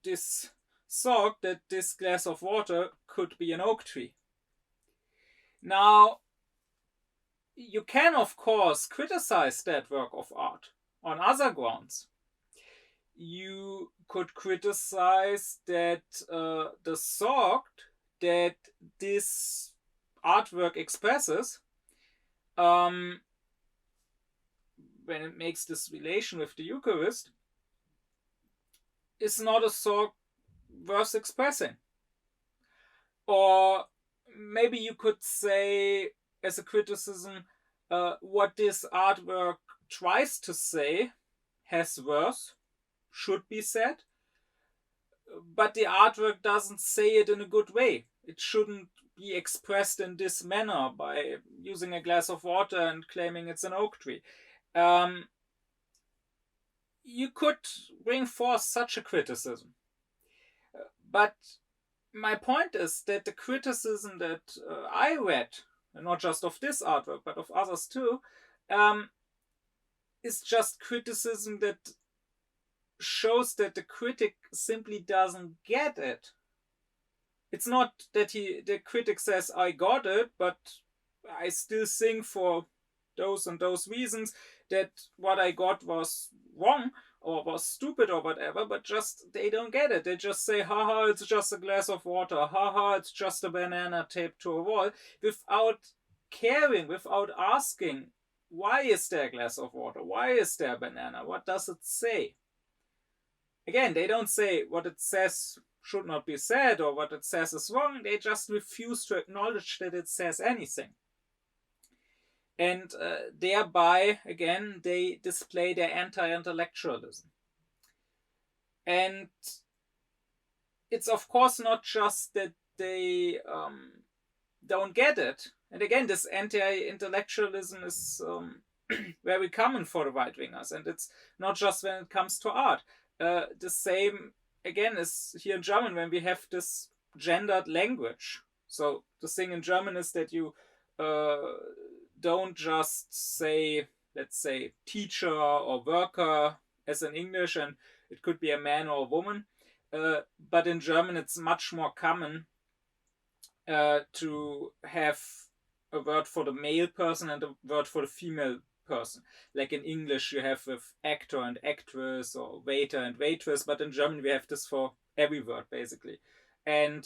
S1: this thought that this glass of water could be an oak tree. Now, you can, of course, criticize that work of art on other grounds. You could criticize that the thought that this artwork expresses, when it makes this relation with the Eucharist, is not a thought worth expressing. Or maybe you could say, as a criticism, what this artwork tries to say has worth, should be said, but the artwork doesn't say it in a good way. It shouldn't be expressed in this manner by using a glass of water and claiming it's an oak tree. You could bring forth such a criticism. But my point is that the criticism that I read, and not just of this artwork, but of others too, is just criticism that shows that the critic simply doesn't get it. It's not that the critic says, I got it, but I still think for those and those reasons that what I got was wrong or was stupid or whatever, but just they don't get it. They just say, haha, it's just a glass of water, haha, it's just a banana taped to a wall, without caring, without asking, why is there a glass of water? Why is there a banana? What does it say? Again, they don't say what it says should not be said or what it says is wrong. They just refuse to acknowledge that it says anything. And thereby, again, they display their anti-intellectualism. And it's of course not just that they don't get it. And again, this anti-intellectualism is very common for the right-wingers. And it's not just when it comes to art. The same, again, is here in German when we have this gendered language. So the thing in German is that you don't just say, let's say, teacher or worker as in English, and it could be a man or a woman. But in German, it's much more common to have a word for the male person and a word for the female person. Like in English, you have with actor and actress or waiter and waitress, but in German, we have this for every word, basically. And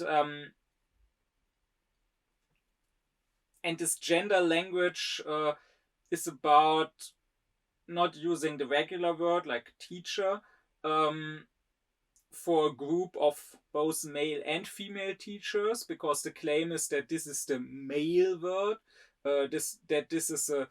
S1: this gender language is about not using the regular word like teacher for a group of both male and female teachers, because the claim is that this is the male word, that this is a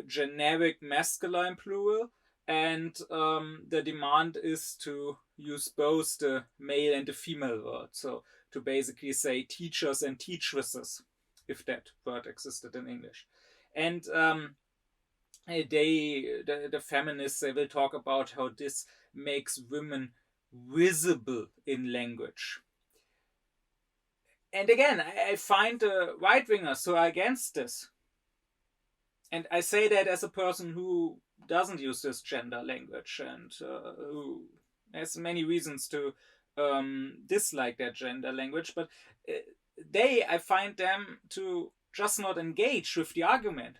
S1: generic masculine plural, and the demand is to use both the male and the female word. So to basically say teachers and teachresses, if that word existed in English. And the feminists, they will talk about how this makes women visible in language. And again, I find the right-wingers who are against this. And I say that as a person who doesn't use this gender language and who has many reasons to dislike that gender language, but I find them to just not engage with the argument.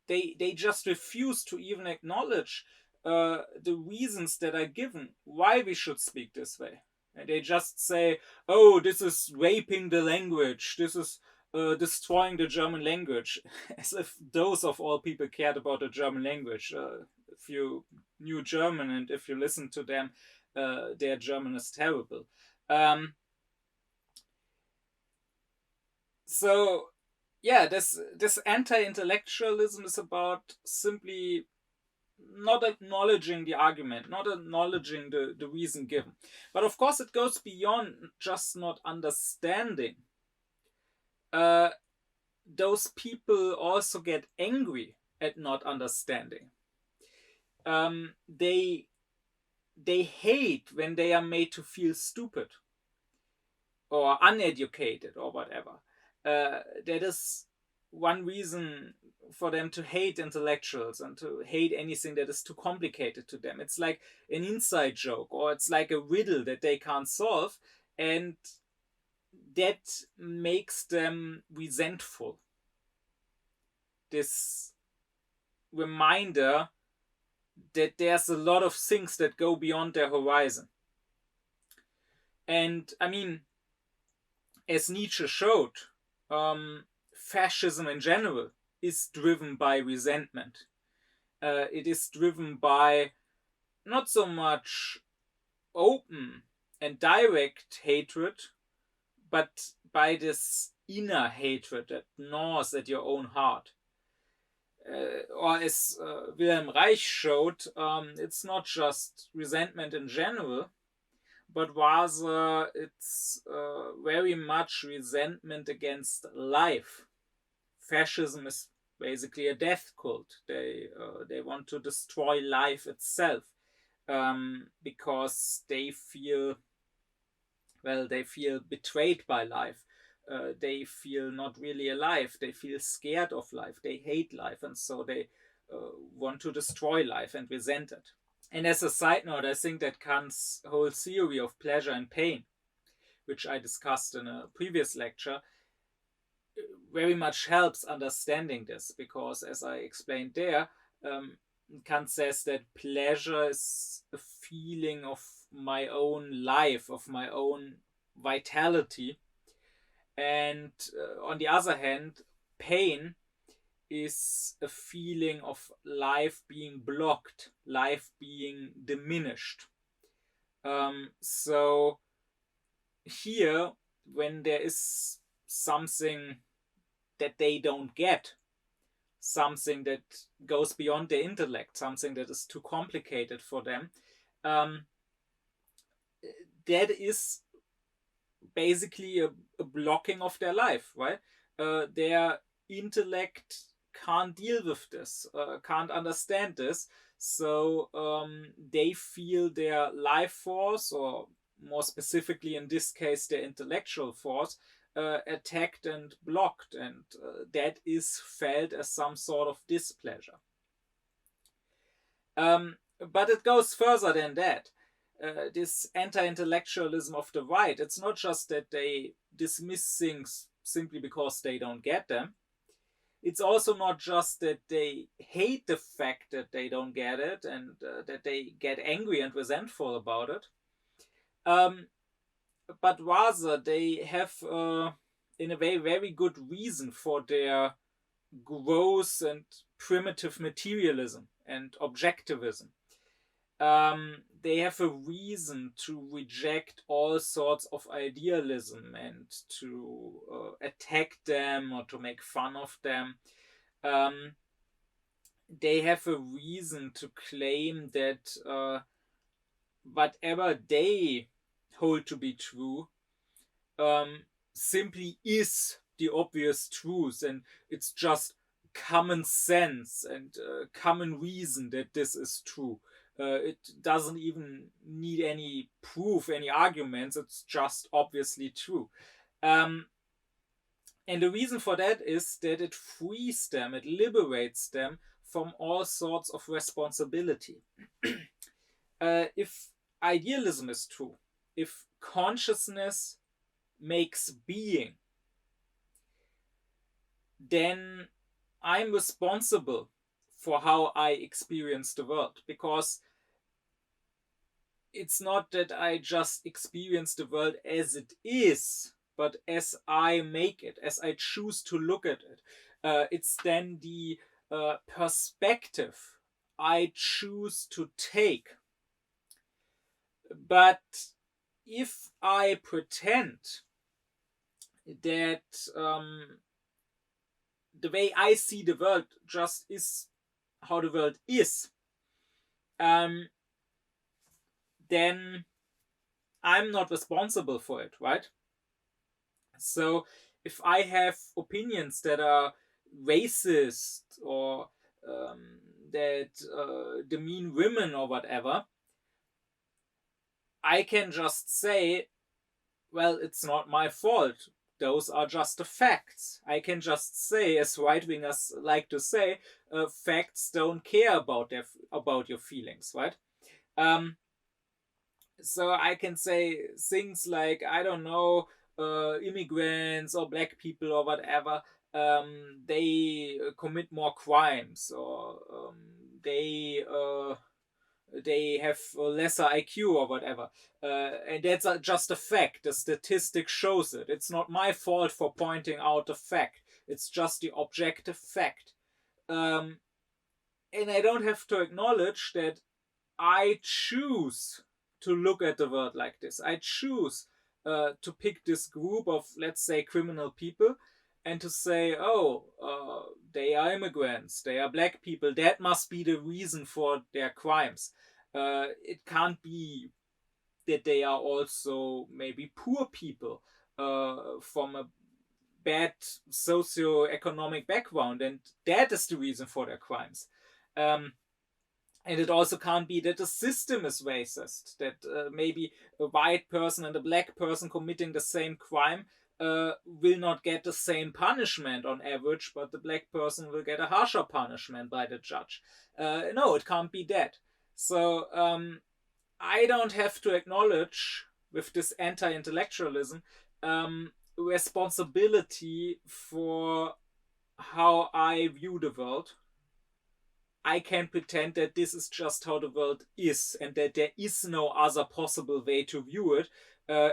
S1: They just refuse to even acknowledge the reasons that are given why we should speak this way. And they just say, oh, this is raping the language, this is destroying the German language, as if those of all people cared about the German language. If you knew German and if you listen to them, their German is terrible. So yeah, this anti-intellectualism is about simply not acknowledging the argument, not acknowledging the reason given. But of course it goes beyond just not understanding. Those people also get angry at not understanding. They they hate when they are made to feel stupid or uneducated or whatever. That is one reason for them to hate intellectuals and to hate anything that is too complicated to them. It's like an inside joke, or it's like a riddle that they can't solve, and that makes them resentful. This reminder that there's a lot of things that go beyond their horizon. And I mean, as Nietzsche showed, fascism in general is driven by resentment. It is driven by not so much open and direct hatred, but by this inner hatred that gnaws at your own heart. Or as Wilhelm Reich showed, it's not just resentment in general, but rather it's very much resentment against life. Fascism is basically a death cult. They want to destroy life itself, because they feel betrayed by life. They feel not really alive. They feel scared of life. They hate life, and so they want to destroy life and resent it. And as a side note, I think that Kant's whole theory of pleasure and pain, which I discussed in a previous lecture, very much helps understanding this, because as I explained there, Kant says that pleasure is a feeling of my own life, of my own vitality. And on the other hand, pain is a feeling of life being blocked, life being diminished. So here, when there is something that they don't get, something that goes beyond their intellect, something that is too complicated for them, that is basically a blocking of their life, right? Their intellect can't deal with this, can't understand this, so they feel their life force, or more specifically in this case their intellectual force, attacked and blocked, and that is felt as some sort of displeasure. But it goes further than that. This anti-intellectualism of the right, it's not just that they dismiss things simply because they don't get them. It's also not just that they hate the fact that they don't get it, and that they get angry and resentful about it. But rather they have, in a way, very good reason for their gross and primitive materialism and objectivism. They have a reason to reject all sorts of idealism and to attack them or to make fun of them. They have a reason to claim that whatever they hold to be true simply is the obvious truth, and it's just common sense and common reason that this is true. It doesn't even need any proof, any arguments. It's just obviously true. And the reason for that is that it frees them, it liberates them from all sorts of responsibility. If idealism is true, if consciousness makes being, then I'm responsible for how I experience the world, because it's not that I just experience the world as it is, but as I make it, as I choose to look at it. It's then the perspective I choose to take. But if I pretend that the way I see the world just is how the world is, then I'm not responsible for it, right? So if I have opinions that are racist, or that demean women or whatever, I can just say, well, it's not my fault. Those are just the facts. I can just say, as right-wingers like to say, facts don't care about your feelings, right? So I can say things like, I don't know, immigrants or black people or whatever, they commit more crimes, or they have a lesser IQ or whatever. And that's just a fact. The statistic shows it. It's not my fault for pointing out the fact. It's just the objective fact. And I don't have to acknowledge that I choose to look at the world like this. I choose to pick this group of, let's say, criminal people and to say, oh, they are immigrants, they are black people, that must be the reason for their crimes. It can't be that they are also maybe poor people from a bad socio-economic background, and that is the reason for their crimes. And it also can't be that the system is racist, that maybe a white person and a black person committing the same crime will not get the same punishment on average, but the black person will get a harsher punishment by the judge. No, it can't be that. So I don't have to acknowledge, with this anti-intellectualism, responsibility for how I view the world. I can pretend that this is just how the world is, and that there is no other possible way to view it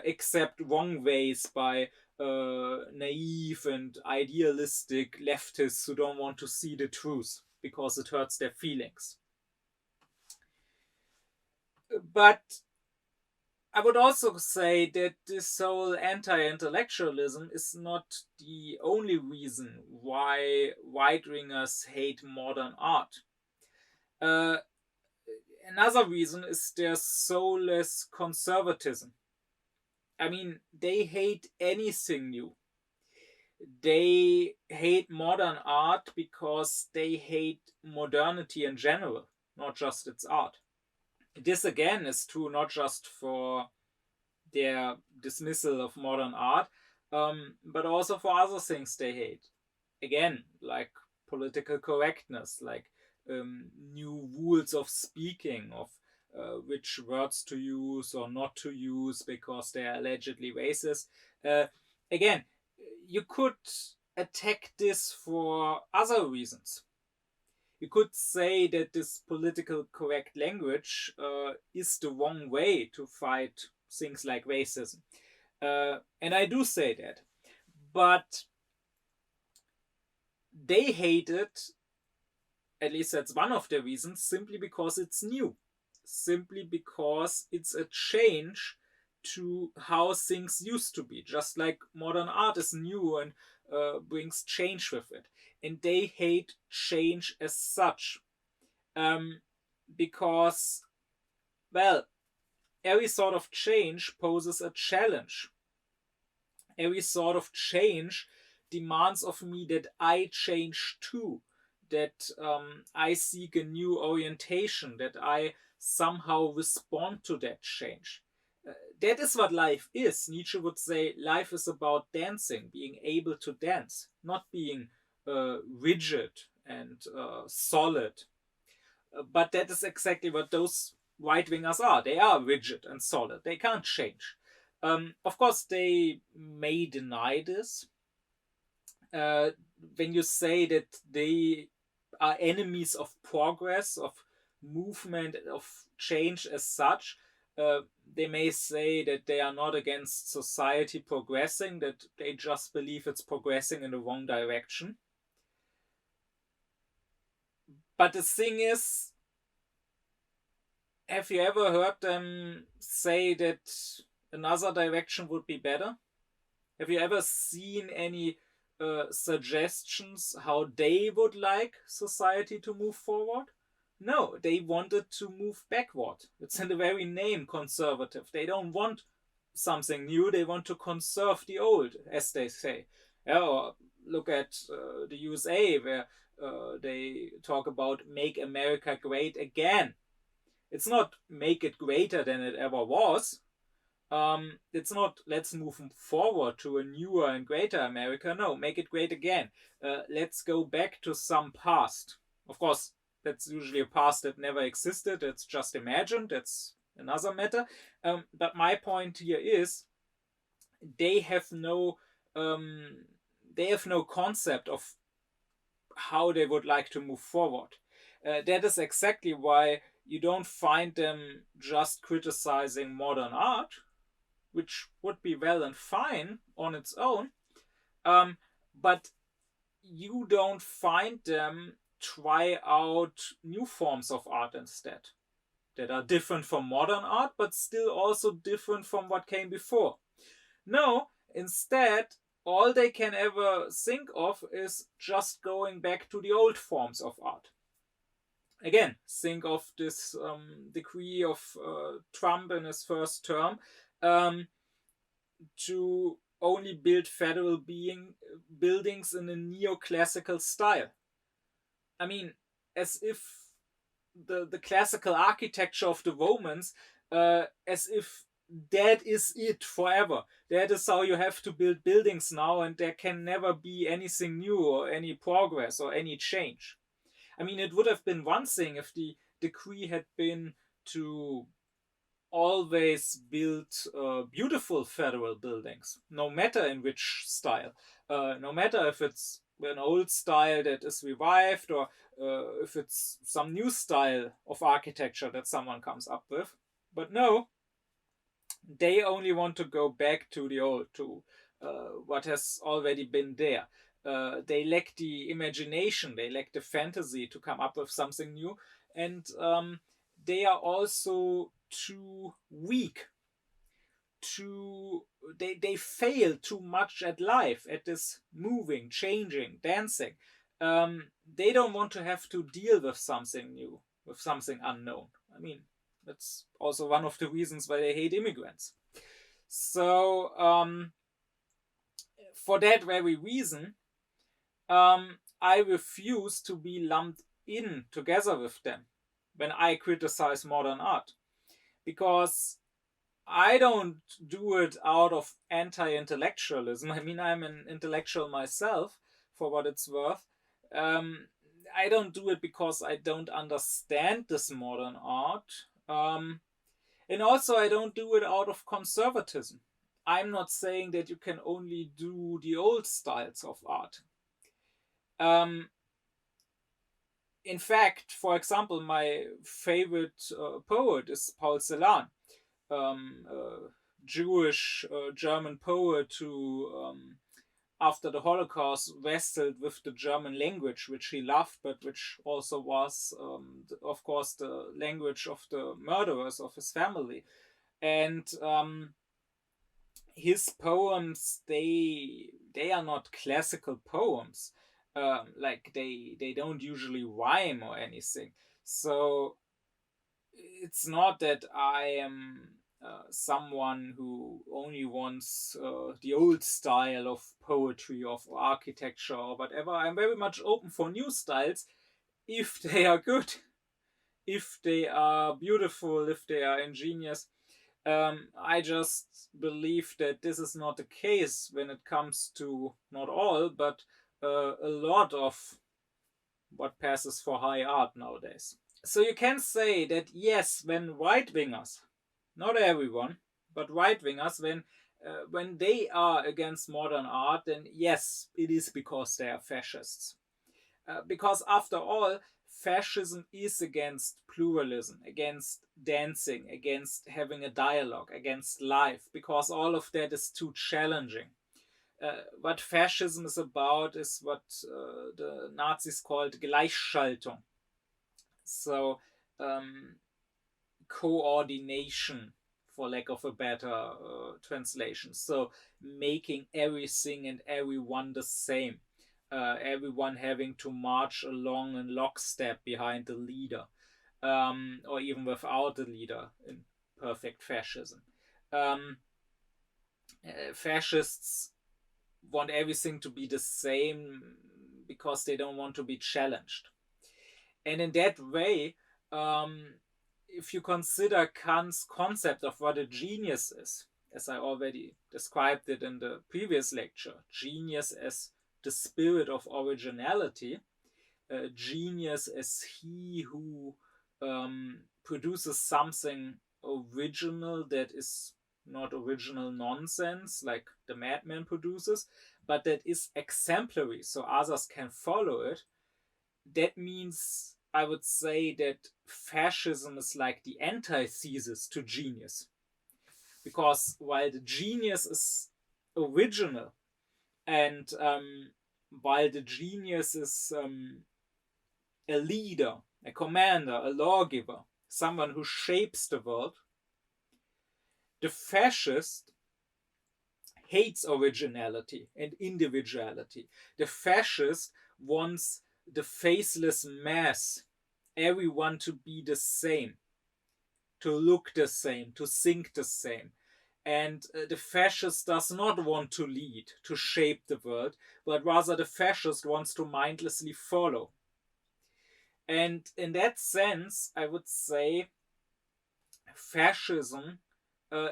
S1: except wrong ways by naive and idealistic leftists who don't want to see the truth because it hurts their feelings. But I would also say that this whole anti-intellectualism is not the only reason why right-wingers hate modern art. Another reason is their soulless conservatism. I mean, they hate anything new. They hate modern art because they hate modernity in general, not just its art. This again is true not just for their dismissal of modern art, but also for other things they hate. Again, like political correctness, like new rules of speaking, of which words to use or not to use because they are allegedly racist. Again, you could attack this for other reasons. You could say that this political correct language is the wrong way to fight things like racism. And I do say that. But they hate it, at least that's one of the reasons, simply because it's new. Simply because it's a change to how things used to be. Just like modern art is new and brings change with it. And they hate change as such. Because, well, every sort of change poses a challenge. Every sort of change demands of me that I change too, that I seek a new orientation, that I somehow respond to that change. That is what life is. Nietzsche would say life is about dancing, being able to dance, not being rigid and solid. But that is exactly what those right-wingers are. They are rigid and solid. They can't change. Of course, they may deny this. When you say that they are enemies of progress, of movement, of change as such, they may say that they are not against society progressing, that they just believe it's progressing in the wrong direction. But the thing is, have you ever heard them say that another direction would be better? Have you ever seen any suggestions how they would like society to move forward? No, they wanted to move backward. It's in the very name, conservative. They don't want something new. They want to conserve the old, as they say. Or look at the USA, where they talk about make America great again. It's not make it greater than it ever was. It's not let's move forward to a newer and greater America. No, make it great again. Let's go back to some past. Of course, that's usually a past that never existed. It's just imagined. That's another matter. But my point here is they have no concept of how they would like to move forward. That is exactly why you don't find them just criticizing modern art, which would be well and fine on its own, but you don't find them try out new forms of art instead that are different from modern art, but still also different from what came before. No, instead, all they can ever think of is just going back to the old forms of art. Again, think of this decree of Trump in his first term to only build federal buildings in a neoclassical style. I mean, as if the classical architecture of the Romans, as if that is it forever. That is how you have to build buildings now, and there can never be anything new or any progress or any change. I mean, it would have been one thing if the decree had been to always build beautiful federal buildings, no matter in which style, no matter if it's an old style that is revived or if it's some new style of architecture that someone comes up with. But no, they only want to go back to the old, to what has already been there. They lack the imagination, they lack the fantasy to come up with something new, and they are also too weak. They fail too much at life, at this moving, changing, dancing. They don't want to have to deal with something new, with something unknown. I mean, that's also one of the reasons why they hate immigrants. So for that very reason, I refuse to be lumped in together with them when I criticize modern art, because I don't do it out of anti-intellectualism. I mean, I'm an intellectual myself, for what it's worth. I don't do it because I don't understand this modern art. And also, I don't do it out of conservatism. I'm not saying that you can only do the old styles of art. In fact, for example, my favorite poet is Paul Celan, Jewish German poet who, after the Holocaust, wrestled with the German language, which he loved, but which also was, of course, the language of the murderers of his family. And his poems, they are not classical poems. Like they don't usually rhyme or anything. So it's not that I am someone who only wants the old style of poetry, of architecture, or whatever. I'm very much open for new styles if they are good, if they are beautiful, if they are ingenious. I just believe that this is not the case when it comes to not all, but a lot of what passes for high art nowadays. So you can say that yes, when right-wingers, not everyone, but right-wingers, when they are against modern art, then yes, it is because they are fascists. Because after all, fascism is against pluralism, against dancing, against having a dialogue, against life, because all of that is too challenging. What fascism is about is what the Nazis called Gleichschaltung. So, coordination, for lack of a better translation. So, making everything and everyone the same. Everyone having to march along in lockstep behind the leader, or even without the leader in perfect fascism. Fascists want everything to be the same because they don't want to be challenged. And in that way, if you consider Kant's concept of what a genius is, as I already described it in the previous lecture, genius as the spirit of originality, genius as he who produces something original that is not original nonsense like the madman produces, but that is exemplary so others can follow it. That means I would say that fascism is like the antithesis to genius. Because while the genius is original and while the genius is a leader, a commander, a lawgiver, someone who shapes the world, the fascist hates originality and individuality. The fascist wants the faceless mass, everyone to be the same, to look the same, to think the same. And the fascist does not want to lead, to shape the world, but rather the fascist wants to mindlessly follow. And in that sense, I would say fascism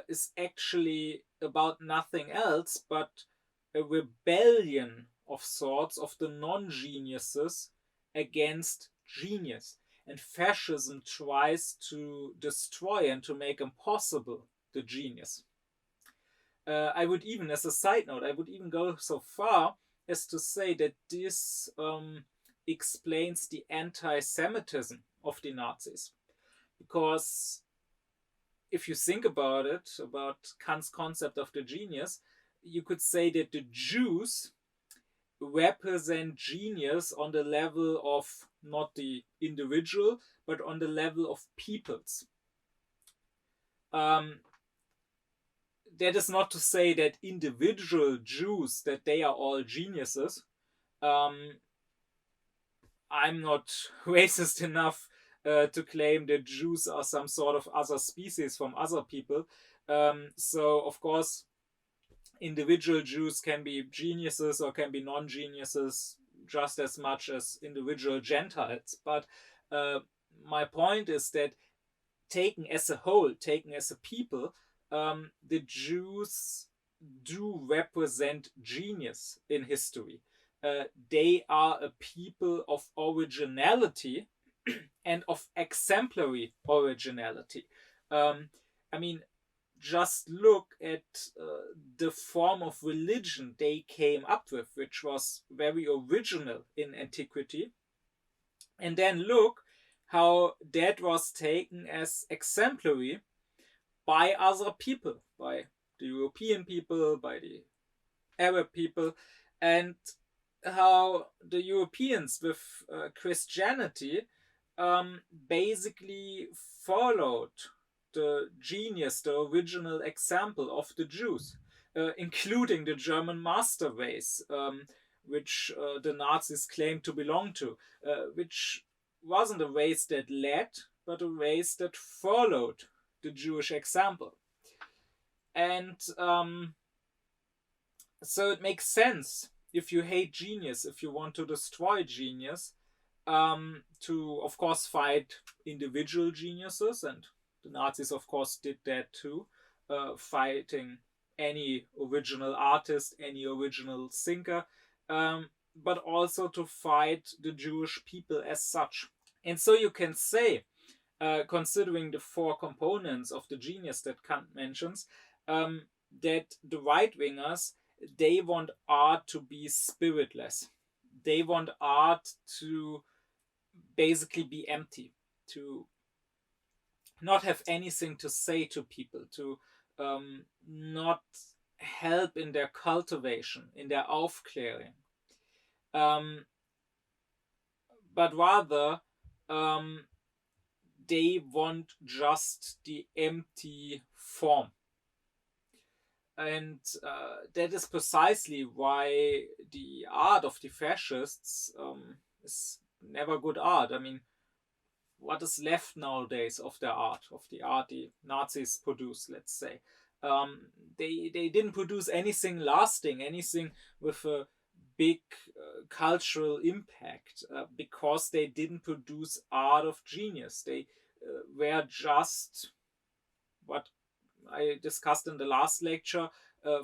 S1: is actually about nothing else but a rebellion of sorts of the non-geniuses against genius. And fascism tries to destroy and to make impossible the genius. I would even, as a side note, I would even go so far as to say that this explains the anti-Semitism of the Nazis. Because if you think about it, about Kant's concept of the genius, you could say that the Jews represent genius on the level of not the individual, but on the level of peoples. That is not to say that individual Jews, that they are all geniuses. I'm not racist enough to claim that Jews are some sort of other species from other people. So, of course, individual Jews can be geniuses or can be non-geniuses just as much as individual Gentiles. But my point is that taken as a whole, taken as a people, the Jews do represent genius in history. They are a people of originality and of exemplary originality. I mean, just look at the form of religion they came up with, which was very original in antiquity, and then look how that was taken as exemplary by other people, by the European people, by the Arab people, and how the Europeans with Christianity basically followed the genius, the original example of the Jews, including the German master race, which the Nazis claimed to belong to, which wasn't a race that led, but a race that followed the Jewish example. And so it makes sense, if you hate genius, if you want to destroy genius, to, of course, fight individual geniuses, and the Nazis, of course, did that too, fighting any original artist, any original thinker, but also to fight the Jewish people as such. And so you can say, considering the four components of the genius that Kant mentions, that the right-wingers, they want art to be spiritless. They want art to basically be empty, to not have anything to say to people, to not help in their cultivation, in their Aufklärung, but rather they want just the empty form. And that is precisely why the art of the fascists is never good art. I mean, what is left nowadays of their art, of the art the Nazis produced, let's say? They didn't produce anything lasting, anything with a big cultural impact, because they didn't produce art of genius. They were just what I discussed in the last lecture,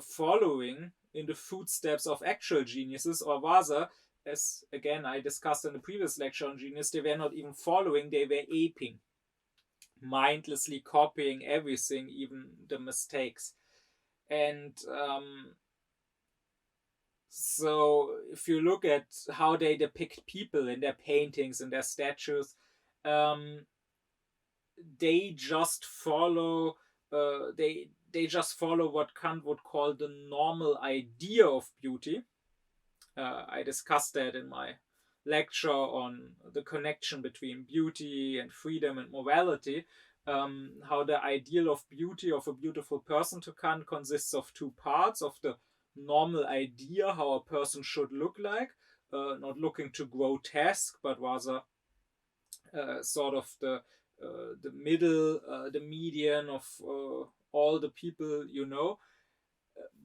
S1: following in the footsteps of actual geniuses, or rather, as again I discussed in the previous lecture on genius, they were not even following, they were aping, mindlessly copying everything, even the mistakes. And so if you look at how they depict people in their paintings and their statues, they just follow they just follow what Kant would call the normal idea of beauty. I discussed that in my lecture on the connection between beauty and freedom and morality. How the ideal of beauty of a beautiful person to Kant consists of two parts: of the normal idea how a person should look like, not looking too grotesque, but rather sort of the middle, the median of all the people you know.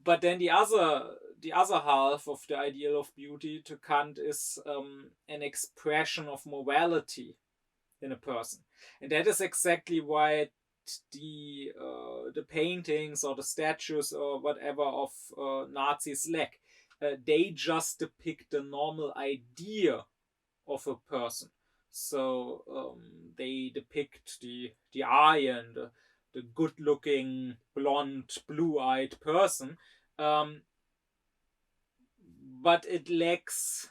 S1: But then the other half of the ideal of beauty to Kant is an expression of morality in a person, and that is exactly why the paintings or the statues or whatever of Nazis lack. They just depict the normal idea of a person. So they depict the iron, the good-looking, blonde, blue-eyed person, but it lacks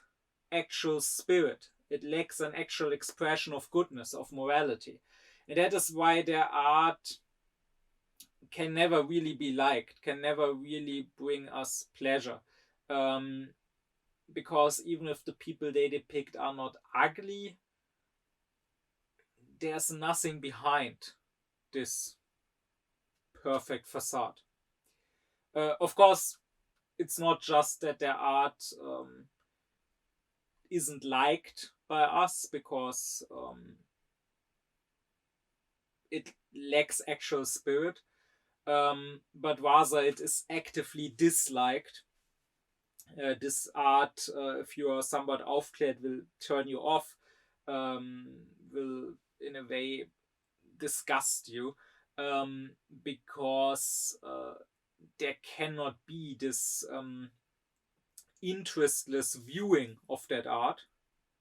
S1: actual spirit. It lacks an actual expression of goodness, of morality, and that is why their art can never really be liked, can never really bring us pleasure. Because even if the people they depict are not ugly, there's nothing behind this perfect facade. Of course, it's not just that their art isn't liked by us because it lacks actual spirit, but rather it is actively disliked. This art, if you are somewhat aufklärt, will turn you off, will in a way disgust you, because there cannot be this interestless viewing of that art.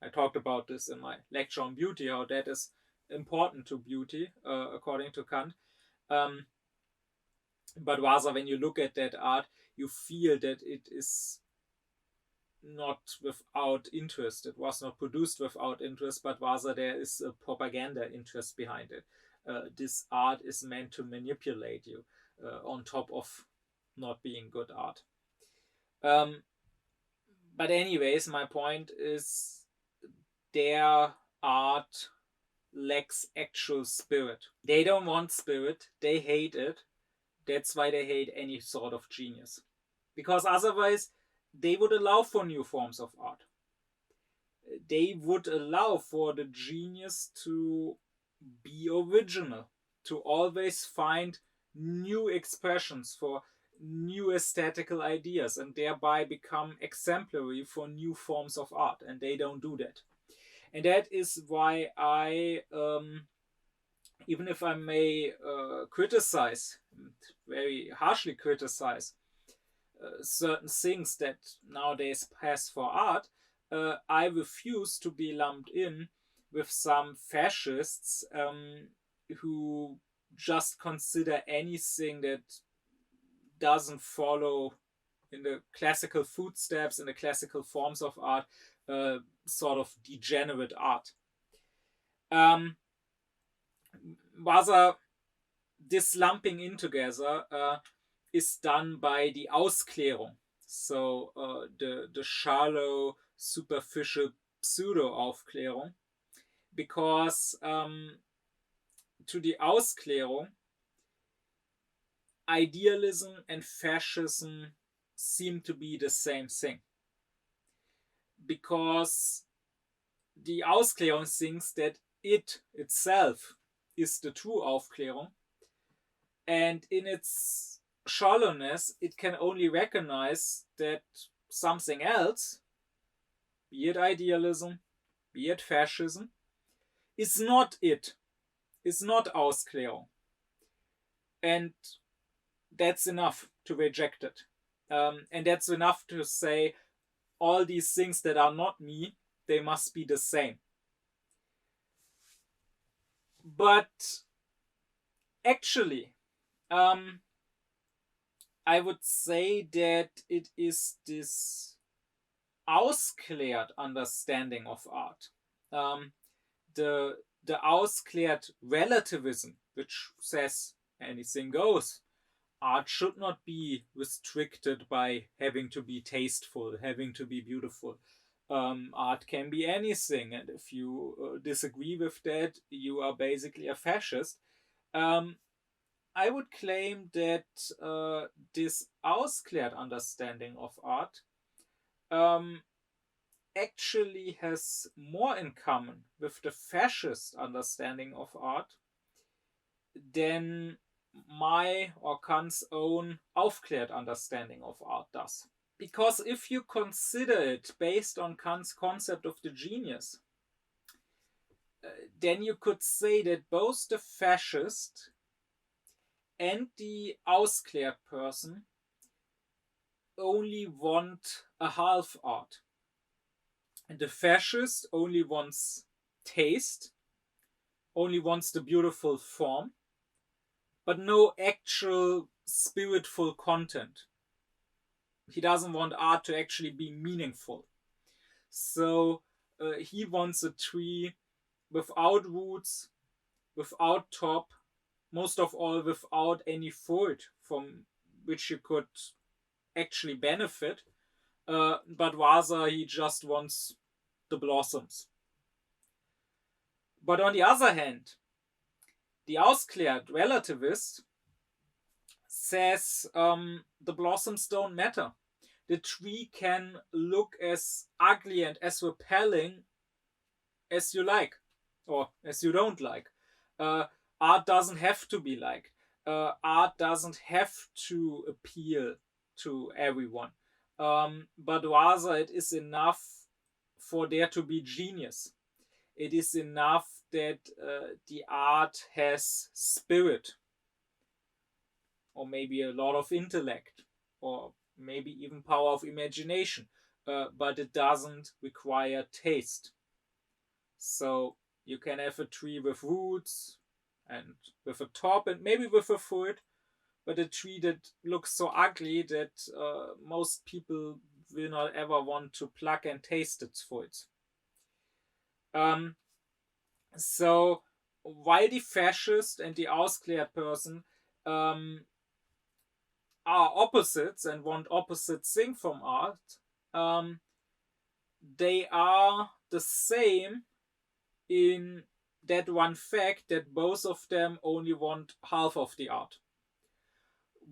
S1: I talked about this in my lecture on beauty, how that is important to beauty, according to Kant. But rather, when you look at that art, you feel that it is not without interest. It was not produced without interest, but rather there is a propaganda interest behind it. This art is meant to manipulate you, on top of not being good art. But anyways, my point is their art lacks actual spirit. They don't want spirit, they hate it. That's why they hate any sort of genius. Because otherwise, they would allow for new forms of art. They would allow for the genius to be original, to always find new expressions for new aesthetical ideas and thereby become exemplary for new forms of art. And they don't do that. And that is why I, even if I may criticize, very harshly criticize, certain things that nowadays pass for art, I refuse to be lumped in with some fascists who just consider anything that doesn't follow in the classical footsteps, in the classical forms of art, sort of degenerate art. Rather, this lumping in together is done by the Ausklärung. So the shallow, superficial pseudo-Aufklärung. Because to the Ausklärung, idealism and fascism seem to be the same thing. Because the Ausklärung thinks that it itself is the true Aufklärung, and in its shallowness, it can only recognize that something else, be it idealism, be it fascism, is not it. is not Ausklärung. And that's enough to reject it. And that's enough to say all these things that are not me, they must be the same. But actually, I would say that it is this ausklärt understanding of art. The ausklärt relativism, which says anything goes. Art should not be restricted by having to be tasteful, having to be beautiful. Art can be anything, and if you disagree with that, you are basically a fascist. I would claim that this ausklärt understanding of art actually has more in common with the fascist understanding of art than my or Kant's own Aufklärung understanding of art does. Because if you consider it based on Kant's concept of the genius, then you could say that both the fascist and the ausklärt person only want a half art. And the fascist only wants taste, only wants the beautiful form, but no actual spiritful content. He doesn't want art to actually be meaningful. So he wants a tree without roots, without top, most of all without any fruit from which you could actually benefit, but rather he just wants the blossoms. But on the other hand, the ausklärt relativist says the blossoms don't matter. The tree can look as ugly and as repelling as you like, or as you don't like. Art doesn't have to be liked. Art doesn't have to appeal to everyone. But rather it is enough for there to be genius. It is enough that the art has spirit, or maybe a lot of intellect, or maybe even power of imagination, but it doesn't require taste. So you can have a tree with roots and with a top and maybe with a fruit, but a tree that looks so ugly that most people will not ever want to pluck and taste its fruits. So while the fascist and the ausklärt person are opposites and want opposite thing from art, they are the same in that one fact that both of them only want half of the art.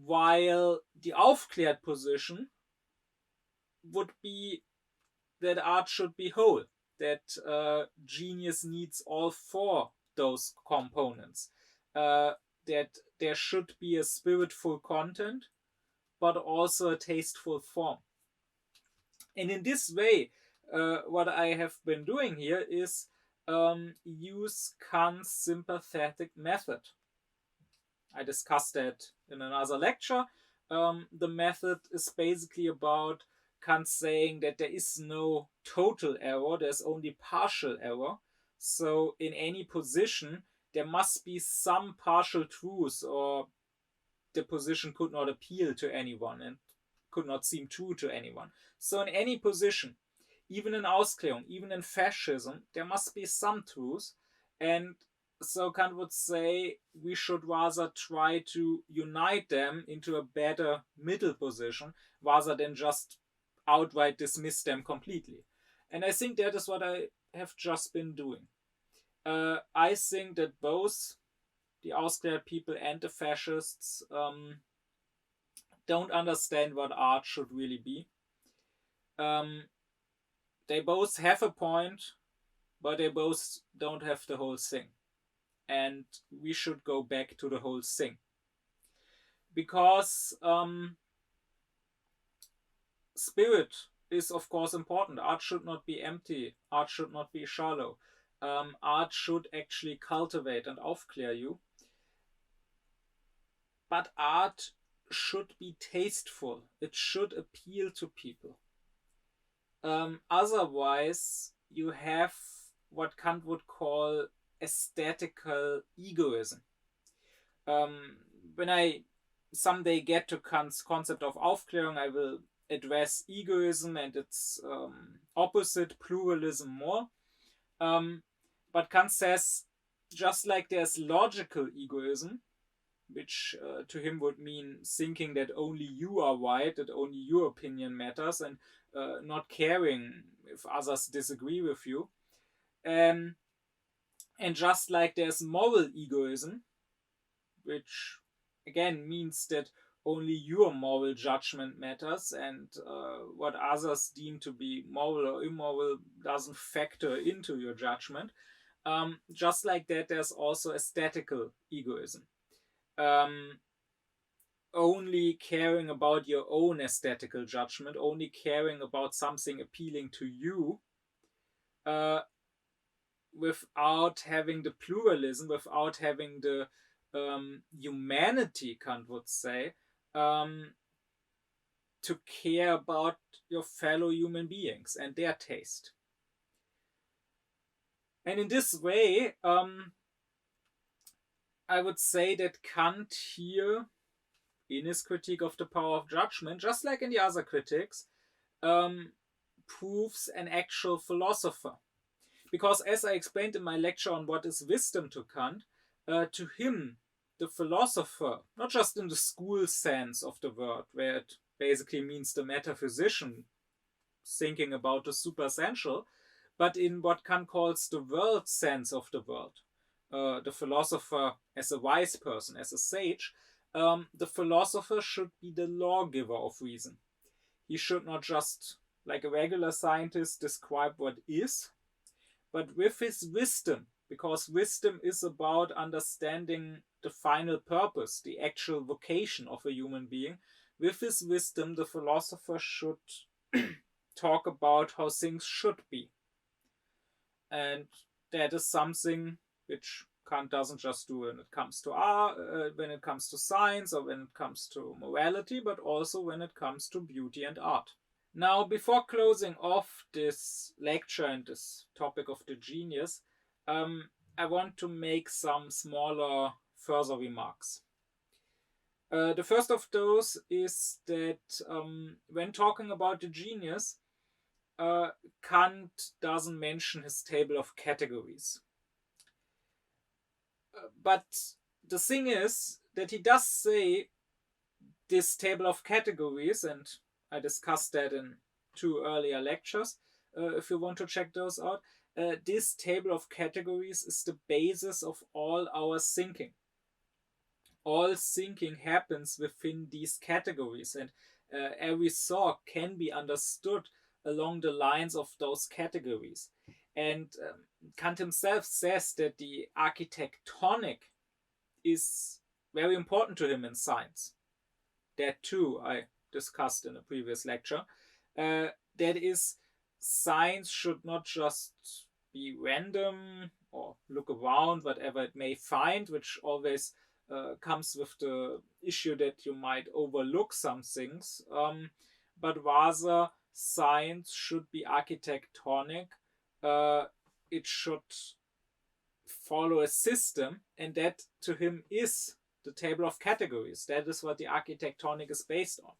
S1: While the Aufklärt position would be that art should be whole, that genius needs all four those components, that there should be a spiritful content, but also a tasteful form. And in this way, what I have been doing here is use Kant's sympathetic method. I discussed that in another lecture. The method is basically about Kant saying that there is no total error, there's only partial error. So in any position, there must be some partial truth, or the position could not appeal to anyone and could not seem true to anyone. So in any position, even in Ausklärung, even in fascism, there must be some truth. And so Kant would say we should rather try to unite them into a better middle position rather than just outright dismiss them completely. And I think that is what I have just been doing. I think that both the ausklärt people and the fascists don't understand what art should really be. They both have a point, but they both don't have the whole thing. And we should go back to the whole thing. Because spirit is, of course, important. Art should not be empty. Art should not be shallow. art should actually cultivate and aufklär you. But art should be tasteful. It should appeal to people. Otherwise, you have what Kant would call aesthetical egoism. When I someday get to Kant's concept of Aufklärung, I will address egoism and its opposite, pluralism, more. But Kant says, just like there's logical egoism, which to him would mean thinking that only you are right, that only your opinion matters, and not caring if others disagree with you. And just like there's moral egoism, which again means that only your moral judgment matters, and what others deem to be moral or immoral doesn't factor into your judgment. Just like that, there's also aesthetical egoism. Only caring about your own aesthetical judgment, only caring about something appealing to you, without having the pluralism, without having the humanity, Kant would say, to care about your fellow human beings and their taste. And in this way, I would say that Kant here, in his critique of the power of judgment, just like in the other critics, proves an actual philosopher. Because as I explained in my lecture on what is wisdom to Kant, to him, the philosopher, not just in the school sense of the word, where it basically means the metaphysician thinking about the superessential, but in what Kant calls the world sense of the word. The philosopher as a wise person, as a sage, the philosopher should be the lawgiver of reason. He should not just, like a regular scientist, describe what is, but with his wisdom, because wisdom is about understanding the final purpose, the actual vocation of a human being. With his wisdom, the philosopher should talk about how things should be. And that is something which Kant doesn't just do when it comes to art, when it comes to science, or when it comes to morality, but also when it comes to beauty and art. Now, before closing off this lecture and this topic of the genius, I want to make some smaller further remarks. The first of those is that when talking about the genius, Kant doesn't mention his table of categories. But the thing is that he does say this table of categories, and I discussed that in 2 earlier lectures, if you want to check those out. This table of categories is the basis of all our thinking. All thinking happens within these categories, and every thought can be understood along the lines of those categories. And Kant himself says that the architectonic is very important to him in science. That too I discussed in a previous lecture. That is, science should not just be random or look around whatever it may find, which always comes with the issue that you might overlook some things, but rather science should be architectonic. It should follow a system, and that to him is the table of categories. That is what the architectonic is based on.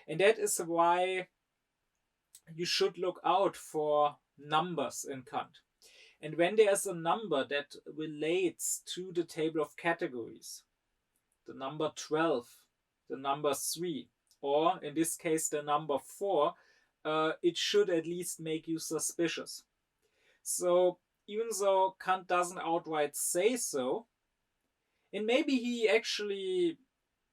S1: And that is why you should look out for numbers in Kant. And when there is a number that relates to the table of categories, the number 12, the number 3, or in this case the number 4, it should at least make you suspicious. So even though Kant doesn't outright say so, and maybe he actually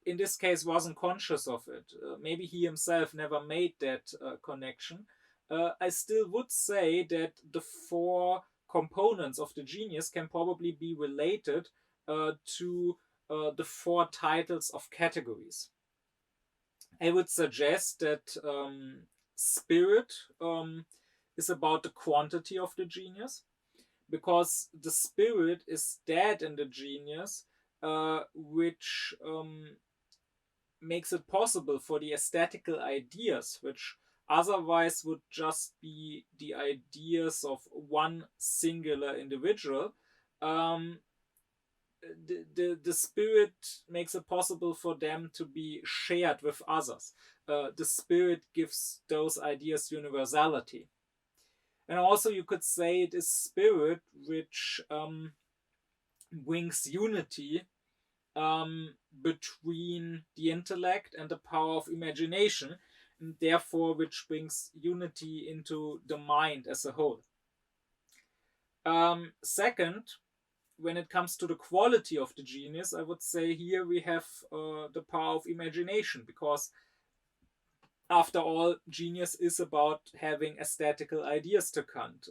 S1: in this case wasn't conscious of it, maybe he himself never made that connection, I still would say that the 4 components of the genius can probably be related to the 4 titles of categories. I would suggest that spirit is about the quantity of the genius, because the spirit is dead in the genius, which makes it possible for the aesthetical ideas, which otherwise would just be the ideas of one singular individual. Um, the spirit makes it possible for them to be shared with others. The spirit gives those ideas universality. And also, you could say it is spirit which brings unity between the intellect and the power of imagination, and therefore which brings unity into the mind as a whole. Second, when it comes to the quality of the genius, I would say here we have the power of imagination, because after all, genius is about having aesthetical ideas to Kant.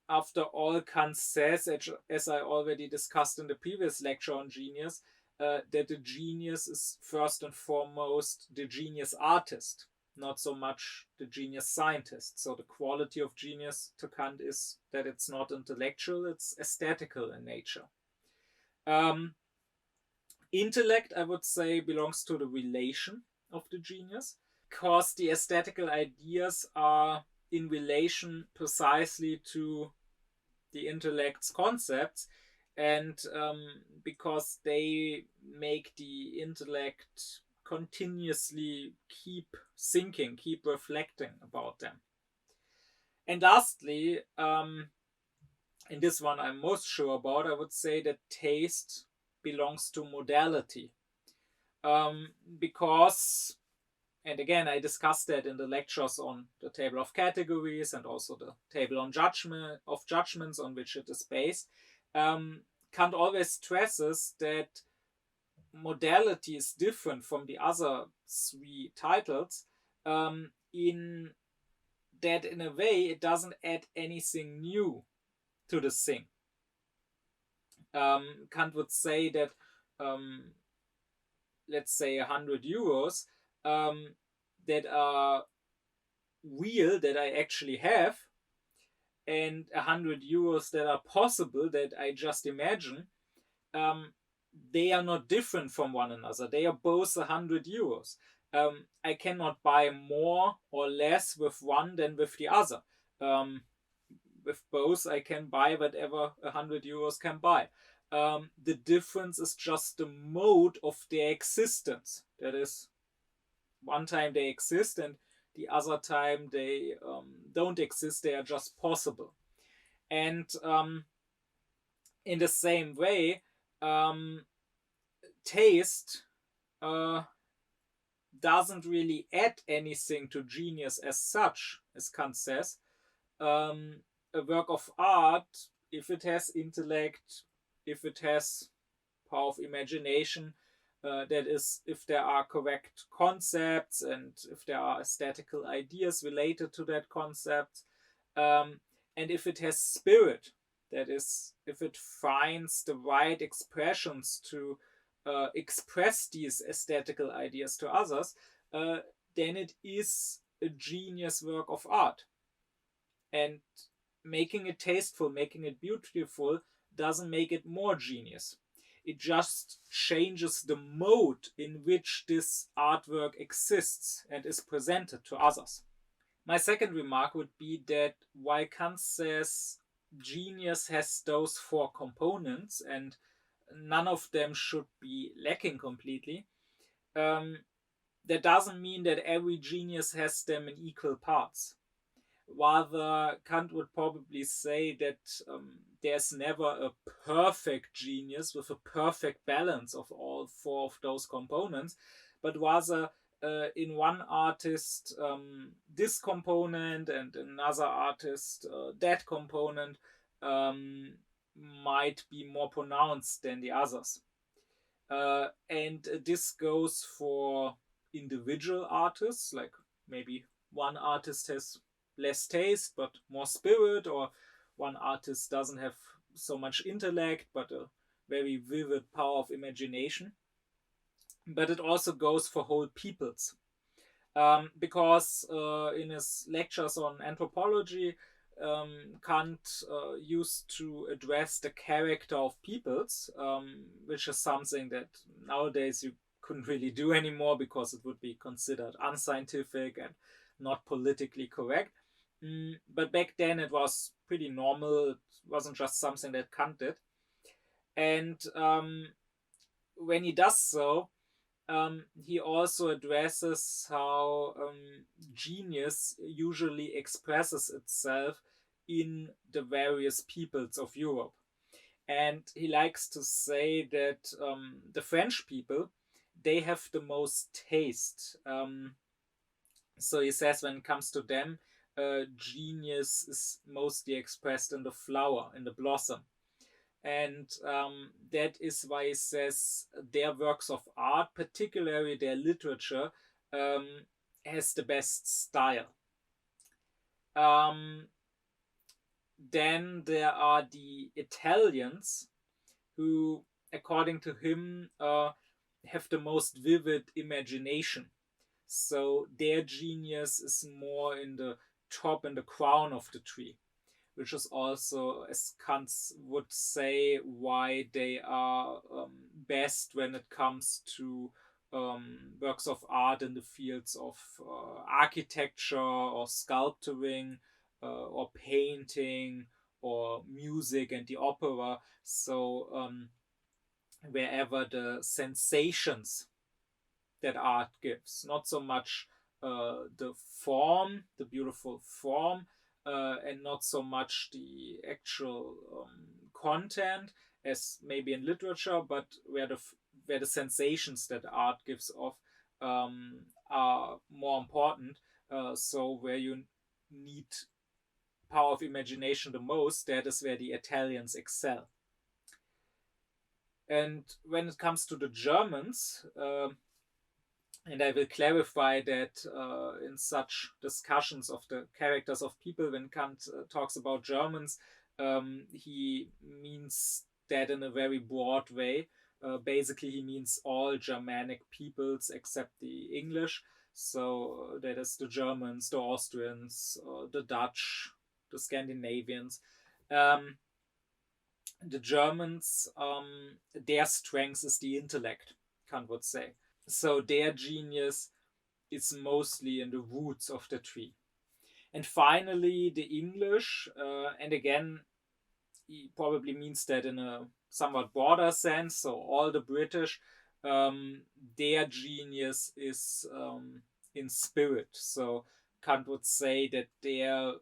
S1: After all, Kant says, as I already discussed in the previous lecture on genius, that the genius is first and foremost the genius artist, not so much the genius scientist. So the quality of genius to Kant is that it's not intellectual, it's aesthetical in nature. Intellect, I would say, belongs to the relation of the genius, because the aesthetical ideas are in relation precisely to the intellect's concepts, and because they make the intellect continuously keep thinking, keep reflecting about them. And lastly, in this one I'm most sure about, I would say that taste belongs to modality, because, and again, I discussed that in the lectures on the table of categories and also the table on judgments on which it is based. Kant always stresses that modality is different from the other three titles, in that in a way it doesn't add anything new to the thing. Kant would say that, let's say 100 euros that are real, that I actually have, and 100 euros that are possible, that I just imagine, they are not different from one another. They are both 100 euros. I cannot buy more or less with one than with the other. With both, I can buy whatever 100 euros can buy. The difference is just the mode of their existence. That is, one time they exist and the other time they don't exist. They are just possible. And in the same way, taste doesn't really add anything to genius as such, as Kant says. A work of art, if it has intellect, if it has power of imagination, that is, if there are correct concepts and if there are aesthetical ideas related to that concept, and if it has spirit, that is, if it finds the right expressions to express these aesthetical ideas to others, then it is a genius work of art. And making it tasteful, making it beautiful, doesn't make it more genius. It just changes the mode in which this artwork exists and is presented to others. My second remark would be that while Kant says genius has those four components and none of them should be lacking completely, that doesn't mean that every genius has them in equal parts. Rather, Kant would probably say that there's never a perfect genius with a perfect balance of all four of those components, but rather in one artist this component and another artist that component might be more pronounced than the others. And this goes for individual artists, like maybe one artist has less taste but more spirit, or one artist doesn't have so much intellect but a very vivid power of imagination. But it also goes for whole peoples, because in his lectures on anthropology, Kant used to address the character of peoples, which is something that nowadays you couldn't really do anymore because it would be considered unscientific and not politically correct. But back then it was pretty normal. It wasn't just something that Kant did. And when he does so, he also addresses how genius usually expresses itself in the various peoples of Europe. And he likes to say that the French people, they have the most taste. So he says when it comes to them, genius is mostly expressed in the flower, in the blossom. And that is why he says their works of art, particularly their literature, has the best style. Then there are the Italians, who, according to him, have the most vivid imagination. So their genius is more in the top and the crown of the tree, which is also, as Kant would say, why they are best when it comes to works of art in the fields of architecture or sculpturing or painting or music and the opera. So wherever the sensations that art gives, not so much the form, the beautiful form, and not so much the actual content as maybe in literature, but where the sensations that art gives off are more important. So where you need power of imagination the most, that is where the Italians excel. And when it comes to the Germans, and I will clarify that in such discussions of the characters of people, when Kant talks about Germans, he means that in a very broad way. Basically, he means all Germanic peoples except the English. So that is the Germans, the Austrians, the Dutch, the Scandinavians. The Germans, their strength is the intellect, Kant would say. So their genius is mostly in the roots of the tree. And finally, the English, and again, he probably means that in a somewhat broader sense. So all the British, their genius is in spirit. So Kant would say that their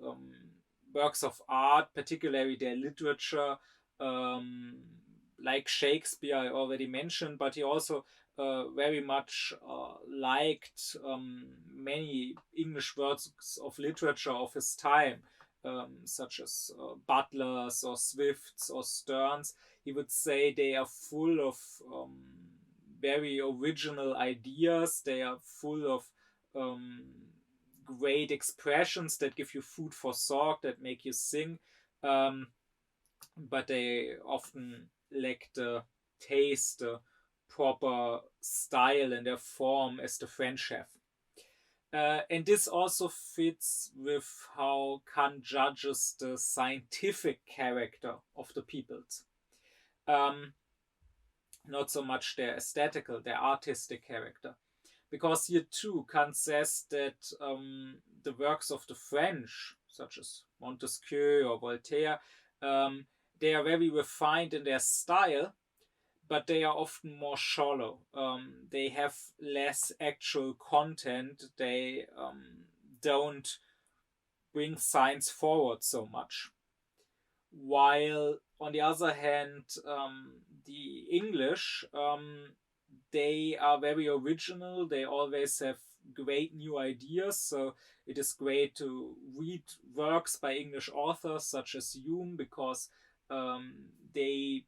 S1: works of art, particularly their literature, like Shakespeare, I already mentioned, but he also very much liked many English works of literature of his time, such as Butler's or Swift's or Sterne's. He would say they are full of very original ideas. They are full of great expressions that give you food for thought, that make you sing. But they often lack the taste, the proper style and their form as the French have. And this also fits with how Kant judges the scientific character of the peoples. Not so much their aesthetical, their artistic character. Because here too, Kant says that the works of the French, such as Montesquieu or Voltaire, they are very refined in their style, but they are often more shallow. They have less actual content. They don't bring science forward so much. While, on the other hand, the English, they are very original. They always have great new ideas. So it is great to read works by English authors such as Hume, because they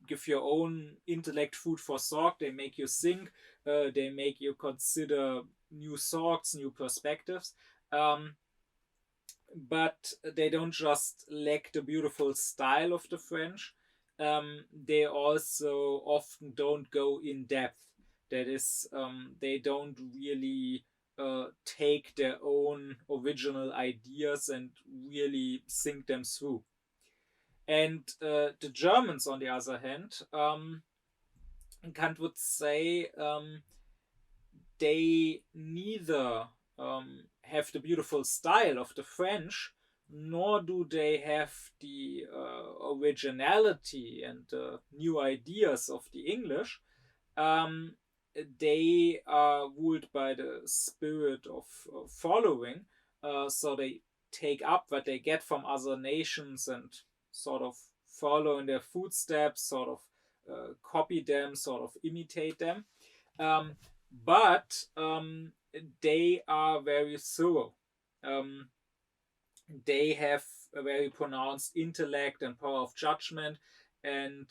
S1: give your own intellect food for thought. They make you think. They make you consider new thoughts, new perspectives. But they don't just lack the beautiful style of the French. They also often don't go in depth. That is, they don't really take their own original ideas and really think them through. And the Germans, on the other hand, Kant would say they neither have the beautiful style of the French, nor do they have the originality and new ideas of the English. They are ruled by the spirit of following, so they take up what they get from other nations and sort of follow in their footsteps, sort of copy them, sort of imitate them. But they are very thorough. They have a very pronounced intellect and power of judgment, and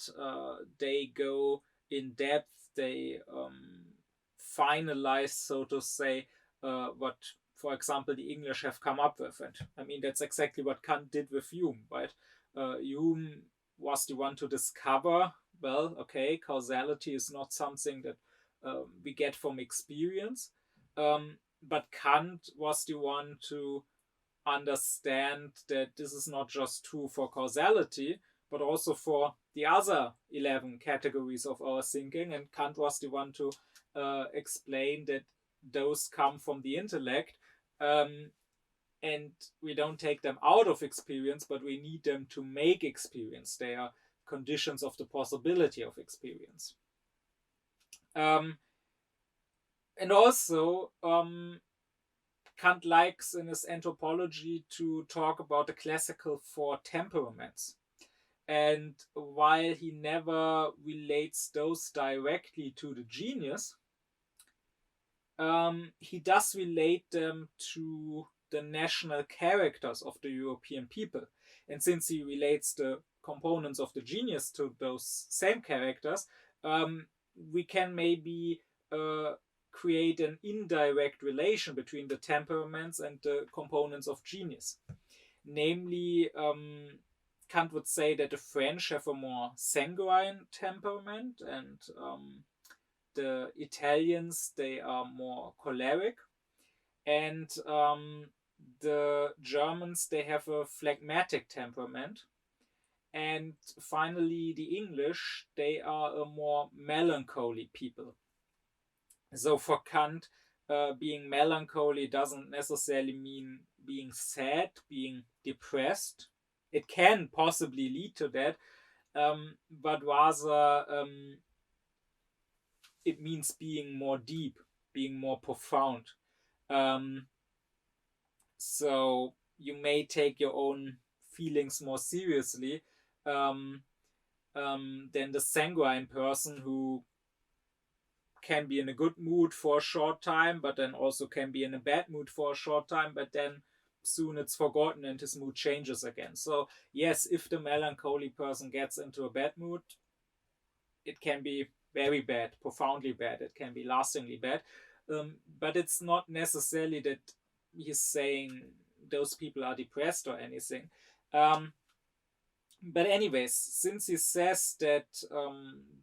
S1: they go in depth. They finalize, so to say, what, for example, the English have come up with. And I mean, that's exactly what Kant did with Hume, right? Hume was the one to discover, well, okay, causality is not something that we get from experience. But Kant was the one to understand that this is not just true for causality, but also for the other 11 categories of our thinking. And Kant was the one to explain that those come from the intellect, and we don't take them out of experience, but we need them to make experience. They are conditions of the possibility of experience. And also, Kant likes in his anthropology to talk about the classical four temperaments. And while he never relates those directly to the genius, he does relate them to the national characters of the European people. And since he relates the components of the genius to those same characters, we can maybe create an indirect relation between the temperaments and the components of genius. Namely, Kant would say that the French have a more sanguine temperament, and the Italians, they are more choleric, and the Germans, they have a phlegmatic temperament, and finally the English, they are a more melancholy people. So for Kant, being melancholy doesn't necessarily mean being sad, being depressed. It can possibly lead to that, but rather it means being more deep, being more profound. So you may take your own feelings more seriously than the sanguine person, who can be in a good mood for a short time, but then also can be in a bad mood for a short time, but then soon it's forgotten and his mood changes again. So yes, if the melancholy person gets into a bad mood, it can be very bad, profoundly bad, it can be lastingly bad, but it's not necessarily that he's saying those people are depressed or anything. But anyways, since he says that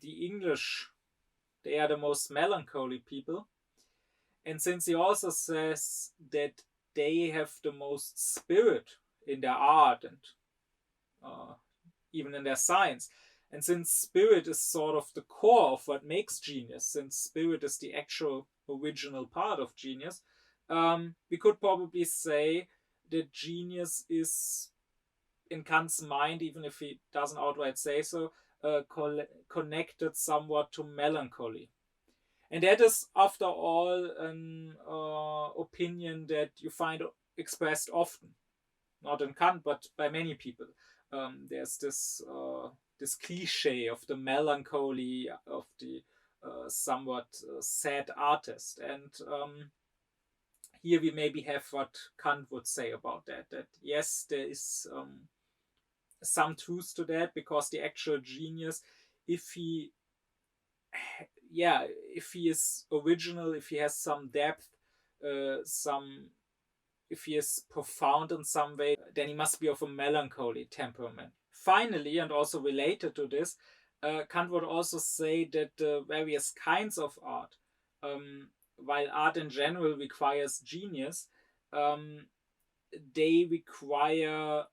S1: the English, they are the most melancholy people, and since he also says that they have the most spirit in their art and even in their science, and since spirit is sort of the core of what makes genius, since spirit is the actual original part of genius, we could probably say that genius is, in Kant's mind, even if he doesn't outright say so, connected somewhat to melancholy. And that is, after all, an opinion that you find expressed often, not in Kant, but by many people. There's this cliche of the melancholy of the somewhat sad artist. And here we maybe have what Kant would say about that. That yes, there is some truth to that, because the actual genius, if he is original, if he has some depth, if he is profound in some way, then he must be of a melancholy temperament. Finally, and also related to this, Kant would also say that the various kinds of art, while art in general requires genius, they require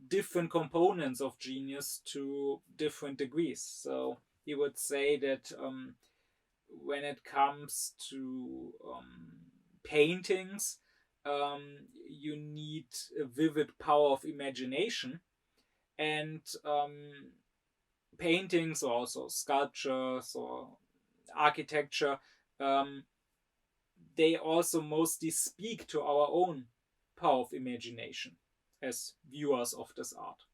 S1: different components of genius to different degrees. So he would say that when it comes to paintings, you need a vivid power of imagination, and paintings or also sculptures or architecture, um, they also mostly speak to our own power of imagination as viewers of this art.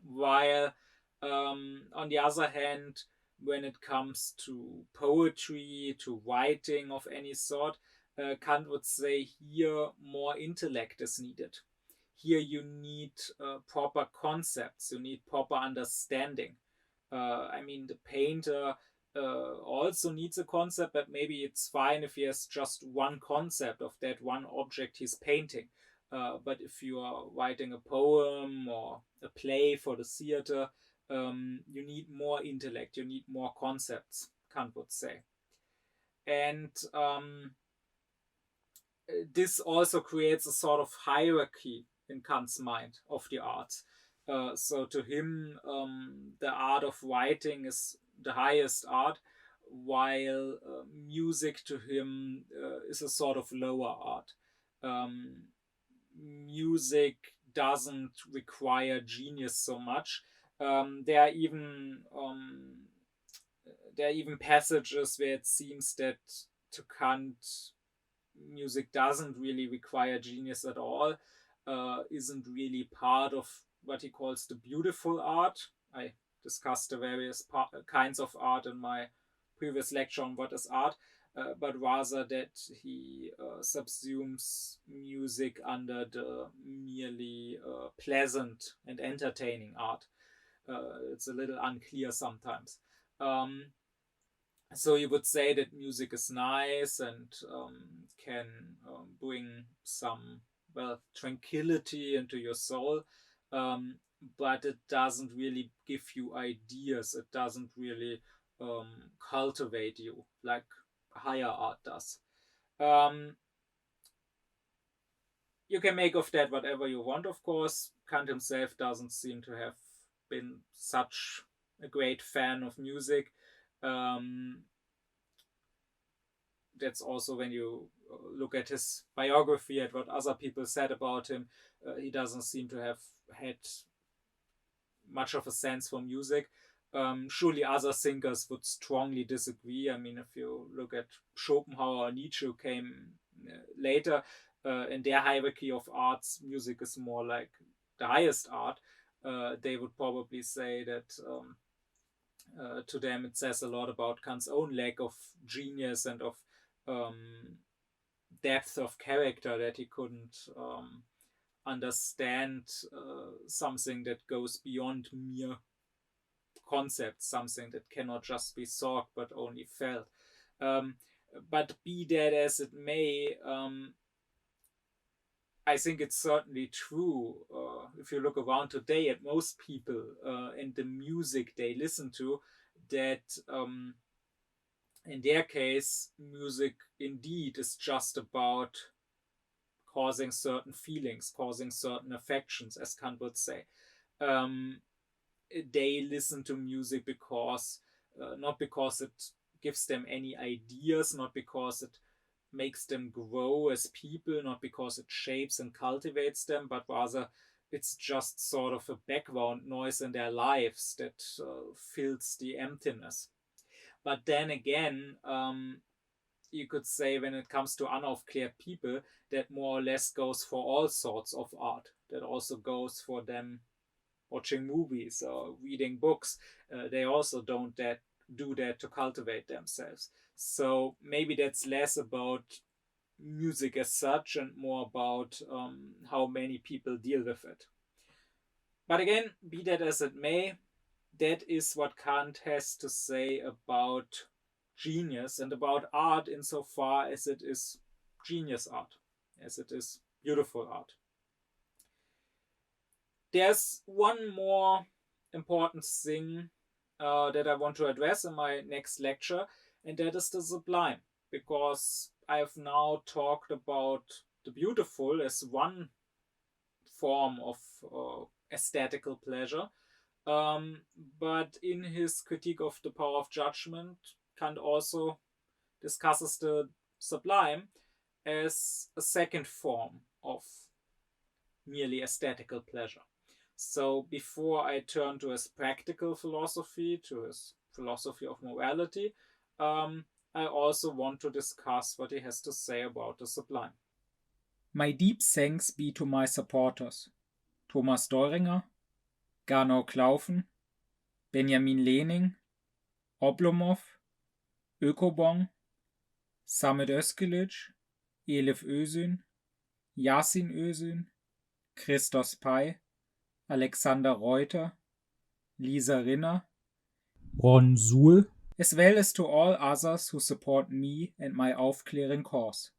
S1: While on the other hand, when it comes to poetry, to writing of any sort, Kant would say here more intellect is needed. Here you need proper concepts, you need proper understanding. I mean, the painter also needs a concept, but maybe it's fine if he has just one concept of that one object he's painting. But if you are writing a poem or a play for the theater, you need more intellect, you need more concepts, Kant would say. And this also creates a sort of hierarchy in Kant's mind of the arts. So to him, the art of writing is the highest art, while music to him is a sort of lower art. Music doesn't require genius so much. There are even passages where it seems that to Kant music doesn't really require genius at all, isn't really part of what he calls the beautiful art. I discussed the various kinds of art in my previous lecture on what is art, but rather that he subsumes music under the merely pleasant and entertaining art. It's a little unclear sometimes. So you would say that music is nice and can bring some, well, tranquility into your soul, but it doesn't really give you ideas. It doesn't really cultivate you like higher art does. You can make of that whatever you want, of course. Kant himself doesn't seem to have been such a great fan of music. That's also when you look at his biography, at what other people said about him, he doesn't seem to have had much of a sense for music. Surely other thinkers would strongly disagree. I mean, if you look at Schopenhauer or Nietzsche, who came later, in their hierarchy of arts, music is more like the highest art. They would probably say that to them it says a lot about Kant's own lack of genius and of depth of character, that he couldn't understand something that goes beyond mere concepts, something that cannot just be thought but only felt. But be that as it may, I think it's certainly true. If you look around today at most people and the music they listen to, that in their case, music indeed is just about causing certain feelings, causing certain affections, as Kant would say. They listen to music because, not because it gives them any ideas, not because it makes them grow as people, not because it shapes and cultivates them, but rather it's just sort of a background noise in their lives that fills the emptiness. But then again, you could say when it comes to unaufklärt people, that more or less goes for all sorts of art. That also goes for them watching movies or reading books. They also don't do that to cultivate themselves. So maybe that's less about music as such and more about how many people deal with it. But again, be that as it may, that is what Kant has to say about genius and about art insofar as it is genius art, as it is beautiful art. There's one more important thing that I want to address in my next lecture, and that is the sublime. because I've now talked about the beautiful as one form of aesthetical pleasure. But in his critique of the power of judgment, Kant also discusses the sublime as a second form of merely aesthetical pleasure. So before I turn to his practical philosophy, to his philosophy of morality, I also want to discuss what he has to say about the sublime. My deep thanks be to my supporters, Thomas Deuringer, Gernot Klaufen, Benjamin Lehning, Oblomov, Ökobong, Samet Özkilic, Elif Özün, Yasin Özün, Christos Pay, Alexander Reuter, Lisa Rinner, Ron Suhl, as well as to all others who support me and my Aufklärung cause.